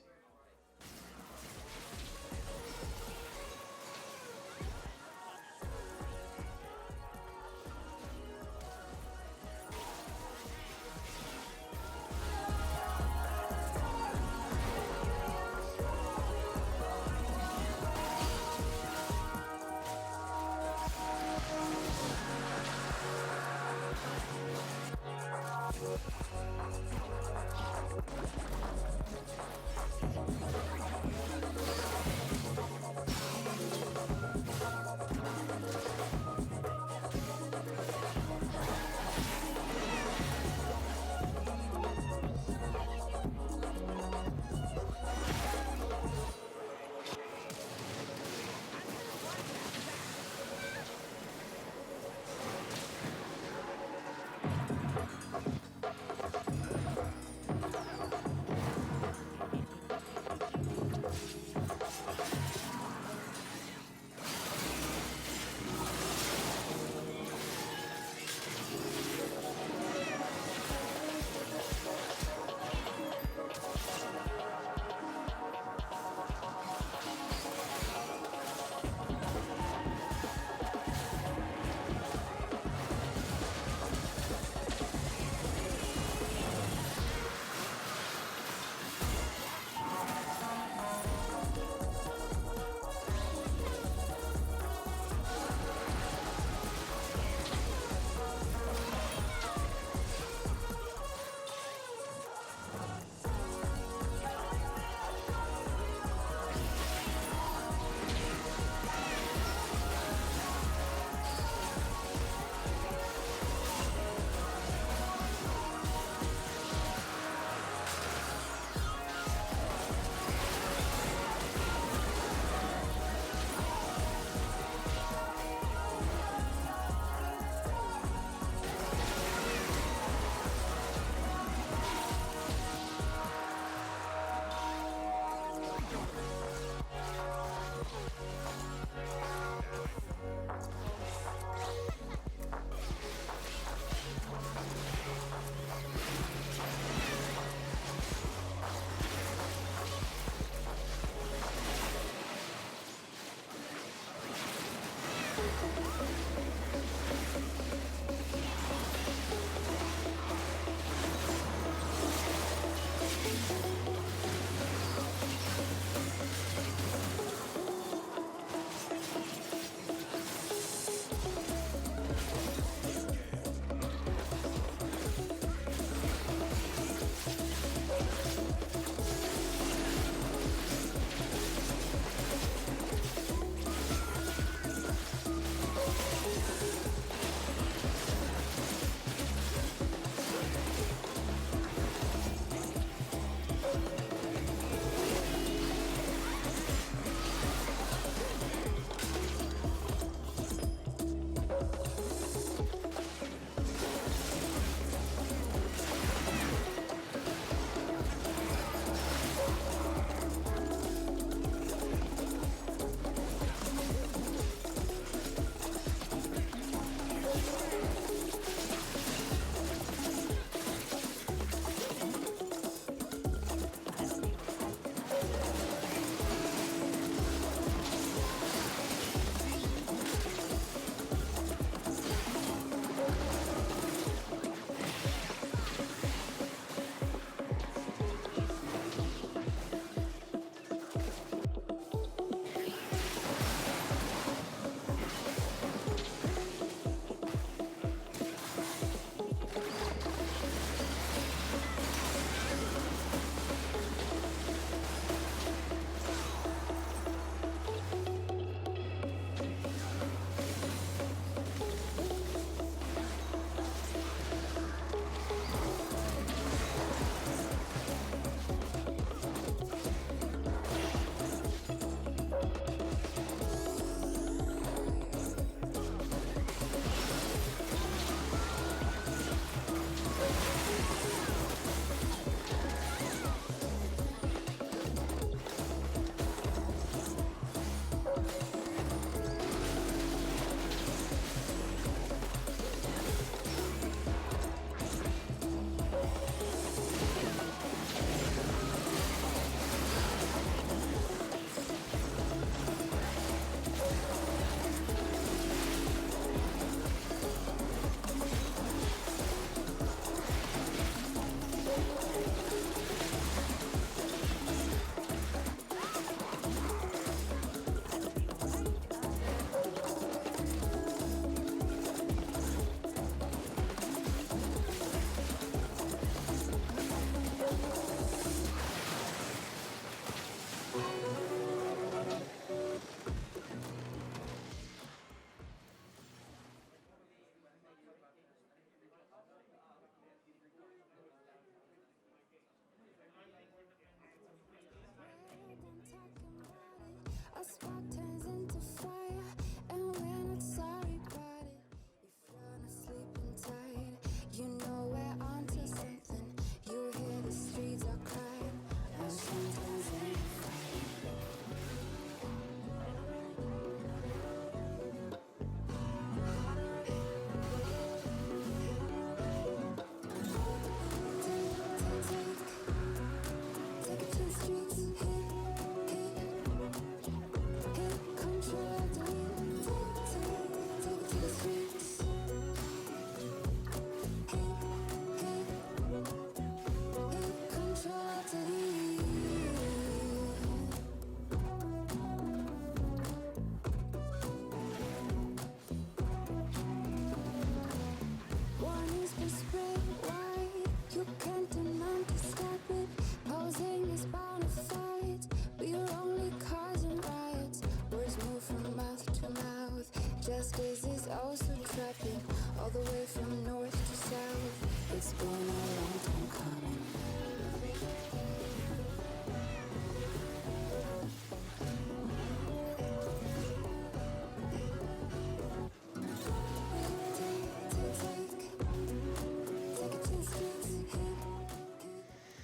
Justice is also trapping all the way from north to south. It's been a long time coming.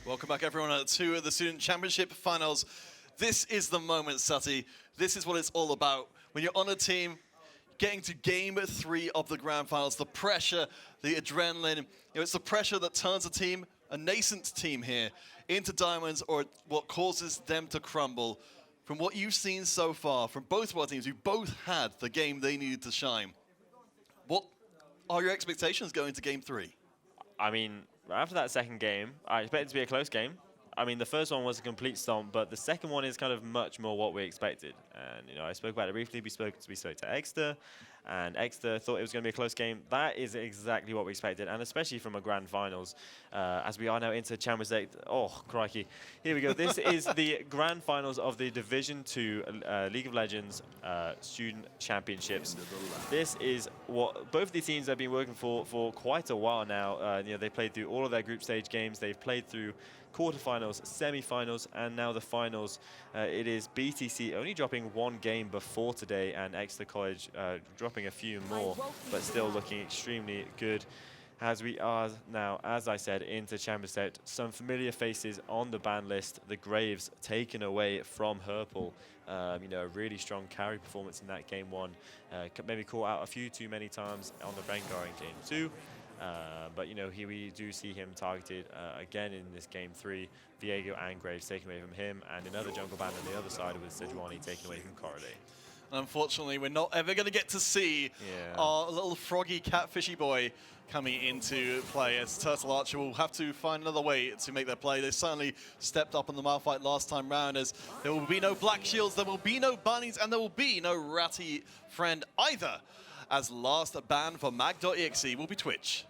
Welcome back, everyone, to the Student Championship Finals. This is the moment, Sati. This is what it's all about. When you're on a team, getting to Game 3 of the Grand Finals, the pressure, the adrenaline, it's the pressure that turns a team, a nascent team here, into diamonds, or what causes them to crumble. From what you've seen so far, from both of our teams, who both had the game they needed to shine, what are your expectations going to Game 3? I mean, after that second game, I expect it to be a close game. I mean, the first one was a complete stomp, but the second one is kind of much more what we expected. And, you know, I spoke about it briefly. We spoke to Exeter, and Exeter thought it was going to be a close game. That is exactly what we expected, and especially from a grand finals. As we are now into Champions League. Oh, crikey. Here we go. This is the grand finals of the Division 2 League of Legends Student Championships. This is what both of these teams have been working for quite a while now. You know, they played through all of their group stage games. They've played through quarterfinals, semi-finals, and now the finals. It is BTC only dropping one game before today, and Exeter College dropping a few more, but still looking extremely good. As we are now, as I said, into Champions League, some familiar faces on the ban list. The Graves taken away from Herpel. You know, a really strong carry performance in that game 1. Maybe caught out a few too many times on the Rengar in game 2. But, you know, here we do see him targeted again in this game 3. Viego and Graves taken away from him, and another jungle ban on the other side with Sejuani taken away from Correlate. Unfortunately, we're not ever going to get to see our little froggy catfishy boy coming into play, as Turtle Archer will have to find another way to make their play. They certainly stepped up in the Malphite last time round, as there will be no Black Shields, there will be no Bunnies, and there will be no Ratty Friend either, as last ban for Mag.exe will be Twitch.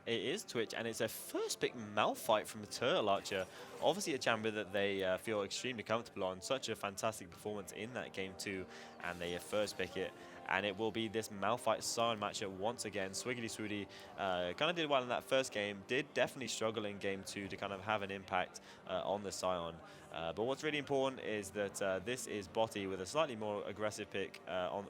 It is Twitch, and it's a first pick Malphite from Turtle Archer. Obviously a champion that they feel extremely comfortable on. Such a fantastic performance in that game 2, and they first pick it. And it will be this Malphite Sion matchup once again. Swiggity Swooty kind of did well in that first game, did definitely struggle in game 2 to kind of have an impact on the Sion. But what's really important is that this is Botti with a slightly more aggressive pick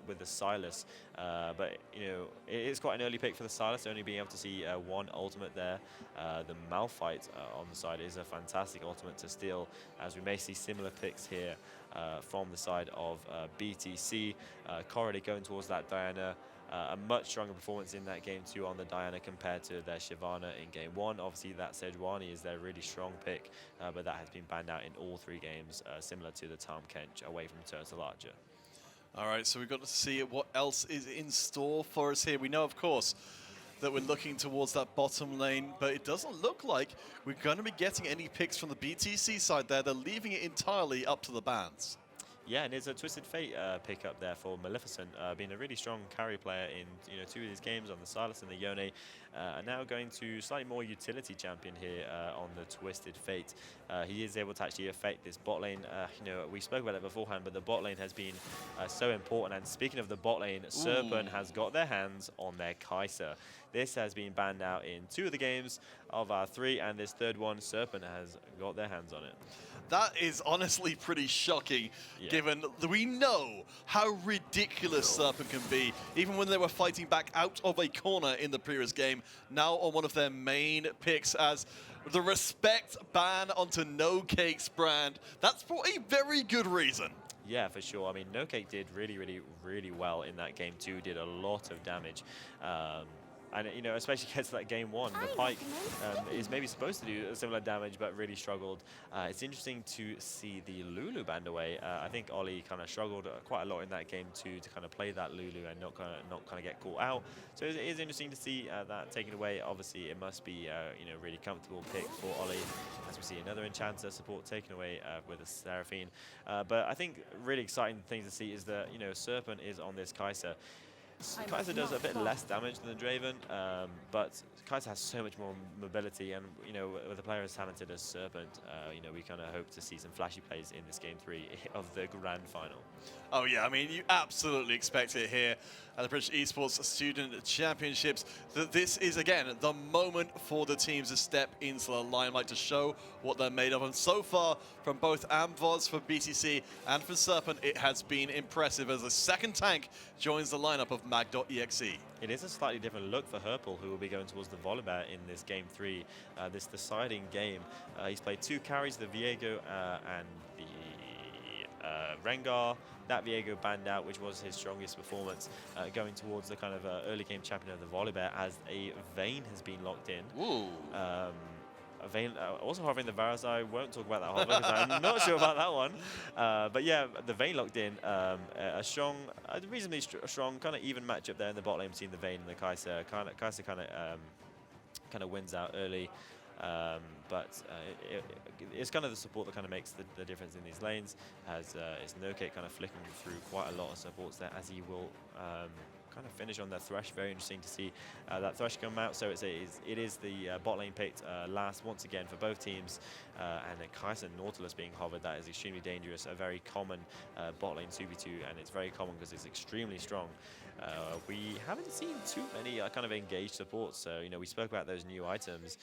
with the Silas. But, you know, it is quite an early pick for the Silas, only being able to see one ultimate there. The Malphite on the side is a fantastic ultimate to steal, as we may see similar picks here from the side of BTC. Correlate going towards that Diana. A much stronger performance in that game 2 on the Diana compared to their Shyvana in game 1. Obviously, that Sejuani is their really strong pick, but that has been banned out in all 3 games, similar to the Tom Kench away from Turtle Archer. All right, so we've got to see what else is in store for us here. We know, of course, that we're looking towards that bottom lane, but it doesn't look like we're going to be getting any picks from the BTC side there. They're leaving it entirely up to the bans. Yeah, and it's a Twisted Fate pick up there for Maleficent, being a really strong carry player in 2 of these games on the Silas and the Yone. Now going to slightly more utility champion here on the Twisted Fate. He is able to actually affect this bot lane. We spoke about it beforehand, but the bot lane has been so important. And speaking of the bot lane, Serpent has got their hands on their Kai'Sa. This has been banned out in 2 of the games of our 3, and this third one, Serpent has got their hands on it. That is honestly pretty shocking, given that we know how ridiculous Serpent can be, even when they were fighting back out of a corner in the previous game, now on one of their main picks as the respect ban onto No Cake's brand. That's for a very good reason. Yeah, for sure. I mean, No Cake did really well in that game too, did a lot of damage. And, especially against that game 1, the Pyke is maybe supposed to do similar damage, but really struggled. It's interesting to see the Lulu banned away. I think Ollie kind of struggled quite a lot in that game too to kind of play that Lulu and not kind of get caught out. So it is interesting to see that taken away. Obviously, it must be really comfortable pick for Ollie, as we see another Enchanter support taken away with a Seraphine. But I think really exciting thing to see is that Serpent is on this Kai'Sa. Kai'Sa does a bit less damage than the Draven, but Kai'Sa has so much more mobility, and with a player as talented as Serpent, we kind of hope to see some flashy plays in this game 3 of the grand final. Oh yeah, I mean, you absolutely expect it here at the British Esports Student Championships. That this is, again, the moment for the teams to step into the limelight to show what they're made of. And so far, from both Amvoz for BTC and for Serpent, it has been impressive as the second tank joins the lineup of mag.exe. It is a slightly different look for Herpel, who will be going towards the Volibear in this game 3, this deciding game. He's played 2 carries, the Viego and the Rengar. That Viego banned out, which was his strongest performance, going towards the kind of early game champion of the Volibear, as a Vayne has been locked in. Ooh. Vayne, also hovering the Varus. I won't talk about that hover because I'm not sure about that one. But yeah, the Vayne locked in. A reasonably strong, kind of even matchup there in the bot lane between the Vayne and the Kai'Sa. Kai'Sa kind of wins out early. But it's kind of the support that kind of makes the difference in these lanes, as it's No Cake kind of flicking through quite a lot of supports there, as he will kind of finish on the Thresh. Very interesting to see that Thresh come out. So it is the bot lane picked last once again for both teams, and then Kai'Sa and Nautilus being hovered. That is extremely dangerous, a very common bot lane 2v2, and it's very common because it's extremely strong. We haven't seen too many kind of engaged supports, so we spoke about those new items.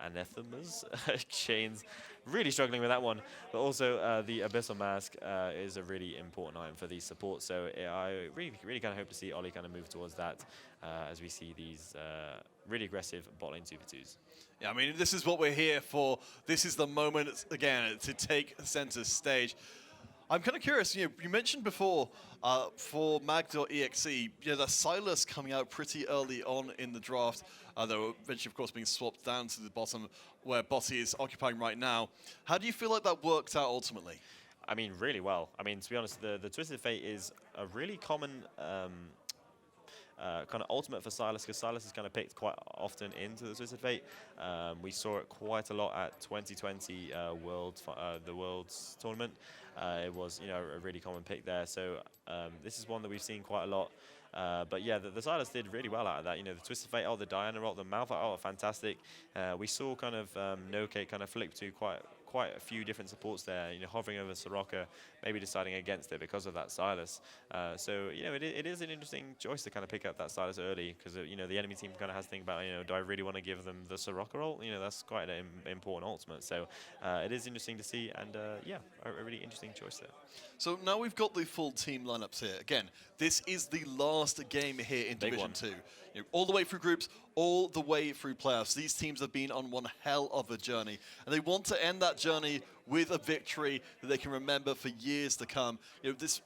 Anathemas, Chains, really struggling with that one. But also the Abyssal Mask is a really important item for these supports. So I really kind of hope to see Ollie kind of move towards that as we see these really aggressive bot lane 2v2s. Yeah, I mean, this is what we're here for. This is the moment, again, to take center stage. I'm kind of curious, you mentioned before for mag.exe, the Silas coming out pretty early on in the draft, though eventually, of course, being swapped down to the bottom where Bossy is occupying right now. How do you feel like that worked out ultimately? I mean, really well. I mean, to be honest, the Twisted Fate is a really common kind of ultimate for Silas, because Silas is kind of picked quite often into the Twisted Fate. We saw it quite a lot at 2020 the Worlds tournament. It was a really common pick there. So this is one that we've seen quite a lot. But yeah, the Silas did really well out of that. The Twisted Fate, the Diana roll, the Malphite, fantastic. We saw kind of No Cake kind of flick to quite a few different supports there, hovering over Soraka, maybe deciding against it because of that Silas. So, it is an interesting choice to kind of pick up that Silas early, because, the enemy team kind of has to think about, do I really want to give them the Soraka role? That's quite an important ultimate. So it is interesting to see, and yeah, a really interesting choice there. So now we've got the full team lineups here. Again, this is the last game here in Division 2. All the way through groups, all the way through playoffs. These teams have been on one hell of a journey, and they want to end that journey with a victory that they can remember for years to come. This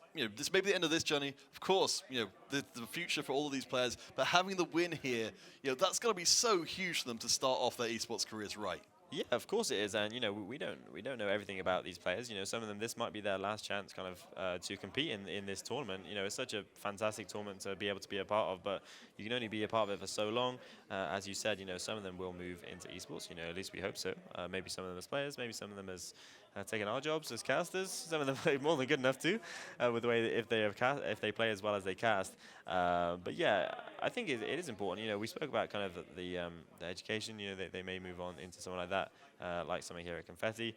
may be the end of this journey. Of course, the future for all of these players, but having the win here, that's going to be so huge for them to start off their esports careers right. Yeah, of course it is, and we don't know everything about these players. Some of them, this might be their last chance, kind of to compete in this tournament. It's such a fantastic tournament to be able to be a part of, but you can only be a part of it for so long. As you said, some of them will move into esports. At least we hope so. Maybe some of them as players, maybe some of them as taking our jobs as casters. Some of them play more than good enough too, with the way that if they play as well as they cast. But yeah, I think it is important. You know, we spoke about kind of the education. You know, they may move on into something like that, like something here at Confetti.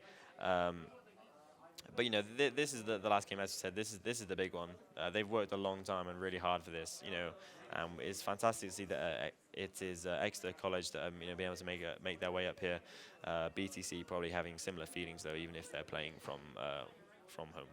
But you know, this is the last game, as you said. This is the big one. They've worked a long time and really hard for this. You know, it's fantastic to see that it is Exeter College that you know, being able to make their way up here. BTC probably having similar feelings though, even if they're playing from home.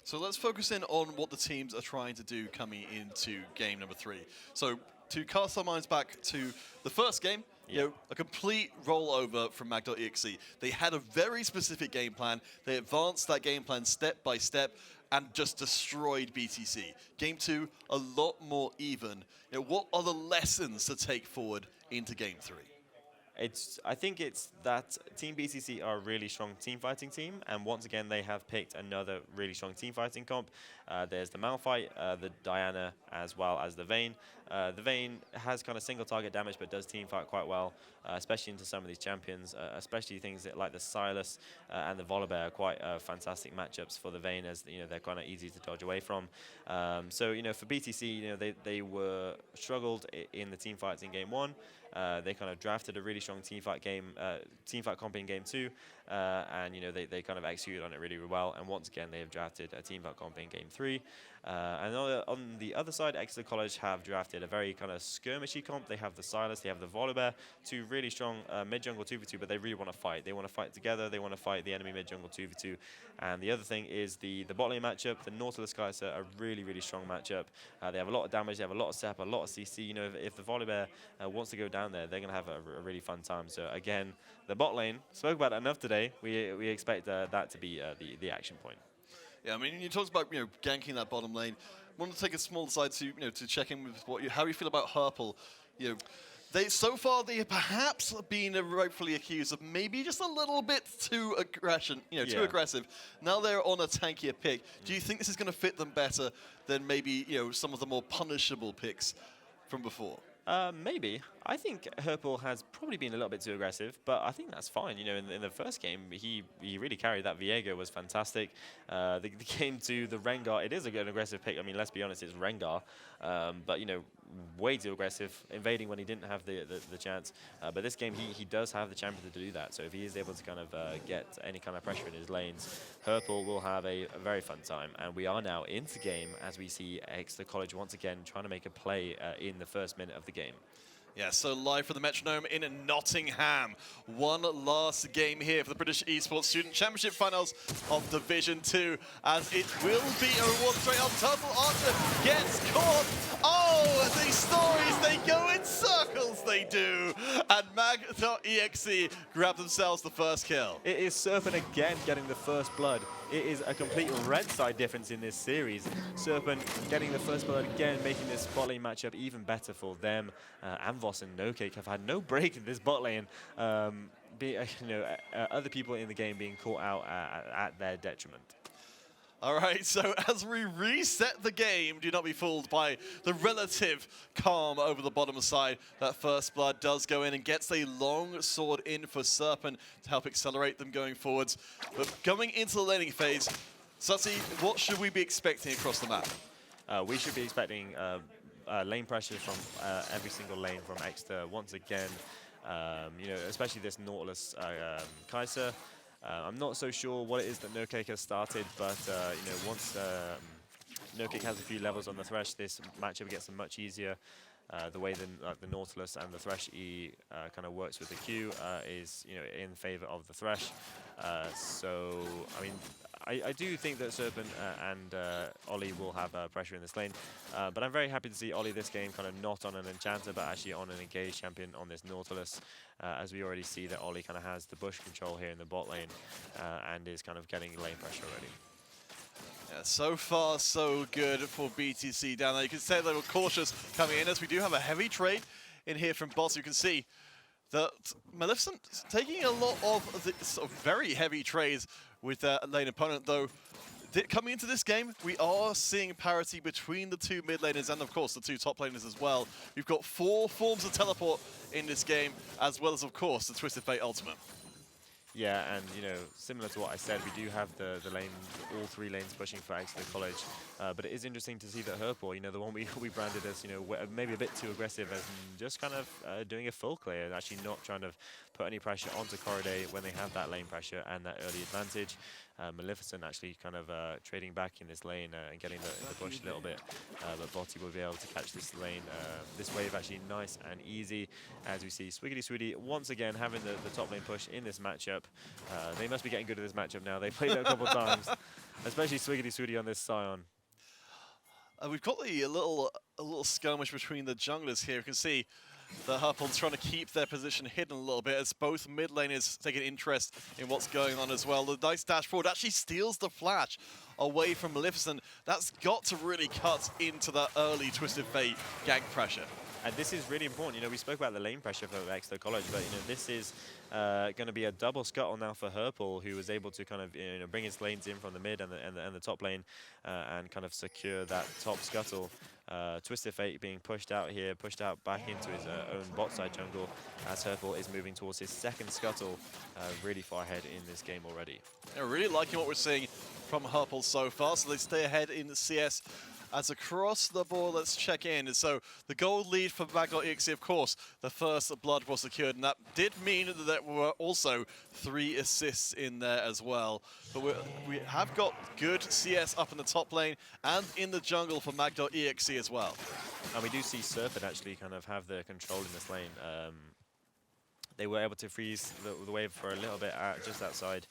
So let's focus in on what the teams are trying to do coming into game number 3. So to cast our minds back to the first game, you know, a complete rollover from Mag.exe. They had a very specific game plan. They advanced that game plan step by step and just destroyed BTC. Game 2, a lot more even. You know, what are the lessons to take forward into game 3? I think it's that Team BCC are a really strong team fighting team, and once again they have picked another really strong team fighting comp. There's the Malphite, the Diana, as well as the Vayne. The Vayne has kind of single target damage, but does team fight quite well, especially into some of these champions, especially things like the Silas and the Volibear are quite fantastic matchups for the Vayne, as you know they're kind of easy to dodge away from. So you know, for BTC, you know they were struggled in the team fights in game 1. They kind of drafted a really strong team fight comp in game 2, and you know they kind of executed on it really well. And once again, they have drafted a team fight comp in game 3. And on the other side, Exeter College have drafted a very kind of skirmishy comp. They have the Silas, they have the Volibear, 2 really strong mid-jungle 2v2, but they really want to fight. They want to fight together. They want to fight the enemy mid-jungle 2v2. And the other thing is the bot lane matchup. The Nautilus guys are a really, really strong matchup. They have a lot of damage. They have a lot of SEP, a lot of CC. You know, if the Volibear wants to go down there, they're going to have a really fun time. So again, the bot lane, spoke about it enough today. We expect that to be the action point. Yeah, I mean, you talked about ganking that bottom lane. I want to take a small aside to to check in with how you feel about Herpel. You know, they have perhaps been rightfully accused of maybe just a little bit too too aggressive. Now they're on a tankier pick. Do you think this is going to fit them better than maybe some of the more punishable picks from before? Maybe. I think Herpel has probably been a little bit too aggressive, but I think that's fine. You know, in the first game, he really carried that. Viego was fantastic. The game 2, the Rengar, it is a good aggressive pick. I mean, let's be honest, it's Rengar, but you know, way too aggressive, invading when he didn't have the chance. But this game, he does have the champion to do that. So if he is able to kind of get any kind of pressure in his lanes, Herpel will have a very fun time. And we are now into game as we see Exeter College once again trying to make a play in the first minute of the game. Yeah, so live from the Metronome in Nottingham. One last game here for the British Esports Student Championship Finals of Division 2, as it will be a reward straight on. Turtle Archer gets caught. Oh, these stories, they go in circles, they do. And Mag.exe grab themselves the first kill. It is Serpent again getting the first blood. It is a complete red side difference in this series. Serpent getting the first blood again, making this bot lane matchup even better for them. Amvos and NoCake have had no break in this bot lane. Other people in the game being caught out at their detriment. All right, so as we reset the game, do not be fooled by the relative calm over the bottom side. That first blood does go in and gets a long sword in for Serpent to help accelerate them going forwards. But going into the laning phase, Sutsy, what should we be expecting across the map? We should be expecting lane pressure from every single lane from Exeter once again. Especially this Nautilus Kai'Sa. I'm not so sure what it is that NoCake has started, but once NoCake has a few levels on the Thresh, this matchup gets much easier. The way the Nautilus and the Thresh kind of works with the Q is in favor of the Thresh. So I mean, I do think that Serpent and Ollie will have pressure in this lane, but I'm very happy to see Ollie this game kind of not on an Enchanter, but actually on an engaged champion on this Nautilus, as we already see that Ollie kind of has the bush control here in the bot lane and is kind of getting lane pressure already. Yeah, so far, so good for BTC down there. You can say they were cautious coming in, as we do have a heavy trade in here from bots. You can see that Maleficent taking a lot of the sort of very heavy trades with their lane opponent, though. Coming into this game, we are seeing parity between the two mid laners and, of course, the two top laners as well. We've got 4 forms of teleport in this game, as well as, of course, the Twisted Fate ultimate. Yeah, and similar to what I said, we do have the lane, all 3 lanes pushing for Exeter College. But it is interesting to see that Herpor, the one we branded as, maybe a bit too aggressive, as just kind of doing a full clear and actually not trying to put any pressure onto Corriday when they have that lane pressure and that early advantage. Maleficent actually kind of trading back in this lane and getting the bush a little bit, but Botti will be able to catch this lane, this wave actually nice and easy, as we see Swiggity Swooty once again having the top lane push in this matchup. They must be getting good at this matchup now. They played it a couple of times, especially Swiggity Swooty on this Scion. We've got a little skirmish between the junglers here. You can see the Herpons trying to keep their position hidden a little bit as both mid laners take an interest in what's going on as well. The nice dash forward actually steals the flash away from Maleficent. That's got to really cut into that early Twisted Fate gank pressure. And this is really important. We spoke about the lane pressure for Exeter College, but this is going to be a double scuttle now for Herpol, who was able to kind of bring his lanes in from the mid and the top lane and kind of secure that top scuttle. Twisted Fate being pushed out here, pushed out back into his own bot side jungle as Herpol is moving towards his second scuttle, really far ahead in this game already. Yeah, really liking what we're seeing from Herpol so far, so they stay ahead in the CS. As across the board, let's check in. So the gold lead for Mag.exe, of course, the first blood was secured, and that did mean that there were also 3 assists in there as well. But we have got good CS up in the top lane and in the jungle for Mag.exe as well. And we do see Serpent actually kind of have the control in this lane. They were able to freeze the wave for a little bit just outside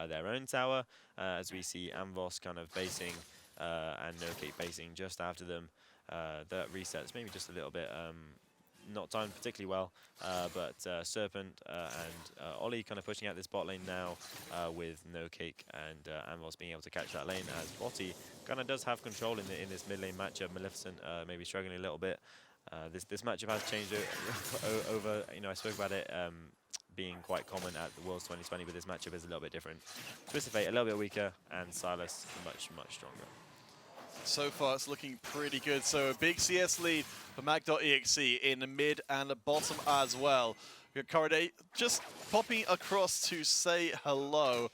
their own tower, as we see Amvos kind of basing and NoCake basing just after them. That resets maybe just a little bit, not timed particularly well, but Serpent and Ollie kind of pushing out this bot lane now with NoCake and Amvos being able to catch that lane, as Botti kind of does have control in this mid lane matchup. Maleficent maybe struggling a little bit. This matchup has changed over, I spoke about it being quite common at the Worlds 2020, but this matchup is a little bit different. Twisted Fate a little bit weaker, and Silas much stronger. So far, it's looking pretty good. So a big CS lead for Mag.exe in the mid and the bottom as well. We've got Corriday just popping across to say hello.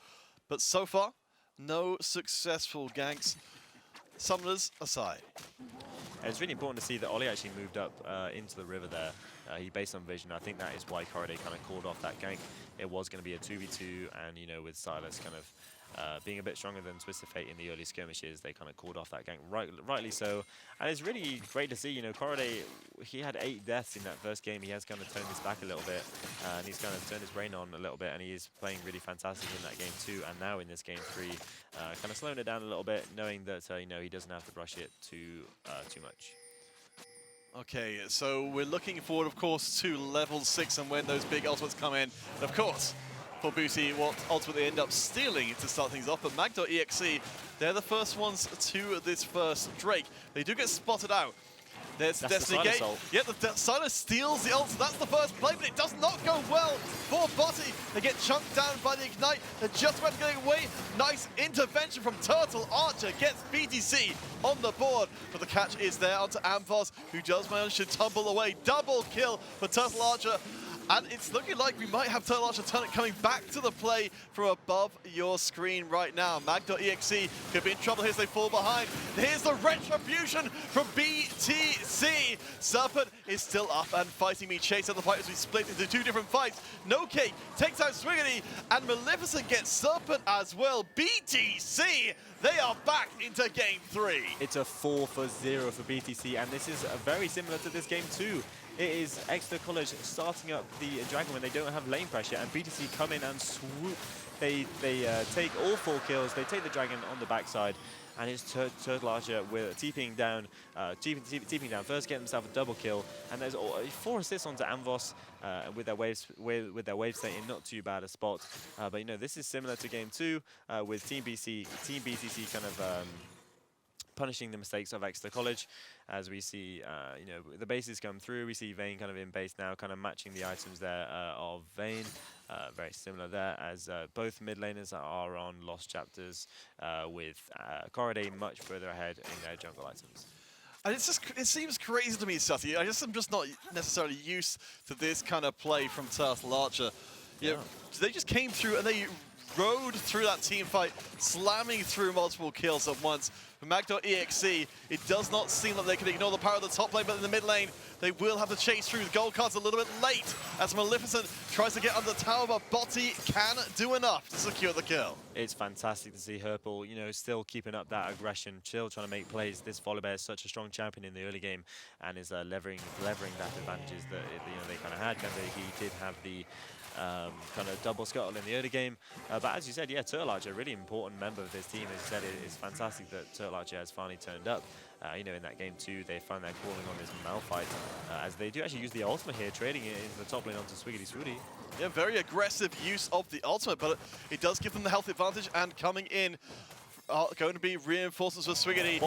But so far, no successful ganks. Summoners aside. It's really important to see that Ollie actually moved up into the river there. He based on vision. I think that is why Corriday kind of called off that gank. It was going to be a 2v2, and with Silas kind of being a bit stronger than Twisted Fate in the early skirmishes, they kind of called off that gank, rightly so. And it's really great to see, Corriday, he had 8 deaths in that first game. He has kind of turned this back a little bit, and he's kind of turned his brain on a little bit, and he is playing really fantastic in that game 2, and now in this game 3, kind of slowing it down a little bit, knowing that, he doesn't have to rush it too much. Okay, so we're looking forward, of course, to level 6 and when those big ultimates come in. And of course, for Booty, what ultimately end up stealing to start things off. But Mag.exe, they're the first ones to this first Drake. They do get spotted out. There's Destiny Gate. Yeah, the Silas steals the ult, so that's the first play, but it does not go well for Botti. They get chunked down by the Ignite. They're just about to get away. Nice intervention from Turtle Archer, gets BTC on the board. But the catch is there onto Amphos, who does manage to tumble away. Double kill for Turtle Archer. And it's looking like we might have Turtle Archer coming back to the play from above your screen right now. Mag.exe could be in trouble here as they fall behind. Here's the retribution from BTC. Serpent is still up and fighting me. Chase out the fight as we split into 2 different fights. NoCake takes out Swiggity, and Maleficent gets Serpent as well. BTC, they are back into game 3. It's a 4-0 for BTC, and this is very similar to this game too. It is Exeter College starting up the Dragon when they don't have lane pressure, and BTC come in and swoop. They take all 4 kills, they take the Dragon on the backside, and it's Turtle Archer with TPing down, first getting himself a double kill, and there's 4 assists onto Amvos with their wave state in not too bad a spot. But this is similar to game 2 with Team BTC kind of punishing the mistakes of Exeter College, as we see, the bases come through. We see Vayne kind of in base now, kind of matching the items there of Vayne. Very similar there, as both mid laners are on Lost Chapters, with Corriday much further ahead in their jungle items. And it seems crazy to me, Sutty. I'm just not necessarily used to this kind of play from Turtle Archer. Yeah. They just came through and they rode through that team fight, slamming through multiple kills at once. For Mag.exe, it does not seem like they can ignore the power of the top lane, but in the mid lane, they will have to chase through. The gold card's a little bit late as Maleficent tries to get under the tower, but Botti can do enough to secure the kill. It's fantastic to see Herpel, you know, still keeping up that aggression, still trying to make plays. This Volibear is such a strong champion in the early game and is leveraging that advantages that they kind of had. He did have the kind of double scuttle in the early game. But as you said, yeah, Turtle Archer, a really important member of this team. As you said, it's fantastic that Turtle Archer has finally turned up. You know, in that game too, they found their calling on this Malphite, as they do actually use the ultimate here, trading it into the top lane onto Swiggity Swooty. Yeah, very aggressive use of the ultimate, but it does give them the health advantage, and coming in are going to be reinforcements for Swiggity.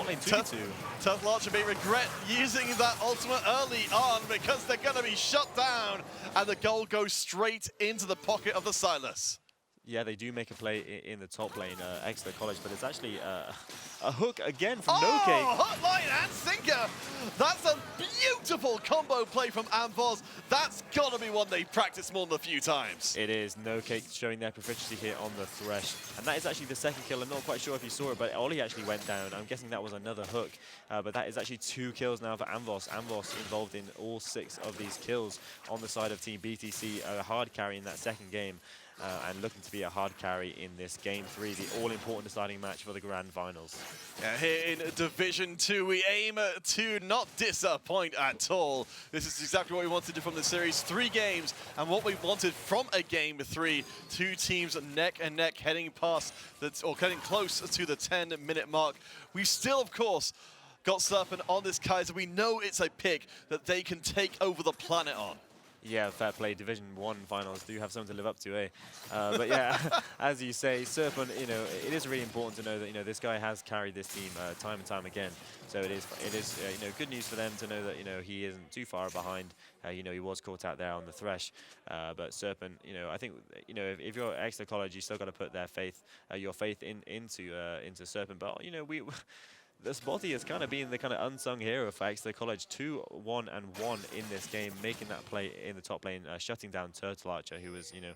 Turtle Archer may regret using that ultimate early on because they're going to be shut down, and the gold goes straight into the pocket of the Silas. Yeah, they do make a play in the top lane, Exeter College, but it's actually a hook again from NoCake. Hotline and sinker! That's a beautiful combo play from Amvoz. That's got to be one they practiced more than a few times. It is. NoCake showing their proficiency here on the Thresh. And that is actually the second kill. I'm not quite sure if you saw it, but Ollie actually went down. I'm guessing that was another hook. But that is actually 2 kills now for Amvoz. Amvoz involved in all 6 of these kills on the side of Team BTC. A hard carry in that second game. And looking to be a hard carry in this Game 3, the all-important deciding match for the Grand Finals. Yeah, here in Division 2, we aim to not disappoint at all. This is exactly what we wanted to do from the series. 3 games, and what we wanted from a Game 3. 2 teams neck and neck heading past, or getting close to the 10-minute mark. We still, of course, got Serpent on this Kaiser. We know it's a pick that they can take over the planet on. Yeah, fair play. Division 1 finals do have something to live up to, eh? But yeah, as you say, Serpent, you know, it is really important to know that, you know, this guy has carried this team time and time again. So it is you know, good news for them to know that, you know, he isn't too far behind. You know, he was caught out there on the Thresh. But Serpent, you know, I think, you know, if you're Exeter College, you still got to put their faith, your faith into Serpent. But, you know, this Botti has kind of been the kind of unsung hero for Exeter College. 2-1-1 in this game, making that play in the top lane, shutting down Turtle Archer, who was, you know,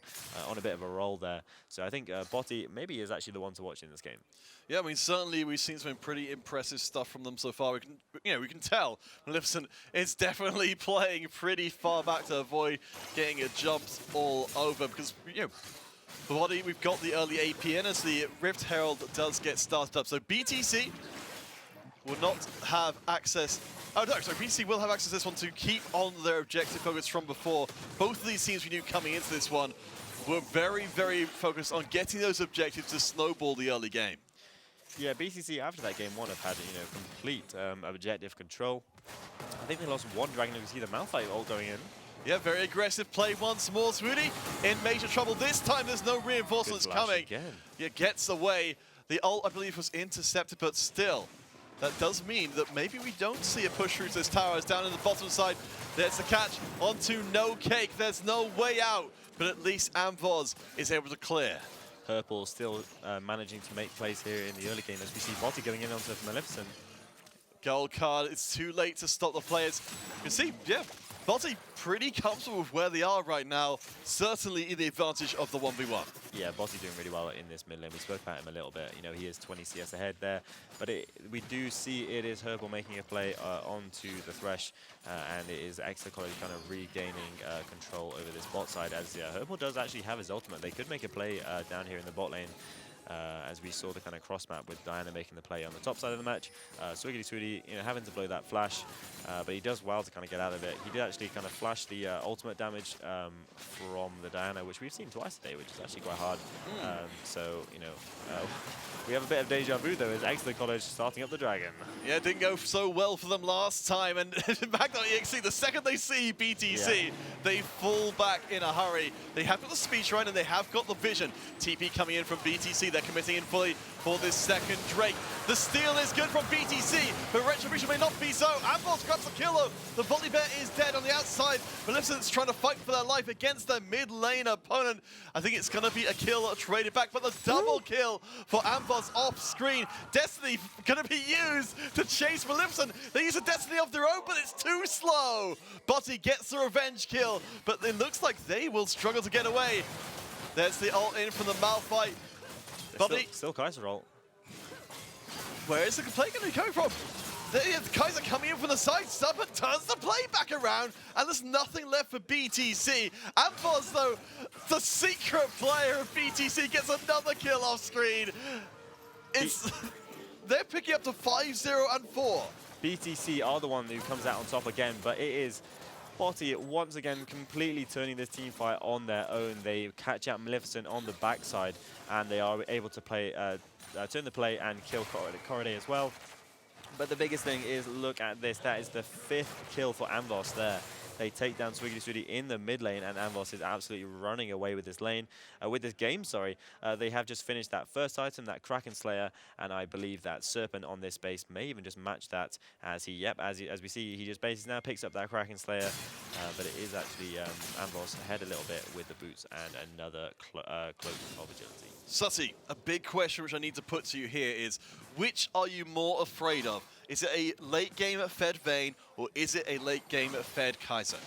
on a bit of a roll there. So I think Botti maybe is actually the one to watch in this game. Yeah, I mean, certainly we've seen some pretty impressive stuff from them so far. We can tell Maleficent is definitely playing pretty far back to avoid getting jumped all over, because, you know, Botti, we've got the early AP in as the Rift Herald does get started up. So BTC will not have access. Oh no, sorry, BTC will have access to this one to keep on their objective focus from before. Both of these teams we knew coming into this one were very, very focused on getting those objectives to snowball the early game. Yeah, BTC after that game 1 have had, you know, complete objective control. I think they lost 1 dragon. You can see the Malphite all going in. Yeah, very aggressive play once more. Swooty in major trouble. This time there's no reinforcements coming. Again. Yeah, gets away. The ult, I believe, was intercepted, but still. That does mean that maybe we don't see a push through to this tower. It's down in the bottom side. There's the catch onto NoCake. There's no way out, but at least Amvoz is able to clear. Herpel still managing to make plays here in the early game as we see Botti going in onto Maleficent. Gold card, it's too late to stop the players. You can see, yeah, Botti pretty comfortable with where they are right now. Certainly in the advantage of the 1v1. Yeah, Botti doing really well in this mid lane. We spoke about him a little bit. You know, he is 20 CS ahead there. But we do see it is Herpel making a play onto the Thresh. And it is Exeter College kind of regaining control over this bot side. As Herpel does actually have his ultimate. They could make a play down here in the bot lane. As we saw the kind of cross map with Diana making the play on the top side of the match. Swiggity Swooty, you know, having to blow that flash, but he does well to kind of get out of it. He did actually kind of flash the ultimate damage from the Diana, which we've seen twice today, which is actually quite hard. So, you know, we have a bit of deja vu though, as Exeter College starting up the Dragon. Yeah, it didn't go so well for them last time, and Mag.exe, the second they see BTC, they fall back in a hurry. They have got the speech right, and they have got the vision. TP coming in from BTC, they're committing in fully for this second Drake. The steal is good from BTC, but Retribution may not be so. Ambos grabs a kill though. The volley bear is dead on the outside. Maleficent's trying to fight for their life against their mid lane opponent. I think it's going to be a kill traded back, but the double kill for Ambos off screen. Destiny going to be used to chase Maleficent. They use a Destiny of their own, but it's too slow. Botty gets the revenge kill, but it looks like they will struggle to get away. There's the ult in from the Malphite. Botty. Still Kaiser ult. Where is the play going to be coming from? The Kaiser coming in from the side, Serpent turns the play back around, and there's nothing left for BTC. Ambos, though, the secret player of BTC, gets another kill off screen. They're picking up to 5-0 and 4. BTC are the one who comes out on top again, but it is Botty once again completely turning this team fight on their own. They catch out Maleficent on the backside, and they are able to play, turn the play and kill Corriday as well. But the biggest thing is, look at this. That is the 5th kill for Amvos there. They take down Swiggity Swiddy in the mid lane, and Amvos is absolutely running away with this lane, with this game, sorry. They have just finished that first item, that Kraken Slayer, and I believe that Serpent on this base may even just match that as he, as we see, he just basically now picks up that Kraken Slayer, but it is actually Amvos ahead a little bit with the boots and another cloak of agility. Sutty, a big question which I need to put to you here is, which are you more afraid of? Is it a late game fed Vayne, or is it a late game fed Kaiser?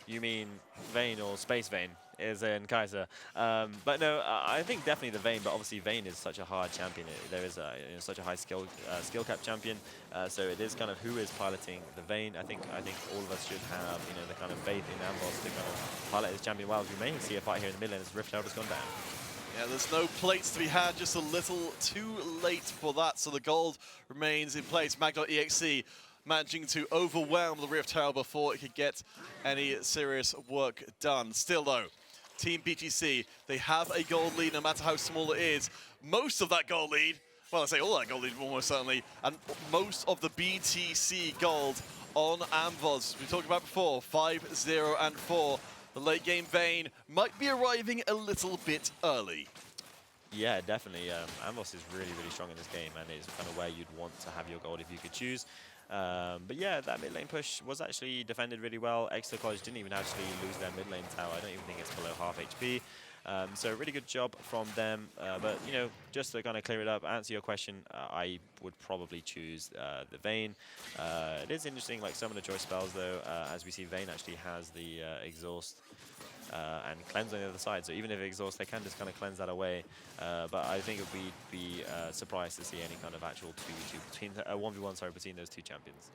You mean Vayne or Space Vayne, is in Kaiser. But no, I think definitely the Vayne, but obviously Vayne is such a hard champion. There is such a high skill cap champion, so it is kind of who is piloting the Vayne. I think all of us should have the kind of faith in Ambos to kind of pilot this champion well. We may see a fight here in the middle lane as Rift Herald has gone down. Yeah, there's no plates to be had, just a little too late for that, so the gold remains in place. Mag.exe managing to overwhelm the Rift Herald before it could get any serious work done. Still though, Team BTC, they have a gold lead no matter how small it is. Most of that gold lead, well I say all that gold lead almost certainly, and most of the BTC gold on Amvos. We talked about before, 5-0 and 4. The late game Vayne might be arriving a little bit early. Yeah, definitely. Ambos is really, really strong in this game, and it's kind of where you'd want to have your gold if you could choose. But yeah, that mid lane push was actually defended really well. Exeter College didn't even actually lose their mid lane tower. I don't even think it's below half HP. So really good job from them. But just to kind of clear it up, answer your question, I would probably choose the Vayne. It is interesting, like some of the choice spells though, as we see Vayne actually has the exhaust and cleanse on the other side. So even if it exhausts, they can just kind of cleanse that away. But I think we'd be surprised to see any kind of actual 2v2 between 1v1, sorry, between those two champions.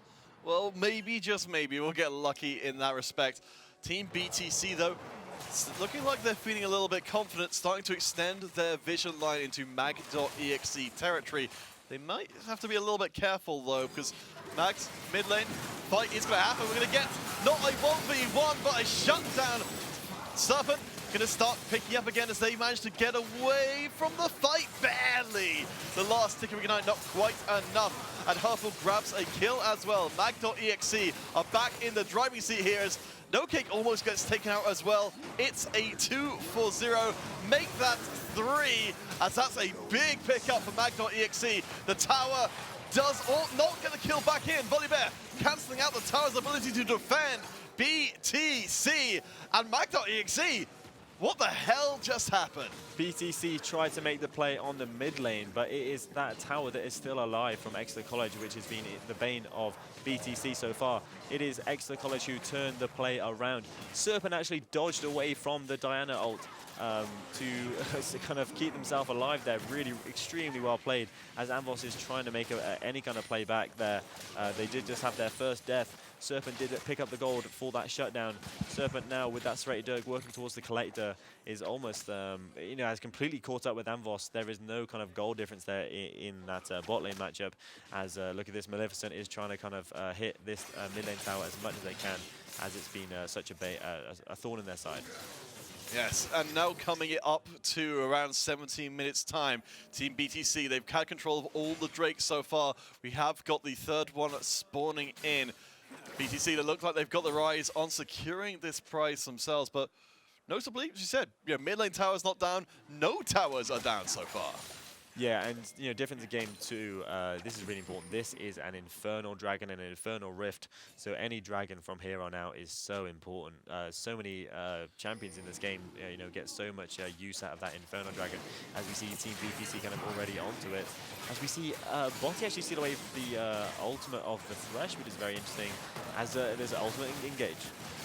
Well, maybe, just maybe, we'll get lucky in that respect. Team BTC though, it's looking like they're feeling a little bit confident, starting to extend their vision line into mag.exe territory. They might have to be a little bit careful though, because Mag's mid lane fight is going to happen. We're going to get not a 1v1, but a shutdown. Serpent going to start picking up again as they manage to get away from the fight, barely. The last tick of Ignite, not quite enough. And Herfel grabs a kill as well. Mag.exe are back in the driving seat here as No Cake almost gets taken out as well. It's a 2-4-0. Make that 3, as that's a big pickup for Mag.exe. The tower does not get the kill back in. Volley Bear cancelling out the tower's ability to defend. BTC and Mag.exe. What the hell just happened? BTC tried to make the play on the mid lane, but it is that tower that is still alive from Exeter College, which has been the bane of BTC so far. It is Exeter College who turned the play around. Serpent actually dodged away from the Diana ult to kind of keep themselves alive there. Really extremely well played as Ambos is trying to make any kind of play back there. They did just have their first death. Serpent did pick up the gold for that shutdown. Serpent now with that Serrated Dirk working towards the Collector is almost, has completely caught up with Ambos. There is no kind of goal difference there in that bot lane matchup as, look at this, Maleficent is trying to kind of hit this mid lane tower as much as they can, as it's been such a thorn in their side. Yes, and now coming it up to around 17 minutes time, Team BTC, they've had control of all the Drakes so far. We have got the third one spawning in. BTC, they look like they've got their eyes on securing this prize themselves, but notably, as you said, mid lane tower's not down, no towers are down so far. Yeah, and you know, difference in game 2, this is really important. This is an Infernal Dragon and an Infernal Rift, so any dragon from here on out is so important. So many champions in this game, you know, get so much use out of that Infernal Dragon, as we see Team BTC kind of already onto it. As we see Botti actually steal away the ultimate of the Thresh, which is very interesting, as there's an ultimate engage.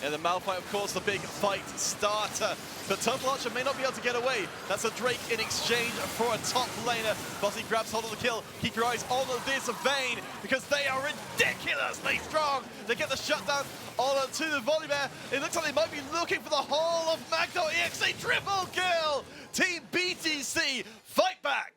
And the Malphite, of course, the big fight starter. But Turtle Archer may not be able to get away. That's a Drake in exchange for a top laner. Bossy grabs hold of the kill. Keep your eyes on this Vayne, because they are ridiculously strong. They get the shutdown on to the Volibear. It looks like they might be looking for the whole of Magno.exe. Triple kill! Team BTC, fight back!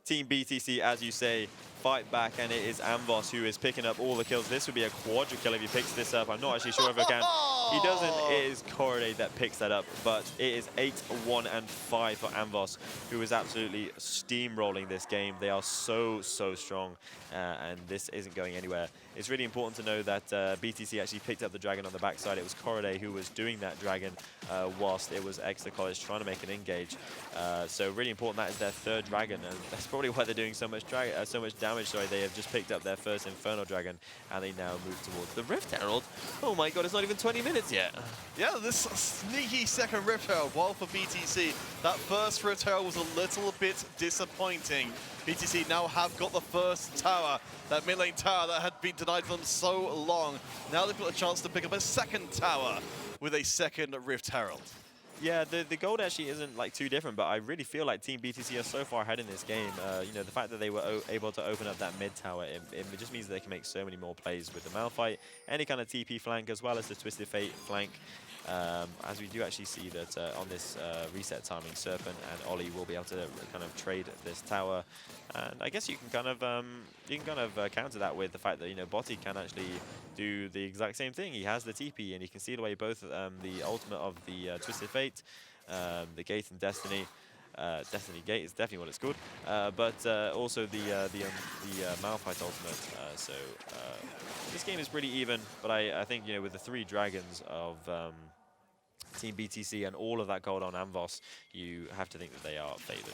Team BTC, as you say, fight back, and it is Amvos who is picking up all the kills. This would be a quadra kill if he picks this up. I'm not actually sure if I can. He doesn't. It is Corriday that picks that up, but it is 8-1 and 5 for Amvos, who is absolutely steamrolling this game. They are so strong, and this isn't going anywhere. It's really important to know that BTC actually picked up the dragon on the backside. It was Corriday who was doing that dragon, whilst it was Exeter College trying to make an engage. So really important. That is their third dragon, and that's probably why they're doing so much damage. Sorry, they have just picked up their first Infernal Dragon, and they now move towards the Rift Herald. Oh my god, it's not even 20 minutes yet. Yeah, this sneaky second Rift Herald, while for BTC, that first Rift Herald was a little bit disappointing. BTC now have got the first tower, that mid lane tower that had been denied them so long. Now they've got a chance to pick up a second tower with a second Rift Herald. Yeah, the gold actually isn't like too different, but I really feel like Team BTC are so far ahead in this game. You know, the fact that they were able to open up that mid tower, it just means that they can make so many more plays with the Malphite, any kind of TP flank, as well as the Twisted Fate flank. As we do actually see that on this reset timing, Serpent and Ollie will be able to kind of trade this tower, and I guess you can kind of counter that with the fact that, you know, Botti can actually do the exact same thing. He has the TP, and he can seal away both the ultimate of the Twisted Fate, the Gate and Destiny. Destiny Gate is definitely what it's called, but also the Malphite ultimate. So this game is pretty even, but I think, you know, with the 3 dragons of Team BTC and all of that gold on Amvos, you have to think that they are favored.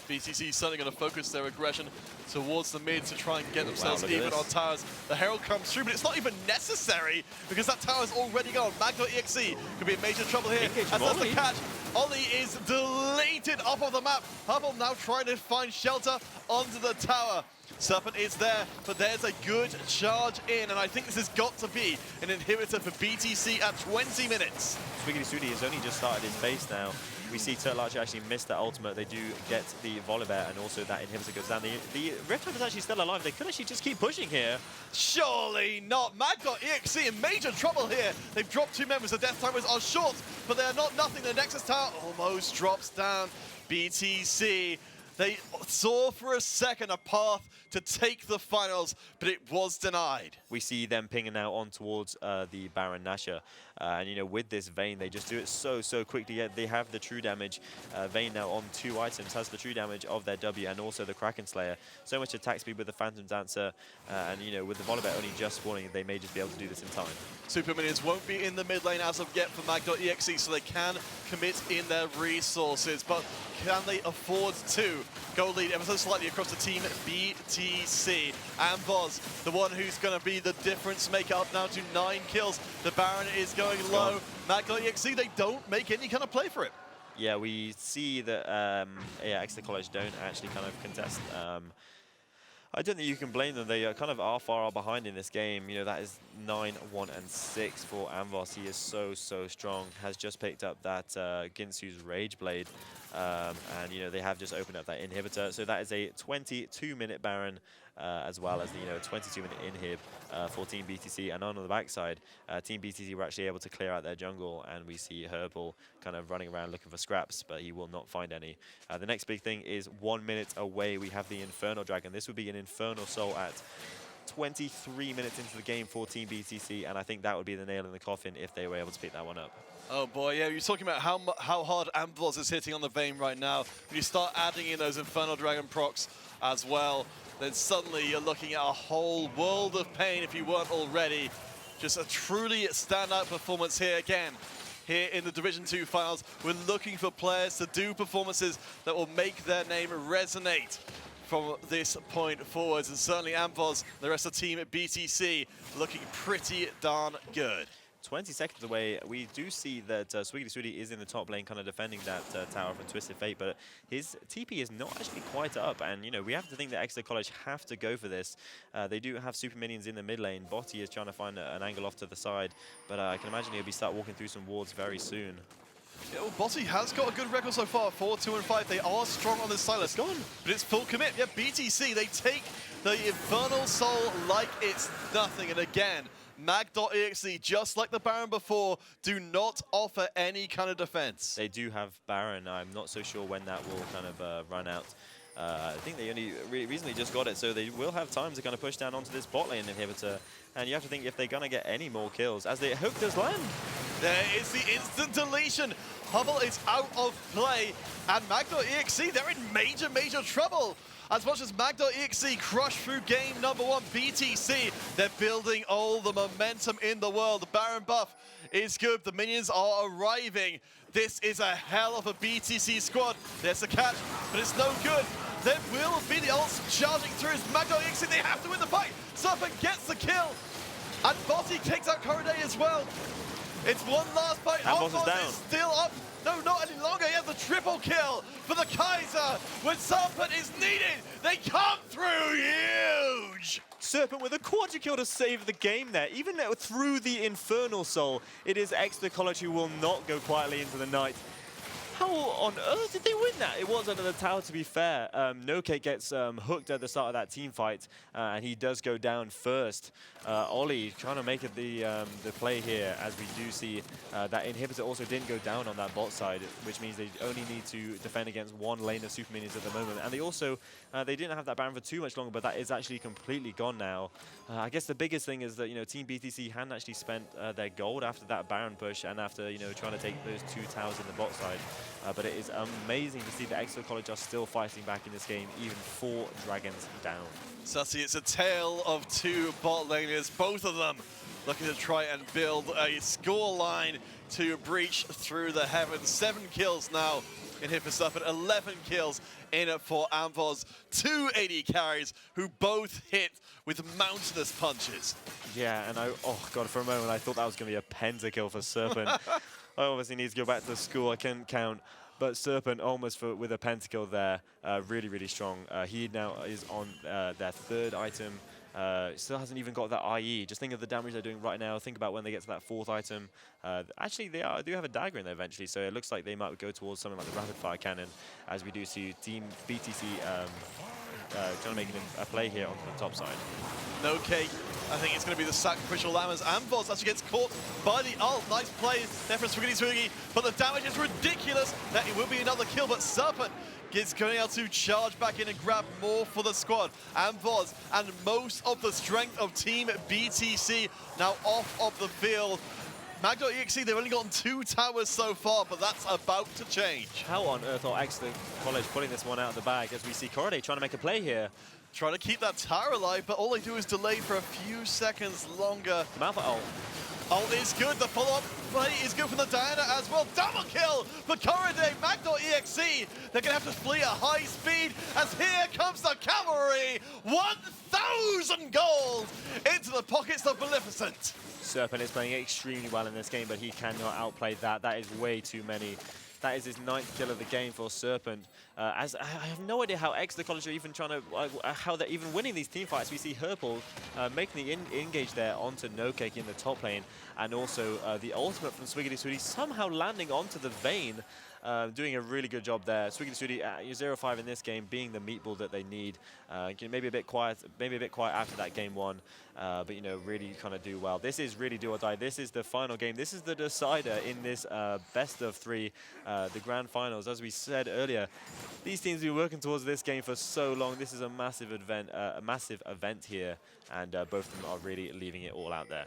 BTC certainly going to focus their aggression towards the mid to try and get themselves even on towers. The Herald comes through, but it's not even necessary because that tower's already gone. Magno.exe could be in major trouble here. As that's the catch. Ollie is deleted off of the map. Hubble now trying to find shelter onto the tower. Serpent is there, but there's a good charge in, and I think this has got to be an inhibitor for BTC at 20 minutes. Swiggity Sudi has only just started his base now. We see Turtle Archer actually miss that ultimate. They do get the Volibear, and also that inhibitor goes down. The Rift Hunter is actually still alive. They could actually just keep pushing here. Surely not. Mag.exe in major trouble here. They've dropped 2 members. The Death Timers are short, but they are not nothing. The Nexus Tower almost drops down. BTC, they saw for a second a path to take the finals, but it was denied. We see them pinging now on towards the Baron Nashor. And, you know, with this Vayne, they just do it so quickly. Yet they have the true damage. Vayne now on 2 items has the true damage of their W and also the Kraken Slayer. So much attack speed with the Phantom Dancer. And, you know, with the Volibear only just spawning, they may just be able to do this in time. Super Minions won't be in the mid lane as of yet for Mag.exe, so they can commit in their resources. But can they afford to go lead ever so slightly across the Team BTC? Amvos, the one who's going to be the difference maker, up now to 9 kills. The Baron is going low. Mag.exe, they don't make any kind of play for it. Yeah, we see that Exeter College don't actually kind of contest. I don't think you can blame them. They kind of are far behind in this game. You know, that is 9-1 and 6 for Amvos. He is so strong. Has just picked up that Ginsu's Rage Blade. And, you know, they have just opened up that inhibitor. So that is a 22-minute Baron, as well as the, 22-minute inhib for Team BTC. And on the backside, Team BTC were actually able to clear out their jungle, and we see Herbal kind of running around looking for scraps, but he will not find any. The next big thing is 1 minute away. We have the Infernal Dragon. This would be an Infernal Soul at 23 minutes into the game for Team BTC, and I think that would be the nail in the coffin if they were able to pick that one up. Oh boy, yeah, you're talking about how hard Amvos is hitting on the Vayne right now. When you start adding in those Infernal Dragon procs as well, then suddenly you're looking at a whole world of pain if you weren't already. Just a truly standout performance here again. here in the Division 2 finals. We're looking for players to do performances that will make their name resonate from this point forwards. And certainly Amvoz, the rest of the team at BTC, looking pretty darn good. 20 seconds away, we do see that Swiggity Swooty is in the top lane, kind of defending that tower from Twisted Fate, but his TP is not actually quite up, and you know, we have to think that Exeter College have to go for this. They do have super minions in the mid lane. Botti is trying to find an angle off to the side, but I can imagine he'll start walking through some wards very soon. Yeah, well, Botti has got a good record so far, 4-2-5. They are strong on this Silas. It's gone. But it's full commit. Yeah, BTC, they take the Infernal Soul like it's nothing. And again, Mag.exe, just like the Baron before, do not offer any kind of defense. They do have Baron. I'm not so sure when that will kind of run out. I think they only recently just got it, so they will have time to kind of push down onto this bot lane inhibitor. And you have to think if they're going to get any more kills, as the hook does land. There is the instant deletion. Hubble is out of play, and Mag.exe, they're in major, major trouble. As much as Mag.exe crushed through game number 1, BTC, they're building all the momentum in the world. The Baron buff is good. The minions are arriving. This is a hell of a BTC squad. There's a catch, but it's no good. There will be the ults charging through his Mag.exe. They have to win the fight. Serpent gets the kill, and Botti kicks out Corriday as well. It's one last fight. Amvoz is still up. No, not any longer. He has the triple kill for the Kaiser. When Serpent is needed, they come through huge. Serpent with a quadra kill to save the game there. Even through the Infernal Soul, it is Exeter College who will not go quietly into the night. How on earth did they win that? It was under the tower, to be fair. NoCake gets hooked at the start of that team fight, and he does go down first. Ollie trying to make it the play here, as we do see that inhibitor also didn't go down on that bot side, which means they only need to defend against one lane of super minions at the moment. And they also, they didn't have that Baron for too much longer, but that is actually completely gone now. I guess the biggest thing is that, you know, Team BTC hadn't actually spent their gold after that Baron push and after, you know, trying to take those 2 towers in the bot side. But it is amazing to see that Exeter College are still fighting back in this game, even 4 dragons down. Sussy, it's a tale of 2 bot laners, both of them looking to try and build a scoreline to breach through the heavens. 7 kills now in here for Serpent, 11 kills in it for Amvoz. 2 AD carries who both hit with mountainous punches. Yeah, and oh god, for a moment I thought that was going to be a pentakill for Serpent. I obviously need to go back to school, I couldn't count. But Serpent almost with a pentakill there, really, really strong. He now is on their 3rd item. Still hasn't even got that IE. Just think of the damage they're doing right now. Think about when they get to that 4th item. Actually, they do have a dagger in there eventually, so it looks like they might go towards something like the rapid fire cannon, as we do see Team BTC trying to make a play here onto the top side. NoCake, I think it's going to be the sacrificial lamb as Amvoz actually gets caught by the ult. Nice play there from Swiggity Swooty, but the damage is ridiculous. That it will be another kill, but Serpent is going out to charge back in and grab more for the squad. Amvoz and most of the strength of Team BTC now off of the field. Mag.exe, they've only gotten 2 towers so far, but that's about to change. How on earth are Exeter College putting this one out of the bag, as we see Corriday trying to make a play here? Trying to keep that tower alive, but all they do is delay for a few seconds longer. Malfa ult. Ult is good. The follow-up play is good from the Diana as well. Double kill for Corriday. Mag.exe, they're going to have to flee at high speed as here comes the cavalry. 1,000 gold into the pockets of Maleficent. Serpent is playing extremely well in this game, but he cannot outplay that. That is way too many. That is his 9th kill of the game for Serpent. As I have no idea how Exeter College are even trying to, how they're even winning these team fights. We see Herpel making the engage there onto NoCake in the top lane, and also the ultimate from Swiggity Swooty somehow landing onto the Vayne. Doing a really good job there. Swiggity Swooty 0-5 in this game, being the meatball that they need. Maybe a bit quiet after that game 1, but you know, really kind of do well. This is really do or die. This is the final game. This is the decider in this best of 3, the grand finals. As we said earlier, these teams have been working towards this game for so long. This is a massive event here, and both of them are really leaving it all out there.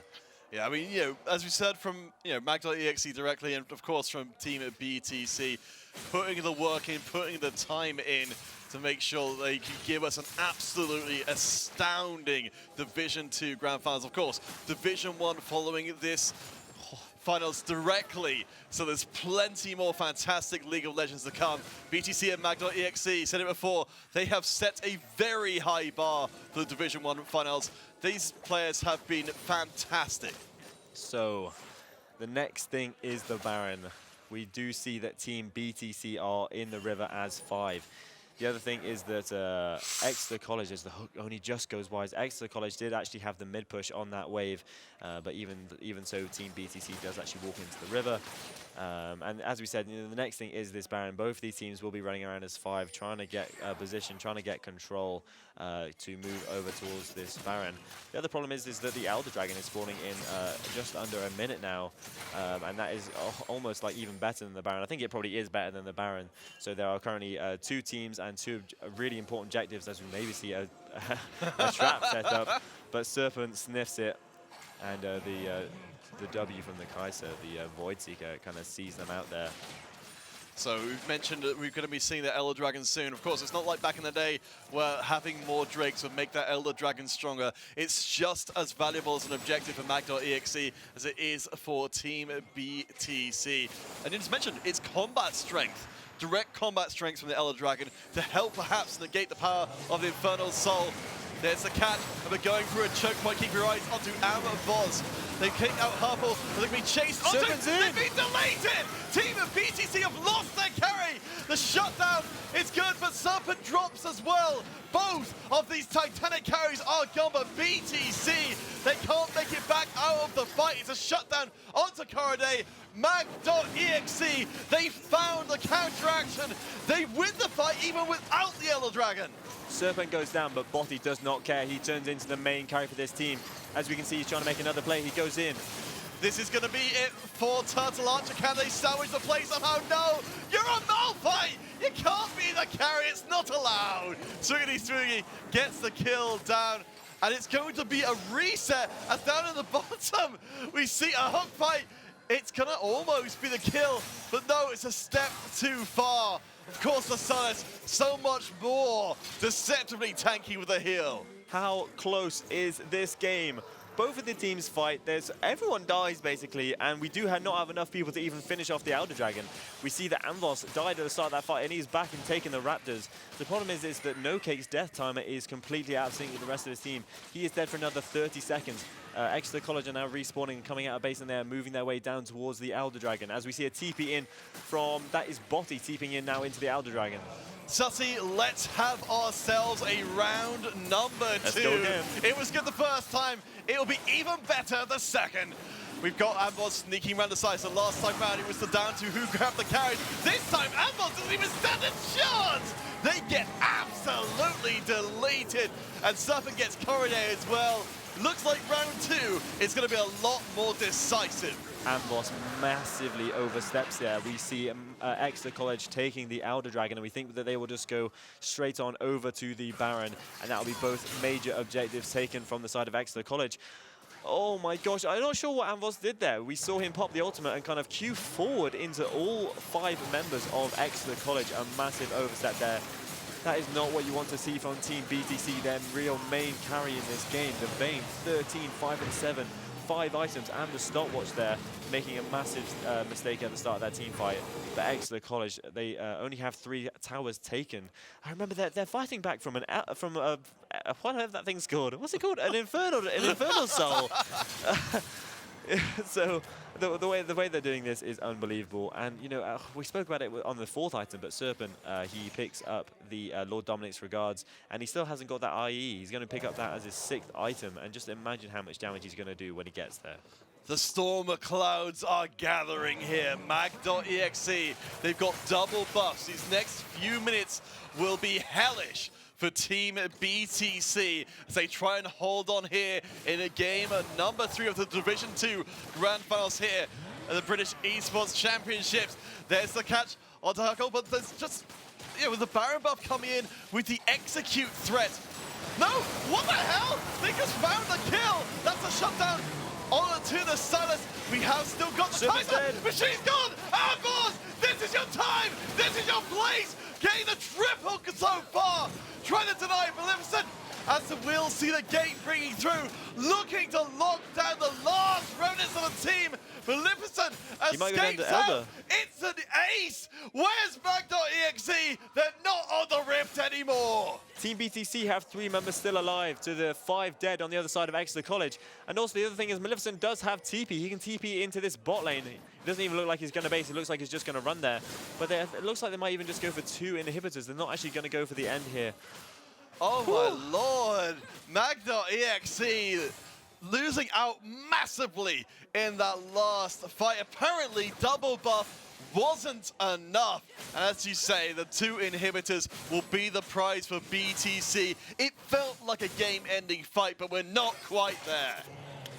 Yeah, I mean, you know, as we said from, you know, Mag.exe directly, and of course from Team at BTC, putting the work in, putting the time in to make sure they can give us an absolutely astounding Division 2 Grand Finals. Of course, Division 1 following this finals directly. So there's plenty more fantastic League of Legends to come. BTC and Mag.exe, said it before, they have set a very high bar for the Division 1 finals. These players have been fantastic. So the next thing is the Baron. We do see that Team BTC are in the river as 5. The other thing is that Exeter College, as the hook only just goes wide, Exeter College did actually have the mid push on that wave, but even so, Team BTC does actually walk into the river. And as we said, you know, the next thing is this Baron. Both of these teams will be running around as 5, trying to get position, trying to get control to move over towards this Baron. The other problem is that the Elder Dragon is spawning in just under a minute now, and that is almost like even better than the Baron. I think it probably is better than the Baron. So there are currently 2 teams and 2 really important objectives, as we maybe see a trap set up, but Serpent sniffs it, and the W from the Kaiser, the Void Seeker, kind of sees them out there. So we've mentioned that we're going to be seeing the Elder Dragon soon. Of course, it's not like back in the day where having more Drakes would make that Elder Dragon stronger. It's just as valuable as an objective for Mag.exe as it is for Team BTC. And just mentioned, it's combat strength. Direct combat strength from the Elder Dragon to help perhaps negate the power of the Infernal Soul. There's the catch, and we're going through a choke point. Keep your eyes onto Voz. They've kicked out Harple, but they're going to be chased onto. They've been deleted! Team of BTC have lost their carry! The shutdown is good, but Serpent drops as well. Both of these Titanic carries are gone, but BTC, they can't make it back out of the fight. It's a shutdown onto Corriday. Mag.exe, they found the counteraction. They win the fight even without the Elder Dragon. Serpent goes down, but Botti does not care. He turns into the main carry for this team. As we can see, he's trying to make another play. He goes in. This is going to be it for Turtle Archer. Can they salvage the play somehow? No! You're a Malphite! You can't be the carry. It's not allowed. Swingity gets the kill down. And it's going to be a reset. As down in the bottom, we see a hook fight. It's going to almost be the kill. But no, it's a step too far. Of course, the Sullus, so much more deceptively tanky with a heal. How close is this game? Both of the teams fight. Everyone dies, basically, and we do not have enough people to even finish off the Elder Dragon. We see that Amvos died at the start of that fight, and he's back and taking the Raptors. The problem is that No Cake's death timer is completely out of sync with the rest of his team. He is dead for another 30 seconds. Exeter College are now respawning, coming out of base, and they're moving their way down towards the Elder Dragon. As we see a TP in from, that is Botti TPing in now into the Elder Dragon. Sussy, let's have ourselves a round number 2. Let's go again. It was good the first time. It'll be even better the second. We've got Amboss sneaking around the side. So last time round, it was down to who grabbed the carry. This time, Amboss doesn't even stand a chance. They get absolutely deleted. And Serpent gets Corriday as well. Looks like round 2 is going to be a lot more decisive. Amboss massively oversteps there. We see Exeter College taking the Elder Dragon, and we think that they will just go straight on over to the Baron, and that will be both major objectives taken from the side of Exeter College. Oh my gosh, I'm not sure what Amboss did there. We saw him pop the ultimate and kind of queue forward into all 5 members of Exeter College. A massive overstep there. That is not what you want to see from Team BTC, their real main carry in this game. The Vayne, 13, 5 and 7. 5 items and the stopwatch there, making a massive mistake at the start of that team fight. But Exeter College, they only have 3 towers taken. I remember they're fighting back from whatever that thing's called. What's it called? An infernal soul. So the way they're doing this is unbelievable. And you know, we spoke about it on the 4th item, but Serpent, he picks up the Lord Dominic's Regards, and he still hasn't got that IE. He's going to pick up that as his 6th item, and just imagine how much damage he's going to do when he gets there. The storm of clouds are gathering here. Mag.exe, they've got double buffs. These next few minutes will be hellish for Team BTC as they try and hold on here in a game number 3 of the Division 2 Grand Finals here at the British Esports Championships. There's the catch on Huckle, but there's just, with the Baron buff coming in with the execute threat. No, what the hell? They just found the kill. That's a shutdown on to the Sullus. We have still got the Kaiser, but she's gone. Amboss, this is your time. This is your place. Getting the triple so far. Trying to deny Maleficent as we'll see the gate bringing through. Looking to lock down the last remnants of the team. Maleficent He might go down escapes to out. Elder. It's an ace. Where's Mag.exe? They're not on the Rift anymore. Team BTC have 3 members still alive to the 5 dead on the other side of Exeter College. And also the other thing is Maleficent does have TP. He can TP into this bot lane. It doesn't even look like he's going to base. It looks like he's just going to run there. But it looks like they might even just go for 2 inhibitors. They're not actually going to go for the end here. Oh my lord. Mag.exe losing out massively in that last fight. Apparently double buff wasn't enough. And as you say, the 2 inhibitors will be the prize for BTC. It felt like a game-ending fight, but we're not quite there.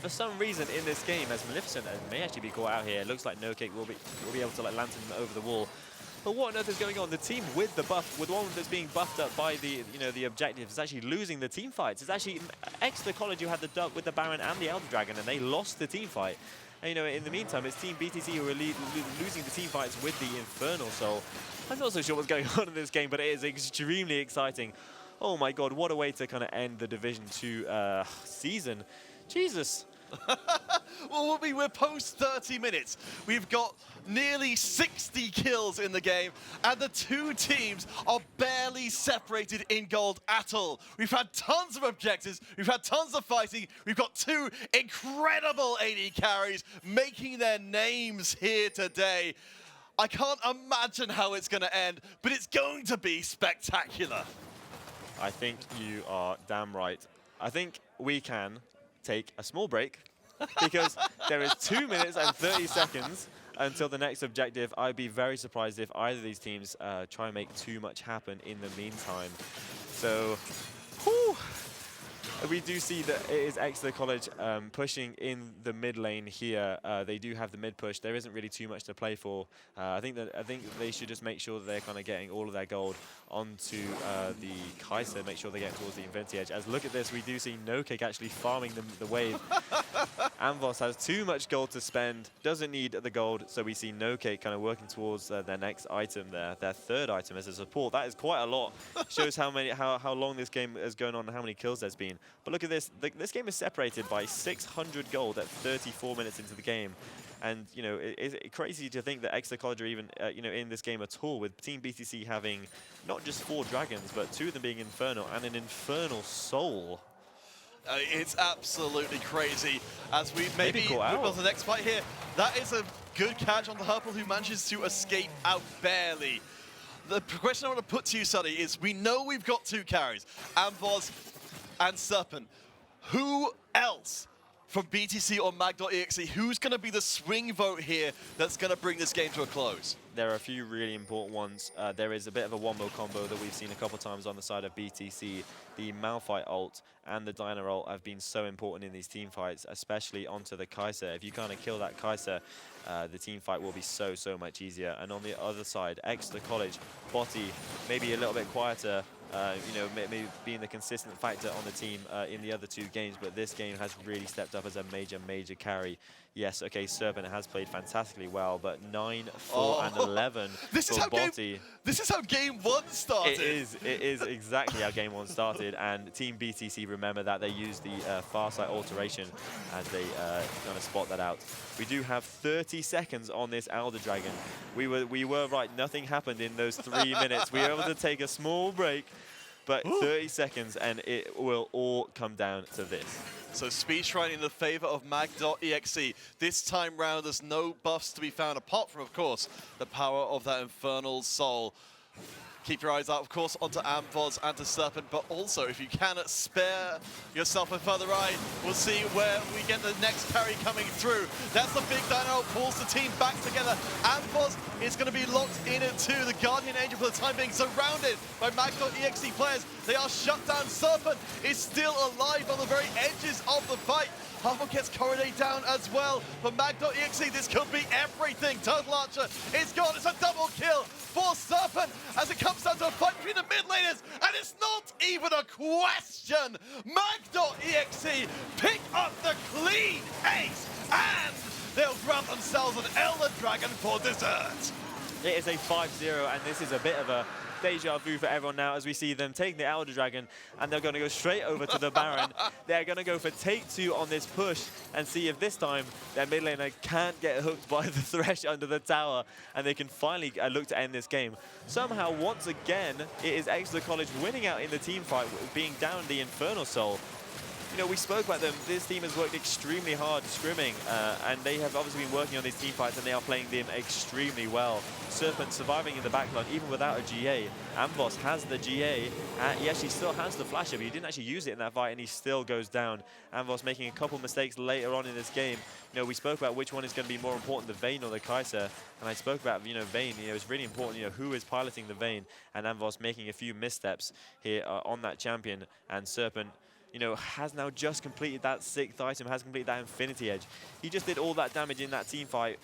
For some reason in this game, as Maleficent may actually be caught out here, it looks like No Cake will be able to like lantern over the wall. But what on earth is going on? The team with the buff, with one that's being buffed up by the the objectives, is actually losing the team fights. It's actually Exeter College who had the dub with the Baron and the Elder Dragon, and they lost the team fight. And in the meantime, it's Team BTC who are losing the team fights with the Infernal Soul. I'm not so sure what's going on in this game, but it is extremely exciting. Oh my god, what a way to kind of end the Division 2 season. Jesus. Well, we're post 30 minutes. We've got nearly 60 kills in the game, and the 2 teams are barely separated in gold at all. We've had tons of objectives, we've had tons of fighting, we've got 2 incredible AD carries making their names here today. I can't imagine how it's going to end, but it's going to be spectacular. I think you are damn right. I think we can take a small break because there is 2 minutes and 30 seconds until the next objective. I'd be very surprised if either of these teams try and make too much happen in the meantime. So, whew. We do see that it is Exeter College pushing in the mid lane here. They do have the mid push. There isn't really too much to play for. I think they should just make sure that they're kind of getting all of their gold onto the Kaiser, make sure they get towards the Infinity Edge. As look at this, we do see No Cake actually farming the wave. Amvos has too much gold to spend, doesn't need the gold, so we see No Cake kind of working towards their next item there, their 3rd item as a support. That is quite a lot. Shows how long this game is going on and how many kills there's been. But look at this. This game is separated by 600 gold at 34 minutes into the game. And, it's crazy to think that Exeter College are even, in this game at all, with Team BTC having not just 4 dragons, but 2 of them being Infernal and an Infernal Soul. It's absolutely crazy. As we maybe move out. on to the next fight here. That is a good catch on the Herpal, who manages to escape out barely. The question I want to put to you, Sonny, is we know we've got 2 carries, Amvos and Serpent. Who else from BTC or Mag.exe, who's going to be the swing vote here that's going to bring this game to a close? There are a few really important ones. There is a bit of a wombo combo that we've seen a couple times on the side of BTC. The Malphite ult and the Dyna ult have been so important in these team fights, especially onto the Kaiser. If you kind of kill that Kaiser, the team fight will be so much easier. And on the other side, Exeter College, Botti, maybe a little bit quieter, maybe being the consistent factor on the team in the other 2 games, but this game has really stepped up as a major Yes, okay, Serpent has played fantastically well, but 9, 4, and 11 this for is how Botti. This is how game 1 started. It is exactly how game 1 started, and Team BTC remember that they used the Farsight alteration as they kind of spot that out. We do have 30 seconds on this Elder Dragon. We were right, nothing happened in those 3 minutes. We were able to take a small break, but 30 seconds and it will all come down to this. So Speed Shrine in the favor of Mag.exe. This time round, there's no buffs to be found, apart from, of course, the power of that Infernal Soul. Keep your eyes out, of course, onto Amvos and to Serpent, but also, if you can, spare yourself a further eye. We'll see where we get the next carry coming through. That's the big dino, pulls the team back together. Amvos is going to be locked in it too. The Guardian Angel, for the time being, surrounded by Mag.exe players. They are shut down. Serpent is still alive on the very edges of the fight. Huffle gets Corriday down as well. For Mag.exe, this could be everything. Turtle Archer is gone. It's a double kill for Serpent as it comes down to a fight between the mid laners. And it's not even a question. Mag.exe pick up the clean ace. And they'll grab themselves an Elder Dragon for dessert. It is a 5-0, and this is a bit of a deja vu for everyone now as we see them taking the Elder Dragon, and they're going to go straight over to the Baron. They're going to go for take 2 on this push and see if this time their mid laner can't get hooked by the Thresh under the tower, and they can finally look to end this game. Somehow, once again, it is Exeter College winning out in the team fight, being down the Infernal Soul. You know, we spoke about them. This team has worked extremely hard scrimming, and they have obviously been working on these team fights, and they are playing them extremely well. Serpent surviving in the backline, even without a GA. Ambos has the GA, and he actually still has the flasher, but he didn't actually use it in that fight, and he still goes down. Ambos making a couple mistakes later on in this game. You know, we spoke about which one is going to be more important, the Vayne or the Kai'Sa, and I spoke about, you know, Vayne. You know, it's really important, you know, who is piloting the Vayne, and Ambos making a few missteps here on that champion, and Serpent, you know, has now just completed that 6th item, has completed that Infinity Edge. He just did all that damage in that team fight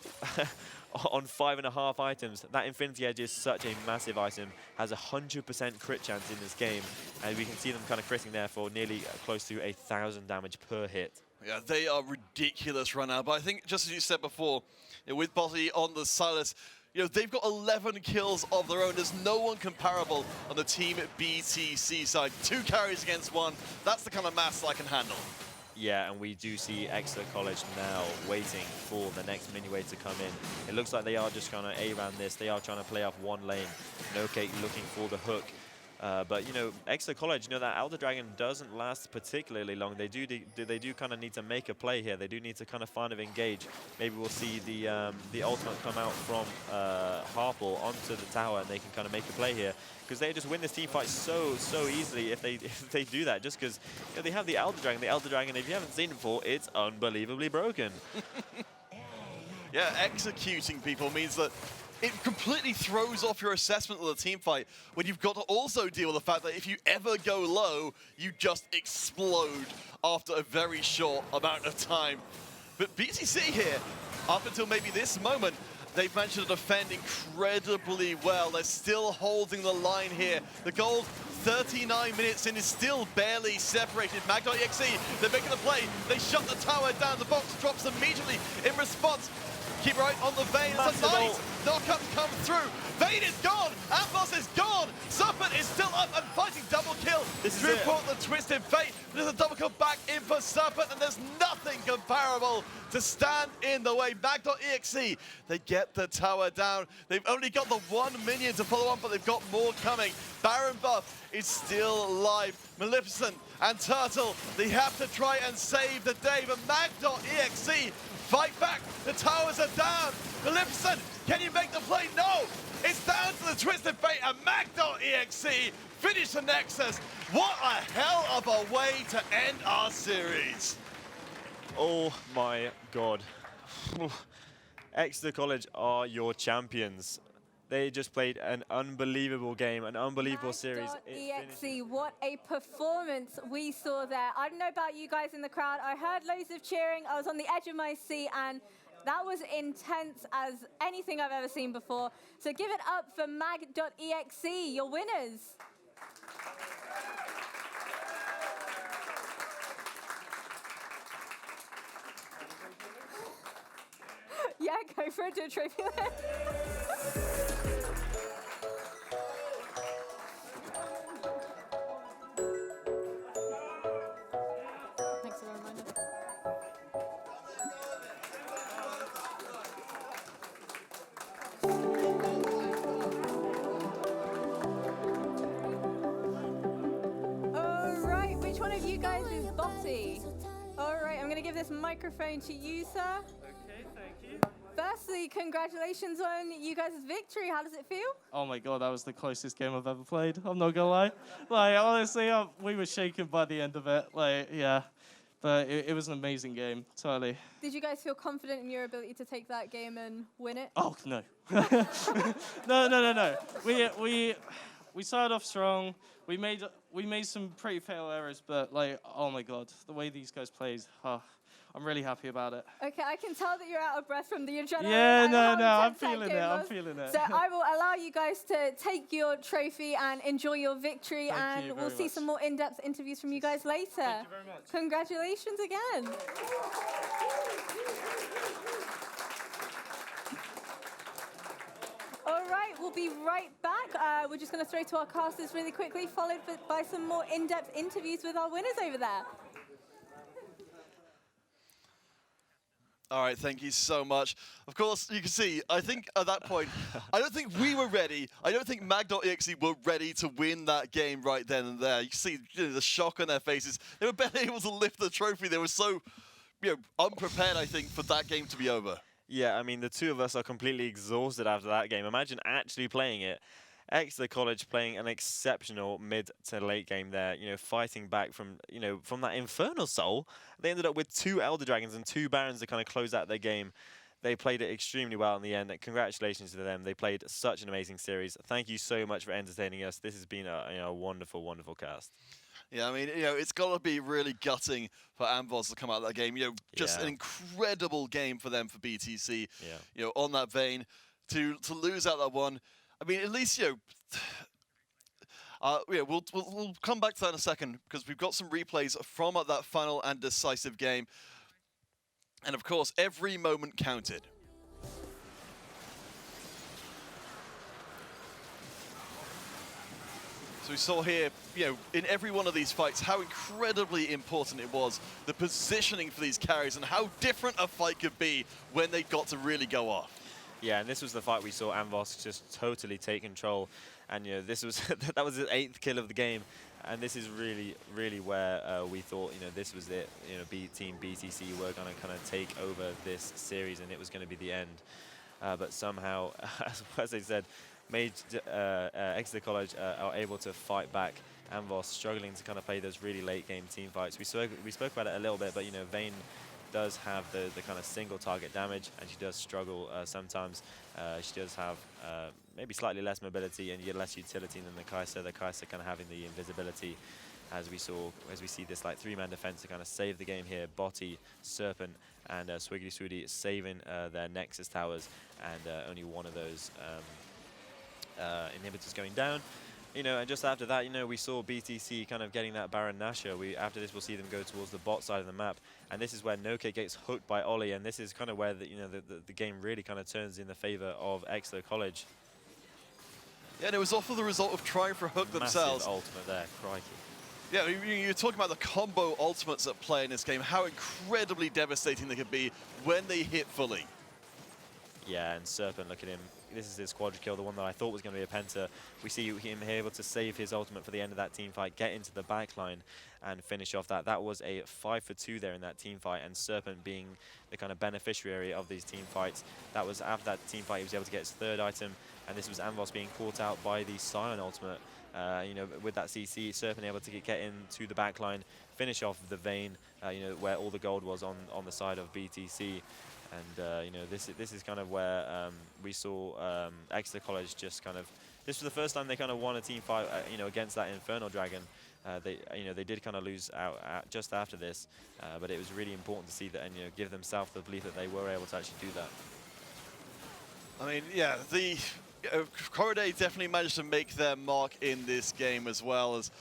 on 5.5 items. That Infinity Edge is such a massive item, has 100% crit chance in this game, and we can see them kind of critting there for nearly close to 1,000 damage per hit. Yeah, they are ridiculous right now, but I think, just as you said before, you know, with Botti on the Silas, you know, they've got 11 kills of their own. There's no one comparable on the Team BTC side. 2 carries against 1. That's the kind of mass I can handle. Yeah, and we do see Exeter College now waiting for the next mini wave to come in. It looks like they are just going to A-round this. They are trying to play off one lane. No Cake looking for the hook. But, you know, Exeter College, you know, that Elder Dragon doesn't last particularly long. They do kind of need to make a play here. They do need to kind of engage. Maybe we'll see the ultimate come out from Harple onto the tower, and they can kind of make a play here, because they just win this team fight so easily if they do that. Just because, you know, they have the Elder Dragon. The Elder Dragon, if you haven't seen it before, it's unbelievably broken. Yeah, executing people means that it completely throws off your assessment of the team fight when you've got to also deal with the fact that if you ever go low, you just explode after a very short amount of time. But BTC here, up until maybe this moment, they've managed to defend incredibly well. They're still holding the line here. The gold, 39 minutes in, is still barely separated. Mag.exe, they're making the play. They shut the tower down. The box drops immediately in response. Keep right on the Vayne. It's a nice knockup come through. Vayne is gone. Ambos is gone. Serpent is still up and fighting double kill. This Drew is it. caught the Twisted Fate. There's a double kill back in for Serpent, and there's nothing comparable to stand in the way. Mag.exe, they get the tower down. They've only got the 1 minion to follow on, but they've got more coming. Baron buff is still alive. Maleficent and Turtle, they have to try and save the day, but Mag.exe fight back. The towers are down. Maleficent, can you make the play? No. It's down to the Twisted Fate, and Mag.exe finish the Nexus. What a hell of a way to end our series. Oh my God. Exeter College are your champions. They just played an unbelievable game, an unbelievable series. Mag.exe, what a performance we saw there. I don't know about you guys in the crowd. I heard loads of cheering. I was on the edge of my seat, and that was intense as anything I've ever seen before. So give it up for Mag.exe, your winners. Yeah, go for it, do a trophy then. Thanks for the reminder. All right, which one of you guys is Botti? All right, I'm going to give this microphone to you, sir. Okay, thank you. Firstly, congratulations on you guys' victory. How does it feel? Oh my God, that was the closest game I've ever played. I'm not gonna lie. Like, honestly, we were shaken by the end of it. Like, yeah. But it was an amazing game, totally. Did you guys feel confident in your ability to take that game and win it? Oh, no. No. We started off strong. We made some pretty fatal errors, but like, oh my God, the way these guys played, I'm really happy about it. Okay, I can tell that you're out of breath from the adrenaline. Yeah, no, I'm intense that feeling game it. I'm was. feeling it. So I will allow you guys to take your trophy and enjoy your victory, Thank and you we'll very see much. some more in-depth interviews from you guys later. Thank you very much. Congratulations again. All right, We'll be right back. We're just going to throw to our casters really quickly, followed by some more in-depth interviews with our winners over there. All right, thank you so much. Of course, you can see, I think at that point, I don't think we were ready. I don't think Mag.exe were ready to win that game right then and there. You can see the shock on their faces. They were barely able to lift the trophy. They were so unprepared, I think, for that game to be over. Yeah, I mean, the two of us are completely exhausted after that game. Imagine actually playing it. Exeter College playing an exceptional mid to late game there, fighting back from, from that Infernal Soul. They ended up with 2 Elder Dragons and 2 Barons to kind of close out their game. They played it extremely well in the end. Congratulations to them. They played such an amazing series. Thank you so much for entertaining us. This has been a wonderful, wonderful cast. Yeah, I mean, it's got to be really gutting for Amvos to come out of that game. Just an incredible game for them for BTC. Yeah. On that vein, to lose out that one. I mean, at least, we'll come back to that in a second because we've got some replays from that final and decisive game. And of course, every moment counted. So we saw here, in every one of these fights, how incredibly important it was, the positioning for these carries and how different a fight could be when they got to really go off. Yeah, and this was the fight we saw Amvos just totally take control. And, this was that was his 8th kill of the game. And this is really, really where we thought, this was it. Team BTC were going to kind of take over this series and it was going to be the end. But somehow, as I said, Exeter College are able to fight back. Amvos struggling to kind of play those really late game team fights. We spoke about it a little bit, but Vayne does have the kind of single target damage, and she does struggle sometimes. She does have maybe slightly less mobility and less utility than the Kai'Sa. The Kai'Sa kind of having the invisibility, as we see this like 3-man defense to kind of save the game here. Botti, Serpent, and Swiggity Swooty saving their Nexus towers, and only one of those inhibitors going down. And just after that, we saw BTC kind of getting that Baron Nashor. After this, we'll see them go towards the bot side of the map, and this is where Noke gets hooked by Ollie, and this is kind of where the game really kind of turns in the favor of Exeter College. Yeah, and it was off of the result of trying for a hook themselves. Massive ultimate there, crikey. Yeah, you're talking about the combo ultimates at play in this game, how incredibly devastating they could be when they hit fully. Yeah, and Serpent, look at him. This is his quadra kill, the one that I thought was going to be a penta. We see him able to save his ultimate for the end of that team fight, get into the backline and finish off that. That was a 5-for-2 there in that team fight, and Serpent being the kind of beneficiary of these team fights. That was after that team fight, he was able to get his 3rd item, and this was Amvos being caught out by the Scion ultimate. With that CC, Serpent able to get into the backline, finish off the Vayne, where all the gold was on the side of BTC. And this is kind of where we saw Exeter College just kind of. This was the first time they kind of won a team fight, against that Infernal Dragon. They did kind of lose out just after this, but it was really important to see that and give themselves the belief that they were able to actually do that. I mean, yeah, the Corriday definitely managed to make their mark in this game as well as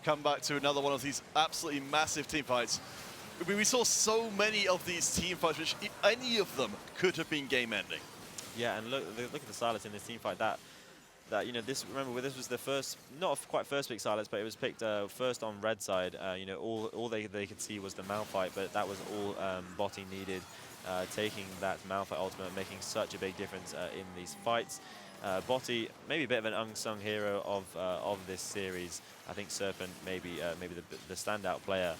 come back to another one of these absolutely massive team fights. I mean, we saw so many of these team fights, which any of them could have been game-ending. Yeah, and look at the silence in this team fight. This was the first, not quite first pick silence, but it was picked first on red side. All they could see was the Malphite, but that was all Botti needed, taking that Malphite ultimate, making such a big difference in these fights. Botti, maybe a bit of an unsung hero of this series. I think Serpent maybe the standout player.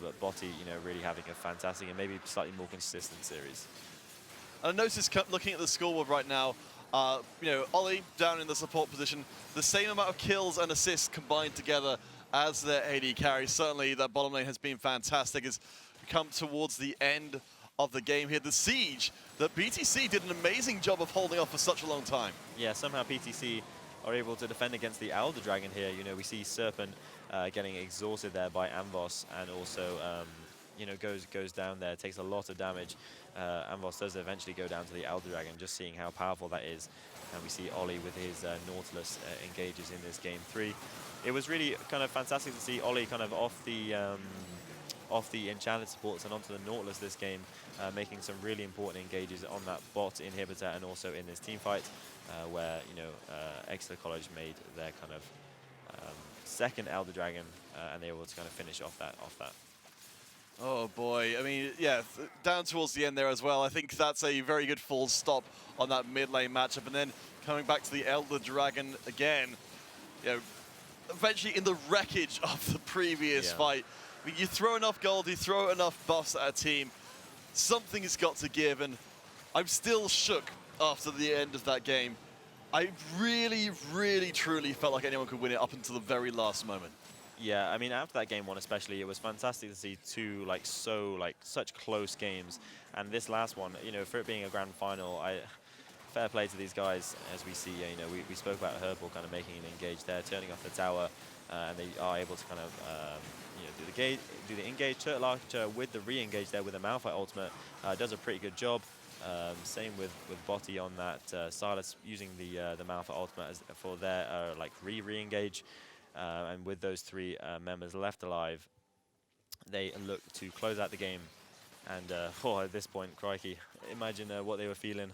But Botti, really having a fantastic and maybe slightly more consistent series. I noticed looking at the scoreboard right now, Ollie down in the support position, the same amount of kills and assists combined together as their AD carry. Certainly that bottom lane has been fantastic as we come towards the end of the game here. The siege that BTC did an amazing job of holding off for such a long time. Yeah, somehow BTC are able to defend against the Elder Dragon here. We see Serpent getting exhausted there by Amvos, and also goes down there, takes a lot of damage. Amvos does eventually go down to the Elder Dragon, just seeing how powerful that is. And we see Ollie with his Nautilus engages in this game 3. It was really kind of fantastic to see Ollie kind of off the off the Enchanted supports and onto the Nautilus this game, making some really important engages on that bot inhibitor and also in this team fight, where, you know, Exeter College made their kind of second Elder Dragon, and they were able to kind of finish off that. Oh boy, I mean, yeah, down towards the end there as well. I think that's a very good full stop on that mid lane matchup. And then coming back to the Elder Dragon again, you know, eventually in the wreckage of the previous fight, I mean, you throw enough gold, you throw enough buffs at a team, something has got to give. And I'm still shook after the end of that game. I really, really, truly felt like anyone could win it up until the very last moment. Yeah, I mean, after that game one especially, it was fantastic to see two such close games. And this last one, you know, for it being a grand final, fair play to these guys. As we see, you know, we spoke about Herpal kind of making an engage there, turning off the tower, and they are able to kind of you know, do the engage. Turtle Archer with the re-engage there with a Malphite ultimate does a pretty good job. Same with Botti on that. Silas using the Malphite ultimate for their like re-engage. And with those three members left alive, they look to close out the game. And at this point, crikey, imagine what they were feeling.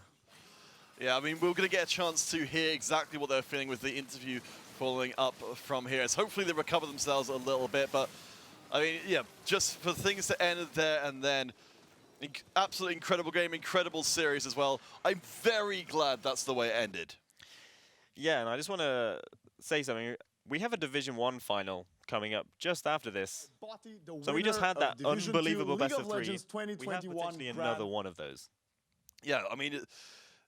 Yeah, I mean, we're going to get a chance to hear exactly what they're feeling with the interview following up from here. So hopefully they recover themselves a little bit. But, I mean, yeah, just for things to end there and then, absolutely incredible game, incredible series as well. I'm very glad that's the way it ended. Yeah, and I just want to say something. We have a Division 1 final coming up just after this. So we just had that unbelievable best of 3. We have potentially another one of those. Yeah, I mean,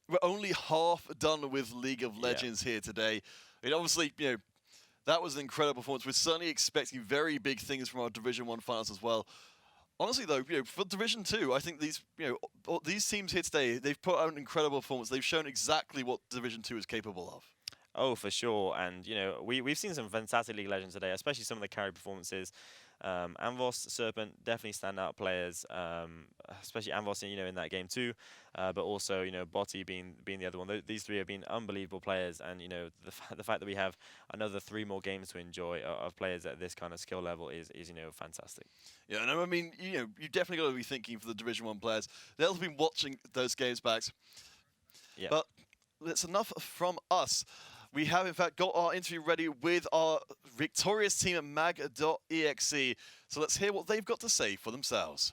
we're only half done with League of Legends here today. I mean, obviously, you know, that was an incredible performance. We're certainly expecting very big things from our Division 1 finals as well. Honestly, though, you know, for Division 2, I think these, you know, these teams here today, they've put out an incredible performance. They've shown exactly what Division 2 is capable of. Oh, for sure. And, you know, we've seen some fantastic League of Legends today, especially some of the carry performances. Anvos, Serpent, definitely standout players, especially Anvos, you know, in that game too. But also, you know, Botti being the other one. These three have been unbelievable players. And, you know, the fact that we have another 3 more games to enjoy of players at this kind of skill level is you know, fantastic. Yeah, and I mean, you know, you definitely got to be thinking for the Division 1 players. They'll have been watching those games back. Yeah. But that's enough from us. We have, in fact, got our interview ready with our victorious team at mag.exe. So let's hear what they've got to say for themselves.